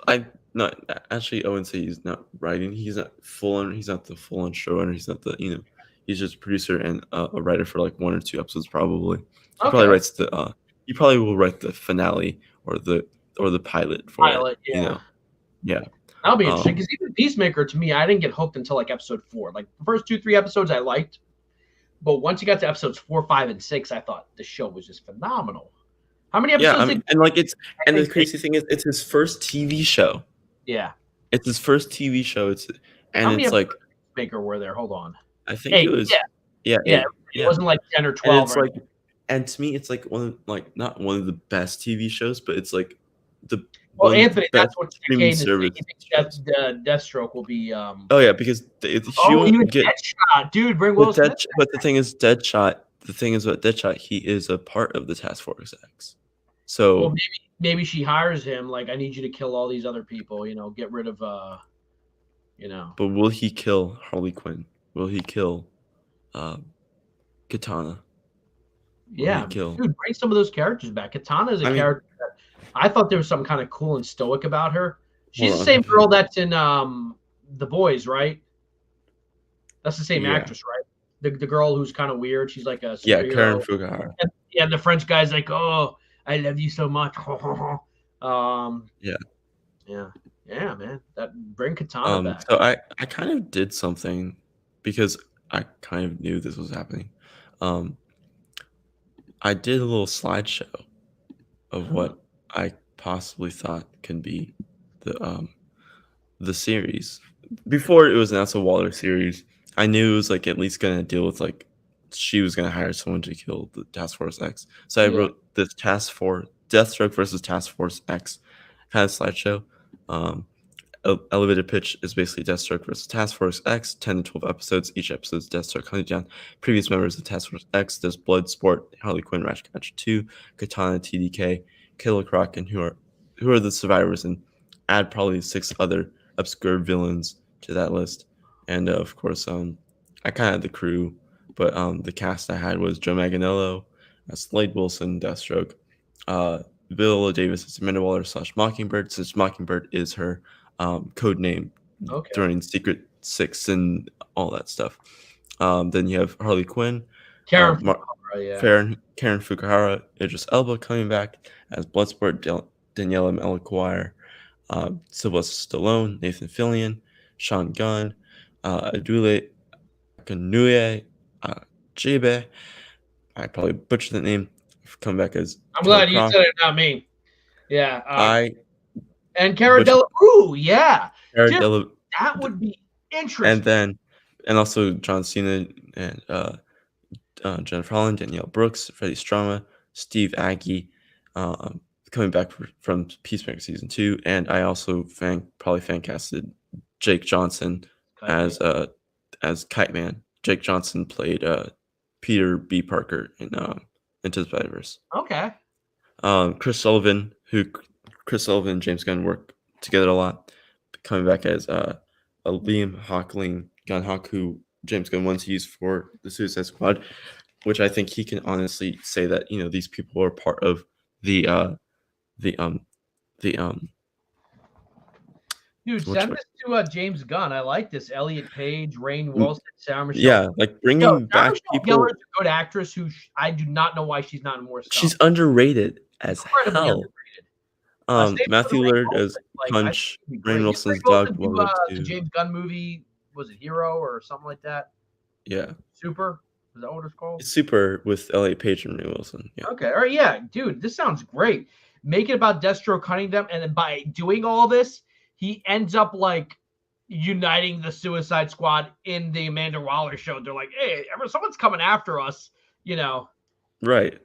I not actually. I wouldn't say he's not writing. He's not full on. He's not the full on showrunner. He's not the He's just a producer and a writer for like 1 or 2 episodes probably. He probably writes the. He probably will write the finale or the pilot for it. Yeah. Yeah. That'll be interesting because even Peacemaker, to me, I didn't get hooked until like episode 4. Like the first 2-3 episodes I liked. But once you got to episodes 4, 5, and 6, I thought the show was just phenomenal. How many episodes? Yeah, and the crazy thing is, it's his first TV show. Yeah, it's his first TV show. How many Peacemaker were there? Hold on. I think it was. Yeah. It wasn't like 10 or 12. And to me, it's like not one of the best TV shows, but it's like Well, one of the Anthony, that's best what streaming Kane is service thinking. shows. Deathstroke will be. Oh yeah, because she Oh, even won't get. Deadshot, dude. Bring Will Smith. But the thing is, Deadshot. The thing is, with Deadshot, he is a part of the Task Force X. So Well, maybe she hires him. Like, I need you to kill all these other people. Get rid of. But will he kill Harley Quinn? Will he kill Katana? Yeah, kill? dude. Bring some of those characters back. Katana is a character that I thought there was something kind of cool and stoic about her. She's the same girl that's in The Boys, right? That's the same actress, right? The girl who's kind of weird. She's like a superhero. Karen Fukuhara. And the French guy's like, "Oh, I love you so much." Yeah, man. Bring Katana back. So I kind of did something because I kind of knew this was happening. I did a little slideshow of what I possibly thought can be the series. Before it was announced a Waller series, I knew it was like at least gonna deal with like she was gonna hire someone to kill the Task Force X. So I wrote this Task Force Deathstroke versus Task Force X kind of slideshow. Elevated pitch is basically Deathstroke versus Task Force X, 10 to 12 episodes. Each episode is Deathstroke hunting down previous members of Task Force X. There's Bloodsport, Harley Quinn, Ratcatcher 2, Katana, TDK, Killer Croc, and who are the survivors, and add probably 6 other obscure villains to that list. And of course, I kind of had the crew, but the cast I had was Joe Manganiello, Slade Wilson, Deathstroke, Viola Davis as Amanda Waller / Mockingbird, since Mockingbird is her code name during Secret 6 and all that stuff. Then you have Harley Quinn, Karen Fukuhara, Idris Elba coming back as Bloodsport, Daniela Melchior, Sylvester Stallone, Nathan Fillion, Sean Gunn, Adule Kanuye, Jibe. I probably butchered the name. Come back as. I'm glad you said it, not me. Yeah. And Cara Delevingne, that would be interesting. And also John Cena and Jennifer Holland, Danielle Brooks, Freddie Stroma, Steve Agee, coming back from Peacemaker season 2, and I also fan casted Jake Johnson as Kite Man. Jake Johnson played Peter B. Parker in Into the Spider-Verse. Okay. Chris Sullivan and James Gunn work together a lot, coming back as a Liam Gunhawk, who James Gunn once used for the Suicide Squad, which I think he can honestly say that these people are part of the Dude, send this to James Gunn. I like this. Elliot Page, Rainn Wilson, Sarah Michelle. Yeah, like bringing back people. Gellar's a good actress who I do not know why she's not in more stuff. She's underrated as hell. Underrated. Matthew Lillard as Punch, Rainn Wilson's dog. The James Gunn movie, was it Hero or something like that? Yeah. Super? Is that what it's called? It's Super with Elliot Page and Rainn Wilson. Yeah. Okay. All right. Yeah, dude, this sounds great. Make it about Deathstroke hunting them, and then by doing all this, he ends up like uniting the Suicide Squad in the Amanda Waller show. They're like, hey, someone's coming after us, Right.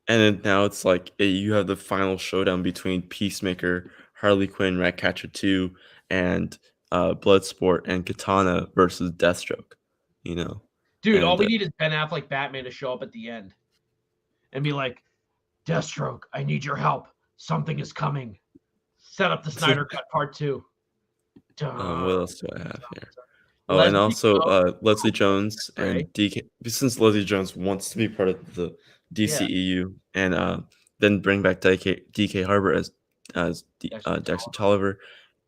And then now it's like you have the final showdown between Peacemaker, Harley Quinn, Ratcatcher 2, and Bloodsport and Katana versus Deathstroke. Dude, all we need is Ben Affleck Batman to show up at the end and be like, Deathstroke, I need your help. Something is coming. Set up the Snyder Cut Part 2. What else do I have here? Oh, and also Leslie Jones and DK. Since Leslie Jones wants to be part of the DCEU, and then bring back DK Harbor as Dexter Tolliver,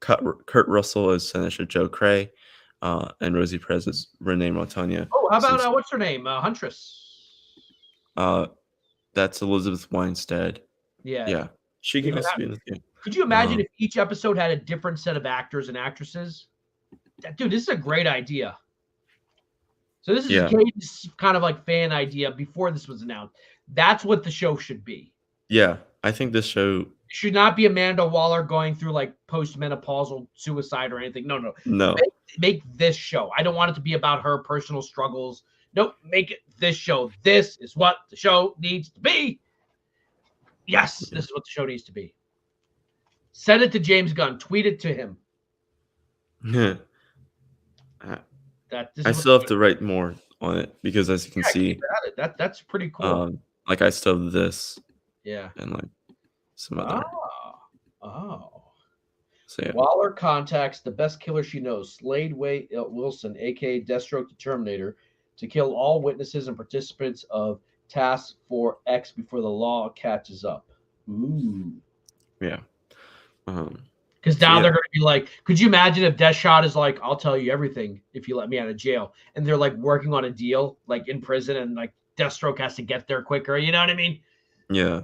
Kurt Russell as Senator Joe Cray, and Rosie Perez as Renee Montagne. Oh, how about what's her name? Huntress. That's Elizabeth Winstead. Yeah. She can also be in the game. Could you imagine if each episode had a different set of actors and actresses? Dude, this is a great idea. So this is Cade's kind of like fan idea before this was announced. That's what the show should be. Yeah, I think this show should not be Amanda Waller going through like post-menopausal suicide or anything. No. Make this show. I don't want it to be about her personal struggles. Nope, make it this show. This is what the show needs to be. Yes, this is what the show needs to be. Send it to James Gunn. Tweet it to him. I This I is what. still have to write more on it because, as you can Yeah, see, keep at it. That's pretty cool. like I still have this Yeah. and like some other. Oh. So yeah. Waller contacts the best killer she knows, Slade Wilson, aka Deathstroke the Terminator, to kill all witnesses and participants of Task Force X before the law catches up. Ooh. Yeah. Because So now yeah. they're going to be like, could you imagine if Deathshot is like, I'll tell you everything if you let me out of jail, and they're like working on a deal, like in prison, and like Deathstroke has to get there quicker. You know what I mean? Yeah.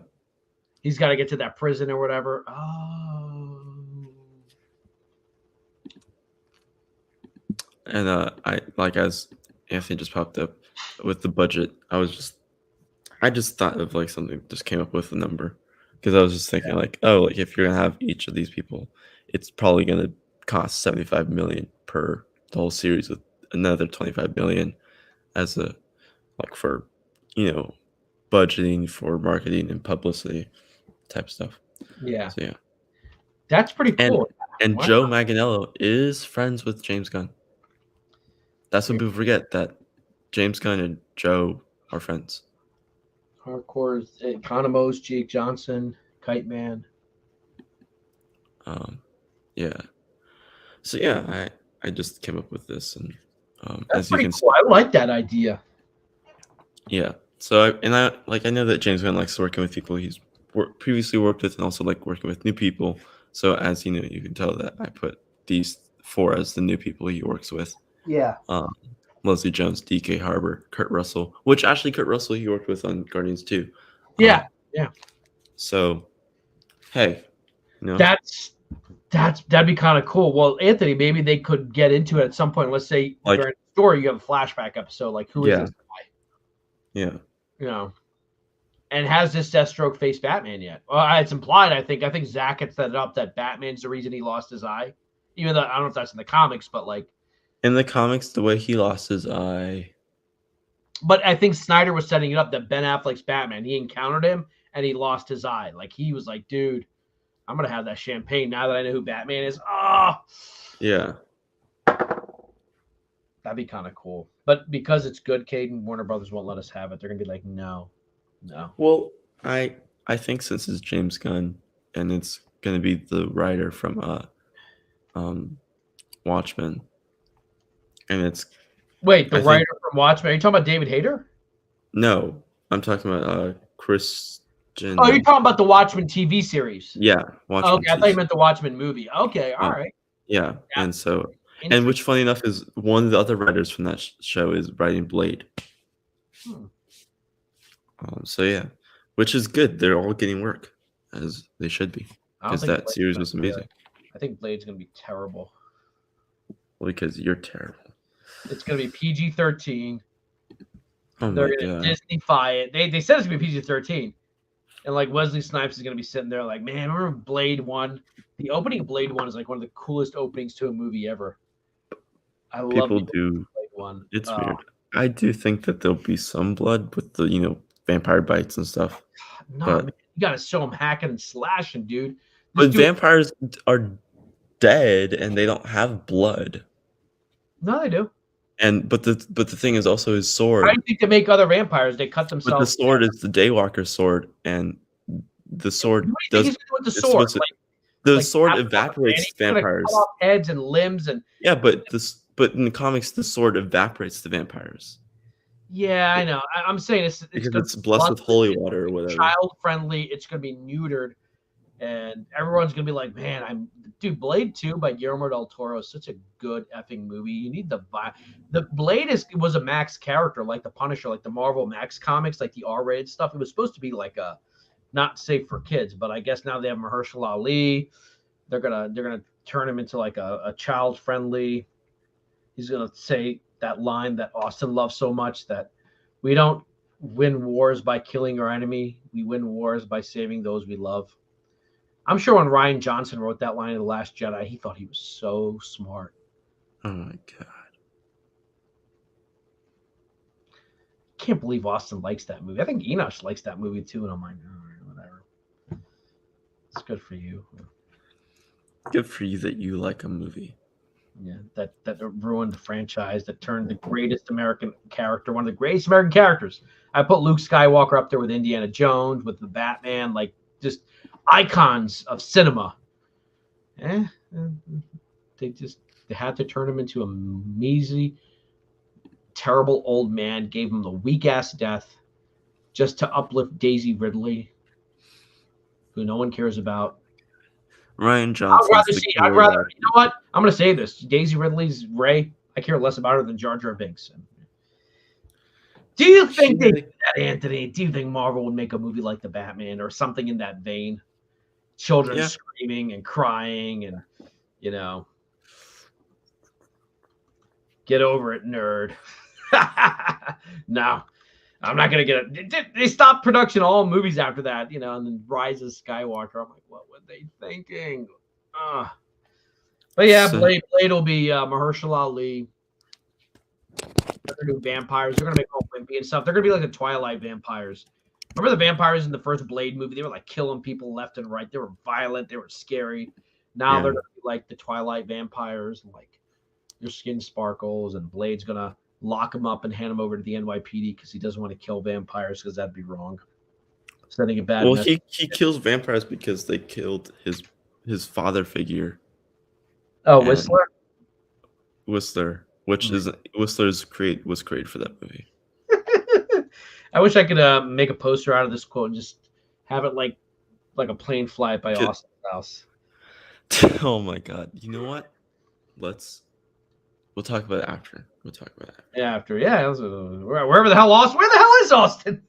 He's got to get to that prison or whatever. Oh. And I like, as Anthony just popped up with the budget, I just thought of like something, just came up with a number, because I was just thinking like, oh, like if you're gonna have each of these people, it's probably gonna cost 75 million per the whole series, with another 25 million as a like for budgeting for marketing and publicity type stuff. Yeah. So yeah. That's pretty cool. And Wow. Joe Manganiello is friends with James Gunn. That's what people forget, that James Gunn and Joe are friends. Hardcore, Economos, Jake Johnson, Kite Man. Yeah. So yeah, I just came up with this, and That's as you pretty can cool. I like that idea. see, yeah. So I know that James Gunn likes working with people he's previously worked with, and also like working with new people. So as you know, you can tell that I put these 4 as the new people he works with. Yeah. Leslie Jones, DK Harbor, Kurt Russell, which actually Kurt Russell he worked with on Guardians 2. Yeah. So, hey, that'd be kind of cool. Well, Anthony, maybe they could get into it at some point. Let's say like, during the story you have a flashback episode, like who is this guy? Yeah. You know. And has this Deathstroke faced Batman yet? Well, it's implied, I think. I think Zach had set it up that Batman's the reason he lost his eye. Even though I don't know if that's in the comics, but like in the comics, the way he lost his eye. But I think Snyder was setting it up that Ben Affleck's Batman, he encountered him and he lost his eye. Like he was like, dude, I'm gonna have that champagne now that I know who Batman is. Yeah. That'd be kind of cool. But because it's good, Caden, Warner Brothers won't let us have it. They're gonna be like, no. Well, I think since it's James Gunn and it's gonna be the writer from Watchmen, and it's wait, writer from Watchmen. Are you talking about David Hayter? No, I'm talking about Christian. Oh, you're talking about the Watchmen TV series. Yeah, Watchmen. Okay, I thought you meant the Watchmen movie. Okay, all right. Yeah, and so, and which, funny enough, is one of the other writers from that show is writing Blade. So yeah, which is good. They're all getting work, as they should be, because that series was amazing. I think Blade's gonna be terrible. Well, because you're terrible. It's gonna be PG-13. Oh They're gonna Disney-fy it. They said it's gonna be PG-13, and like Wesley Snipes is gonna be sitting there like, man, remember Blade 1? The opening of Blade 1 is like one of the coolest openings to a movie ever. I love Blade 1. It's weird. I do think that there'll be some blood with the vampire bites and stuff. No, man, you gotta show them hacking and slashing, dude. But vampires are dead and they don't have blood. No, they do. But the thing is also his sword. I think to make other vampires, they cut themselves. But the sword is the Daywalker sword, and the sword does. What do you think he's doing with the sword? The sword evaporates vampires. Cut off heads and limbs and. Yeah, but in the comics, the sword evaporates the vampires. Yeah, I know. I'm saying it's because it's blessed with holy water or whatever. Child friendly. It's gonna be neutered, and everyone's gonna be like, "Man, Blade 2 by Guillermo del Toro is such a good effing movie. You need the Blade was a Max character, like the Punisher, like the Marvel Max comics, like the R-rated stuff. It was supposed to be like a not safe for kids, but I guess now they have Mahershala Ali. They're gonna turn him into like a child friendly. He's gonna say that line that Austin loves so much, that we don't win wars by killing our enemy. We win wars by saving those we love. I'm sure when Rian Johnson wrote that line in The Last Jedi, he thought he was so smart. Oh my God. Can't believe Austin likes that movie. I think Enosh likes that movie too, and I'm like, all right, whatever. It's good for you. Good for you that you like a movie. Yeah, that ruined the franchise, that turned the greatest American character, one of the greatest American characters. I put Luke Skywalker up there with Indiana Jones, with the Batman, like just icons of cinema. Eh, they had to turn him into a measly, terrible old man, gave him the weak ass death just to uplift Daisy Ridley, who no one cares about. Ryan Johnson's the I'd killer. rather, you know what? I'm gonna say this: Daisy Ridley's Rey. I care less about her than Jar Jar Binks. Do you think they did that, Anthony? Do you think Marvel would make a movie like the Batman or something in that vein? Children screaming and crying, and get over it, nerd. No, I'm not gonna get it. They stopped production all movies after that, and then Rise of Skywalker. I'm like, what were they thinking? But yeah, Blade will be Mahershala Ali. They're gonna do vampires. They're gonna make all wimpy and stuff. They're gonna be like the Twilight vampires. Remember the vampires in the first Blade movie? They were like killing people left and right. They were violent. They were scary. Now they're gonna be like the Twilight vampires. Like your skin sparkles, and Blade's gonna lock him up and hand him over to the NYPD because he doesn't want to kill vampires because that'd be wrong. Sending a bad message. He kills vampires because they killed his father figure. Oh, Whistler? Whistler, which is was created for that movie. I wish I could make a poster out of this quote and just have it like a plane fly by Austin's house. Oh my god! You know what? We'll talk about it after. We'll talk about it after. Yeah, wherever the hell Austin. Where the hell is Austin?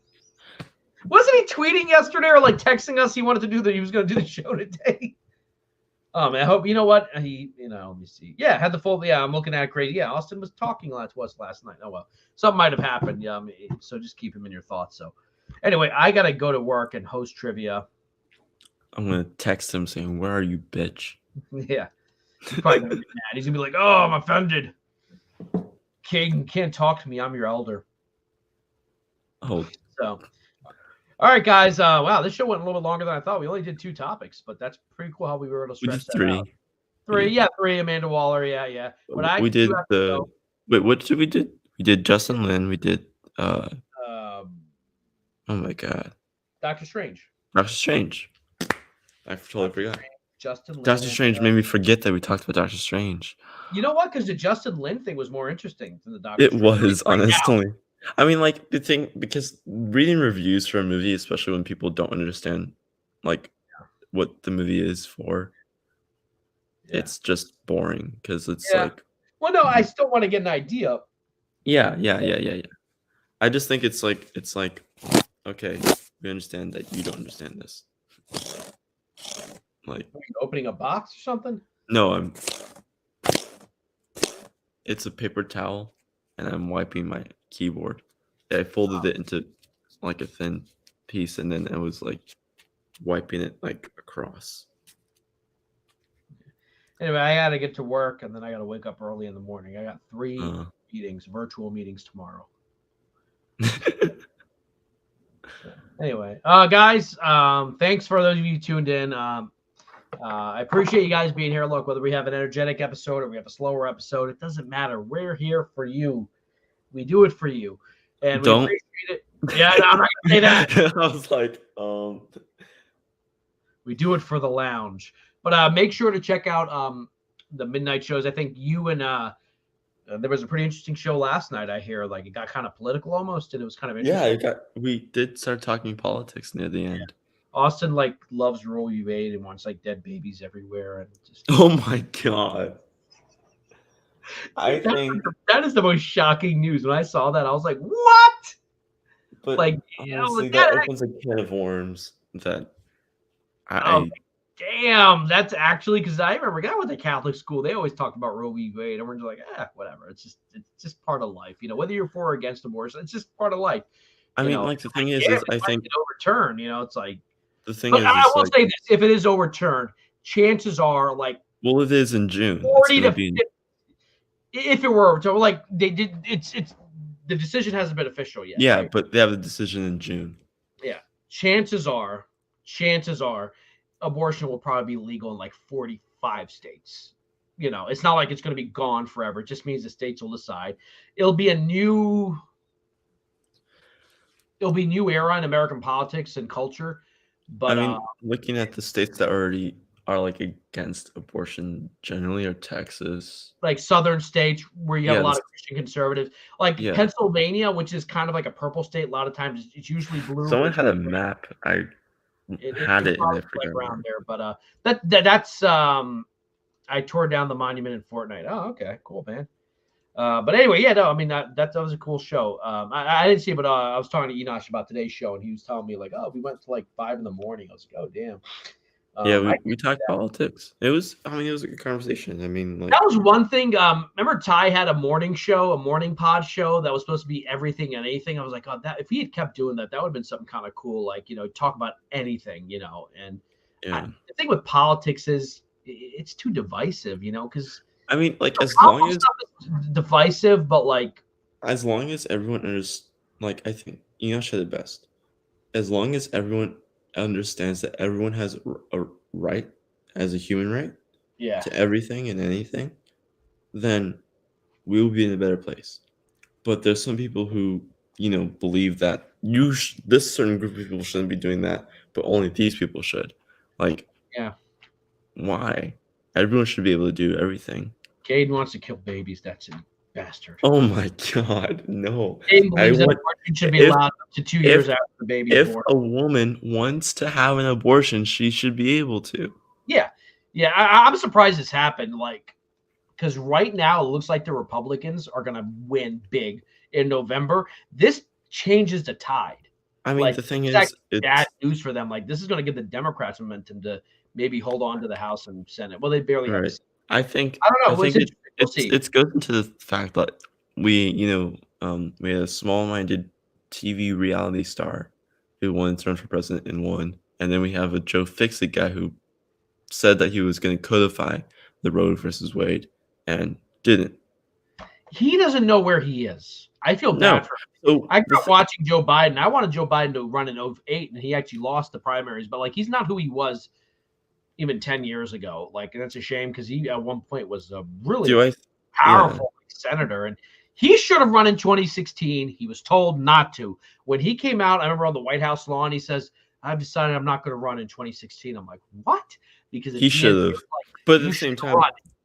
Wasn't he tweeting yesterday or like texting us? He wanted to he was going to do the show today. Oh man, I hope you know what let me see. Yeah, had the full. Yeah, I'm looking at it crazy. Yeah, Austin was talking to us last night. Oh well, something might have happened. Yeah, so just keep him in your thoughts. So, anyway, I gotta go to work and host trivia. I'm gonna text him saying, "Where are you, bitch?" Yeah, he's probably gonna be mad. He's gonna be like, "Oh, I'm offended. King can't talk to me. I'm your elder." Oh, so. All right, guys. Wow, this show went a little bit longer than I thought. We only did 2 topics, but that's pretty cool how we were able to stretch that out. 3. Amanda Waller. Yeah. We did wait. What did we do? We did Justin Lin. We did. Oh my god. Doctor Strange. Doctor Strange. I totally forgot. Justin Lin. Doctor Strange made me forget that we talked about Doctor Strange. You know what? Because the Justin Lin thing was more interesting than the Doctor. It was, honestly. I mean, like, the thing, because reading reviews for a movie, especially when people don't understand, like, what the movie is for, it's just boring, because it's like... Well, no, I still want to get an idea. Yeah. I just think it's like, okay, we understand that you don't understand this. Like... Are you opening a box or something? No, it's a paper towel, and I'm wiping my keyboard. I folded it into like a thin piece, and then I was like wiping it like across. Anyway, I gotta get to work, and then I gotta wake up early in the morning. I got 3 meetings, virtual meetings tomorrow. Anyway, guys, thanks for those of you who tuned in. I appreciate you guys being here. Look, whether we have an energetic episode or we have a slower episode, it doesn't matter. We're here for you. We do it for you. And we appreciate it. Yeah, no, I'm not gonna say that. I was like, We do it for the lounge. But make sure to check out the midnight shows. I think you and there was a pretty interesting show last night, I hear. Like, it got kind of political almost, and it was kind of interesting. Yeah, we did start talking politics near the end. Yeah. Austin like loves Roe v. Wade and wants like dead babies everywhere, and just oh my god! I think that is the most shocking news. When I saw that, I was like, "What?" But like, honestly, that opens a can of worms. That damn, that's actually because I remember I went to Catholic school. They always talked about Roe v. Wade, and we're just like, whatever. It's just part of life, whether you're for or against abortion, it's just part of life. I mean, like the thing is I think overturned. It's like. The thing is, I will say this: if it is overturned, chances are like. Well, it is in June. 40 to 50, if it were overturned, like they did, it's the decision hasn't been official yet. Yeah, right? but they have the decision in June. Yeah, chances are, abortion will probably be legal in like 40, 5 states. It's not like it's going to be gone forever. It just means the states will decide. It'll be new era in American politics and culture. But I mean, looking at the states that already are like against abortion generally are Texas. like southern states where you have a Yeah, lot of Christian conservatives, like yeah. Pennsylvania, which is kind of like a purple state. A lot of times it's usually blue. Someone but had a map. I had it's it and I probably like forgot. around there. But that's I tore down the monument in Fortnite. Oh, okay, cool, man. But anyway, yeah, no, I mean that was a cool show. I didn't see it, but I was talking to Enosh about today's show, and he was telling me like, oh, we went to like 5 a.m. I was like, oh damn. Yeah, we talked politics. It was a good conversation. I mean, like, that was one thing. Remember Ty had a morning pod show that was supposed to be everything and anything. I was like, oh, that if he had kept doing that, that would have been something kind of cool. Like, talk about anything, And yeah. the thing with politics is it's too divisive, because I mean, like, as long as divisive, but like as long as everyone like, I think Enoch said it best. As long as everyone understands that everyone has a right as a human right yeah, to everything and anything, then we will be in a better place. But there's some people who, believe that this certain group of people shouldn't be doing that, but only these people should. Like, yeah. why? Everyone should be able to do everything. Caden wants to kill babies. That's a bastard. Oh my God, no! Caden believes that abortion should be allowed up to 2 years after the baby is born. If a woman wants to have an abortion, she should be able to. Yeah. I'm surprised this happened. Like, because right now it looks like the Republicans are going to win big in November. This changes the tide. I mean, the thing is, it's bad news for them. Like, this is going to give the Democrats momentum to maybe hold on to the House and Senate. Well, they barely have. I think. I don't know. It goes into the fact that we had a small-minded TV reality star who wanted to run for president and won, and then we have a Joe Fixit guy who said that he was going to codify the Roe versus Wade and didn't. He doesn't know where he is. I feel bad for him. So I grew up watching Joe Biden. I wanted Joe Biden to run in 2008, and he actually lost the primaries. But like, he's not who he was even 10 years ago. Like, and that's a shame because he at one point was a really powerful senator, and he should have run in 2016. He was told not to. When he came out, I remember on the White House lawn, he says, "I've decided I'm not going to run in 2016." I'm like, what? Because he should have. But at the same time,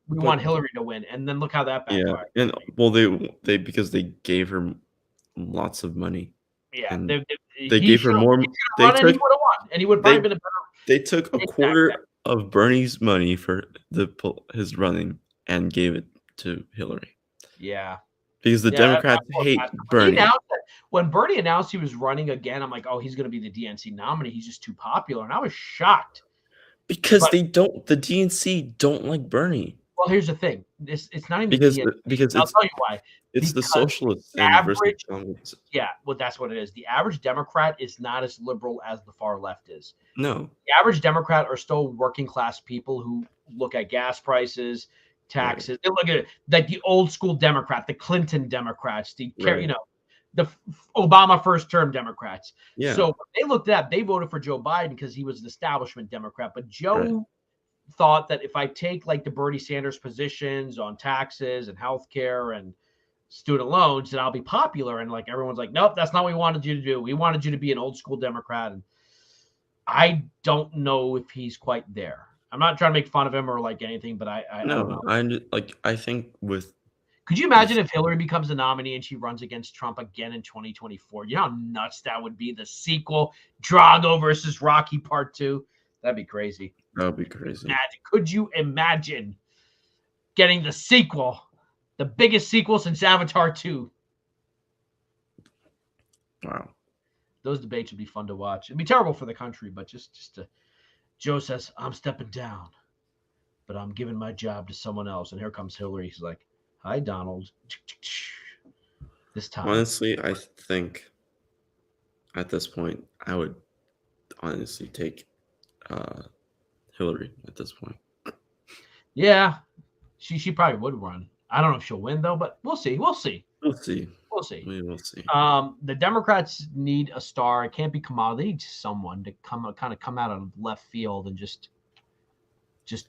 we want Hillary to win, and then look how that backfired. Yeah, and well, they because they gave her lots of money. Yeah, they gave her more. He would have won, and he would probably been a better. They took a quarter of Bernie's money for his running and gave it to Hillary. Yeah, because the Democrats hate Bernie. When Bernie announced he was running again, I'm like, oh, he's going to be the DNC nominee. He's just too popular, and I was shocked. Because the DNC don't like Bernie. Well, here's the thing. It's not even because I'll tell you why. It's the socialist average. Yeah, well, that's what it is. The average Democrat is not as liberal as the far left is. No. The average Democrat are still working class people who look at gas prices, taxes. Right. They look at it like the old school Democrat, the Clinton Democrats, the Obama first term Democrats. Yeah. So when they looked at, they voted for Joe Biden because he was an establishment Democrat. But Joe thought that if I take like the Bernie Sanders positions on taxes and healthcare and student loans, then I'll be popular. And like everyone's like, nope, that's not what we wanted you to do. We wanted you to be an old school Democrat. And I don't know if he's quite there. I'm not trying to make fun of him or like anything, but I think with. Could you imagine if Hillary becomes the nominee and she runs against Trump again in 2024? You know how nuts that would be? The sequel, Drago versus Rocky Part 2. That'd be crazy. That would be crazy. Could you imagine getting the sequel, the biggest sequel since Avatar 2? Wow. Those debates would be fun to watch. It'd be terrible for the country, but just to. Joe says, I'm stepping down, but I'm giving my job to someone else. And here comes Hillary. He's like, hi, Donald. This time. Honestly, I think at this point, I would honestly take Hillary at this point. Yeah, she probably would run. I don't know if she'll win, though, but we'll see. We will see. We will see. The Democrats need a star. It can't be Kamala. They need someone to come out of left field and just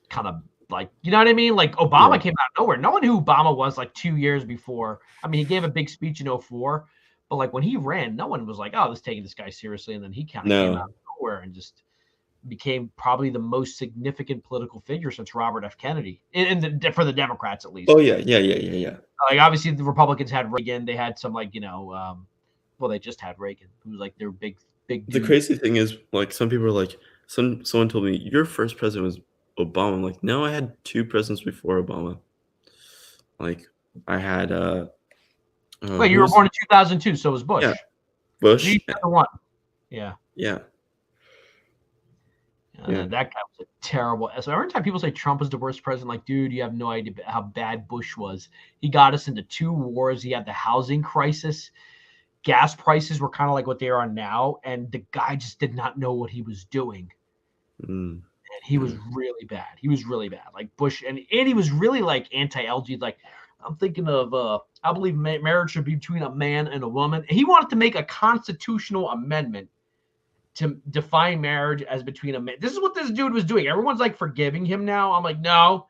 kind of Like, you know what I mean? Like Obama Yeah. came out of nowhere. No one knew who Obama was like 2 years before. I mean, he gave a big speech in 04, but like when he ran, no one was like, oh, let's take this guy seriously. And then he kind of came out of nowhere and just became probably the most significant political figure since Robert F. Kennedy, for the Democrats at least. Oh yeah. Like obviously the Republicans had Reagan. They had some like well, they just had Reagan, who was like their big. The dude. crazy thing is, like, some people are like, someone told me your first president was Obama. I'm like, no, I had 2 presidents before Obama. Like, I had Wait, you were born in 2002, so was Bush. Yeah, Bush. You the one. Yeah. Yeah. That guy was a terrible. So every time people say Trump is the worst president, like, dude, you have no idea how bad Bush was. He got us into 2 wars. He had the housing crisis. Gas prices were kind of like what they are now, and the guy just did not know what he was doing. And he was really bad. He was really bad. Like Bush, and he was really like anti-LG. Like, I'm thinking of, I believe marriage should be between a man and a woman. He wanted to make a constitutional amendment to define marriage as between a man. This is what this dude was doing. Everyone's like forgiving him now. I'm like, no,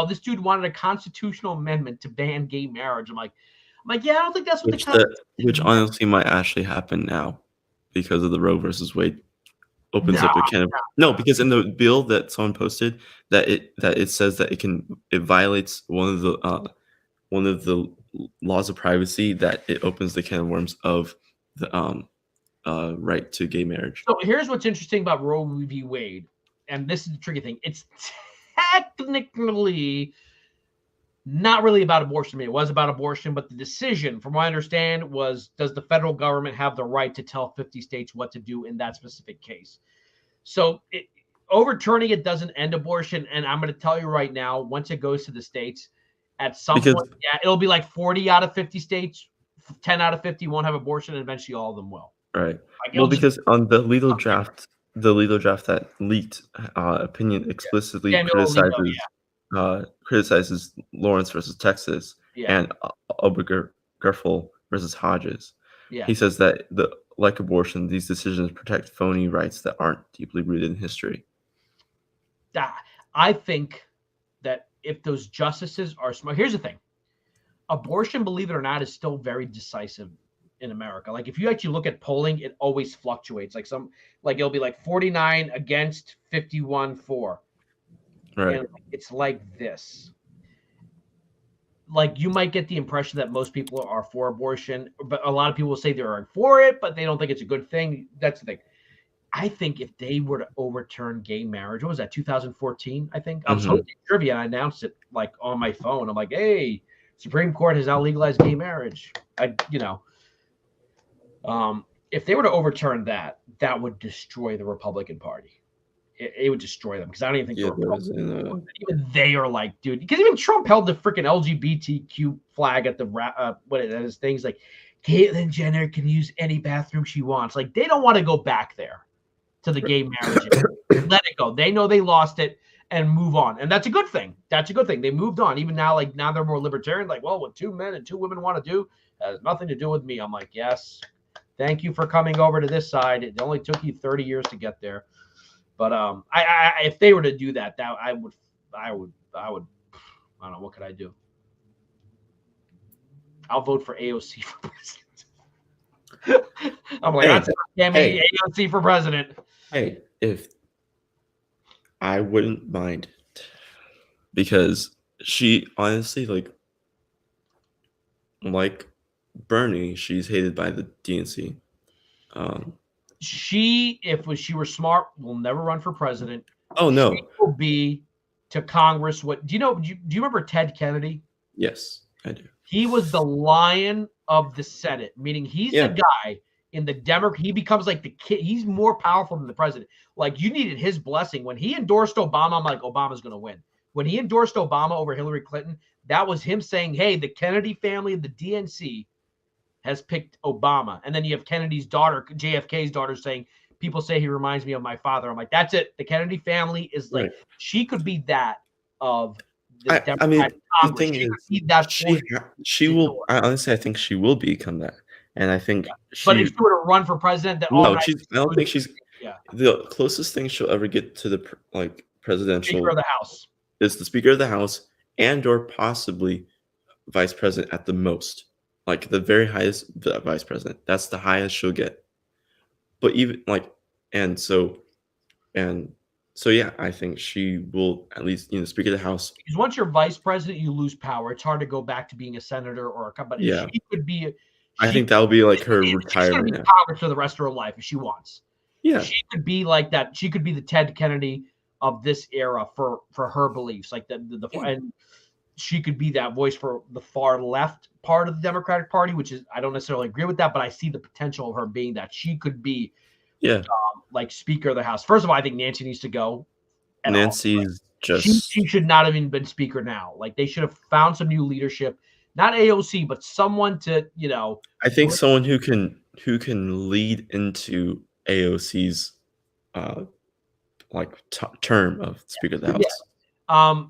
this dude wanted a constitutional amendment to ban gay marriage. I'm like, yeah, I don't think that's what which honestly might actually happen now because of the Roe versus Wade opens up a can of no, because in the bill that someone posted that it says that it violates one of the laws of privacy, that it opens the can of worms of the right to gay marriage. So here's what's interesting about Roe v. Wade, and this is the tricky thing. It's technically not really about abortion. I mean, it was about abortion, but the decision, from what I understand, was, does the federal government have the right to tell 50 states what to do in that specific case? So overturning it doesn't end abortion, and I'm going to tell you right now, once it goes to the states, at some point, it'll be like 40 out of 50 states, 10 out of 50 won't have abortion, and eventually all of them will. Right. Like, well, because on the legal draft that leaked, opinion explicitly criticizes Lawrence versus Texas and Obergefell versus Hodges. Yeah. He says that like abortion, these decisions protect phony rights that aren't deeply rooted in history. I think that if those justices are smart, here's the thing: abortion, believe it or not, is still very decisive in America. Like if you actually look at polling, it always fluctuates. Like it'll be like 49 against, 51 for. Right. And it's like this. Like you might get the impression that most people are for abortion, but a lot of people will say they're for it, but they don't think it's a good thing. That's the thing. I think if they were to overturn gay marriage, what was that, 2014, I think? I was hosting trivia and I announced it like on my phone. I'm like, hey, Supreme Court has now legalized gay marriage. If they were to overturn that, that would destroy the Republican Party. It would destroy them because I don't even think even they are like, dude, because even Trump held the freaking LGBTQ flag at the his things like Caitlyn Jenner can use any bathroom she wants. Like they don't want to go back there to the gay marriage. Let it go. They know they lost it and move on, and that's a good thing. They moved on. Even now, like now they're more libertarian. Like, well, what 2 men and 2 women want to do has nothing to do with me. I'm like, yes, thank you for coming over to this side. It only took you 30 years to get there. But I if they were to do that, I would I don't know, what could I do? I'll vote for AOC for president. I'm like, AOC for president. Hey, if I wouldn't mind, because she honestly like Bernie, she's hated by the DNC. If she were smart, will never run for president. Oh no, she will be to Congress. What do you know? Do you remember Ted Kennedy? Yes, I do. He was the lion of the Senate, meaning he's the guy in the Democrat. He becomes like the kid. He's more powerful than the president. Like you needed his blessing when he endorsed Obama. I'm like, Obama's going to win. When he endorsed Obama over Hillary Clinton, that was him saying, "Hey, the Kennedy family and the DNC has picked Obama." And then you have Kennedy's daughter, JFK's daughter, saying, people say he reminds me of my father. I'm like, that's it. The Kennedy family is like, she could be that of the Democratic Congress. The thing is, she will, honestly, I think she will become that. And I think but if she were to run for president, I don't think she's the closest thing she'll ever get to the presidential Speaker of the House is the Speaker of the House and or possibly Vice President at the most. Like the very highest Vice President. That's the highest she'll get. But even like, and so yeah, I think she will at least, Speaker of the House. Because once you're vice president, you lose power. It's hard to go back to being a senator or a. But Yeah. she could be. I think that will be like her She's retirement. going to be now. Congress for the rest of her life if she wants. Yeah. She could be like that. She could be the Ted Kennedy of this era for her beliefs, like and she could be that voice for the far left part of the Democratic Party, which is I don't necessarily agree with that, but I see the potential of her being that. She could be. Yeah. Like Speaker of the House. First of all, I think Nancy needs to go. Nancy's just she should not have even been Speaker now. Like they should have found some new leadership, not AOC, but someone to I think someone who can lead into AOC's term of Speaker of the House. Yeah.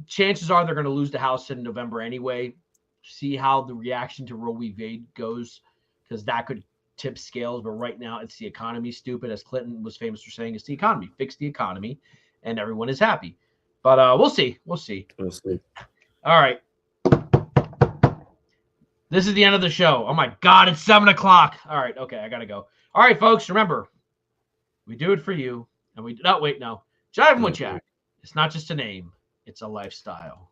Chances are they're going to lose the House in November anyway. See how the reaction to Roe v. Wade goes, because that could tip scales. But right now, it's the economy, stupid, as Clinton was famous for saying. It's the economy. Fix the economy, and everyone is happy. But we'll see. We'll see. All right. This is the end of the show. Oh my God, it's 7:00. All right, okay, I gotta go. All right, folks, remember, we do it for you, and we Jivin with Jack. It's not just a name; it's a lifestyle.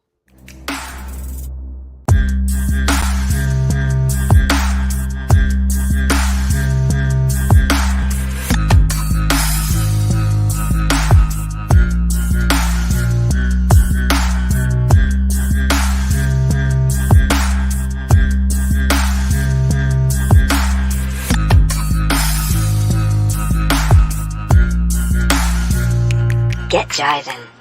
Get Jivin.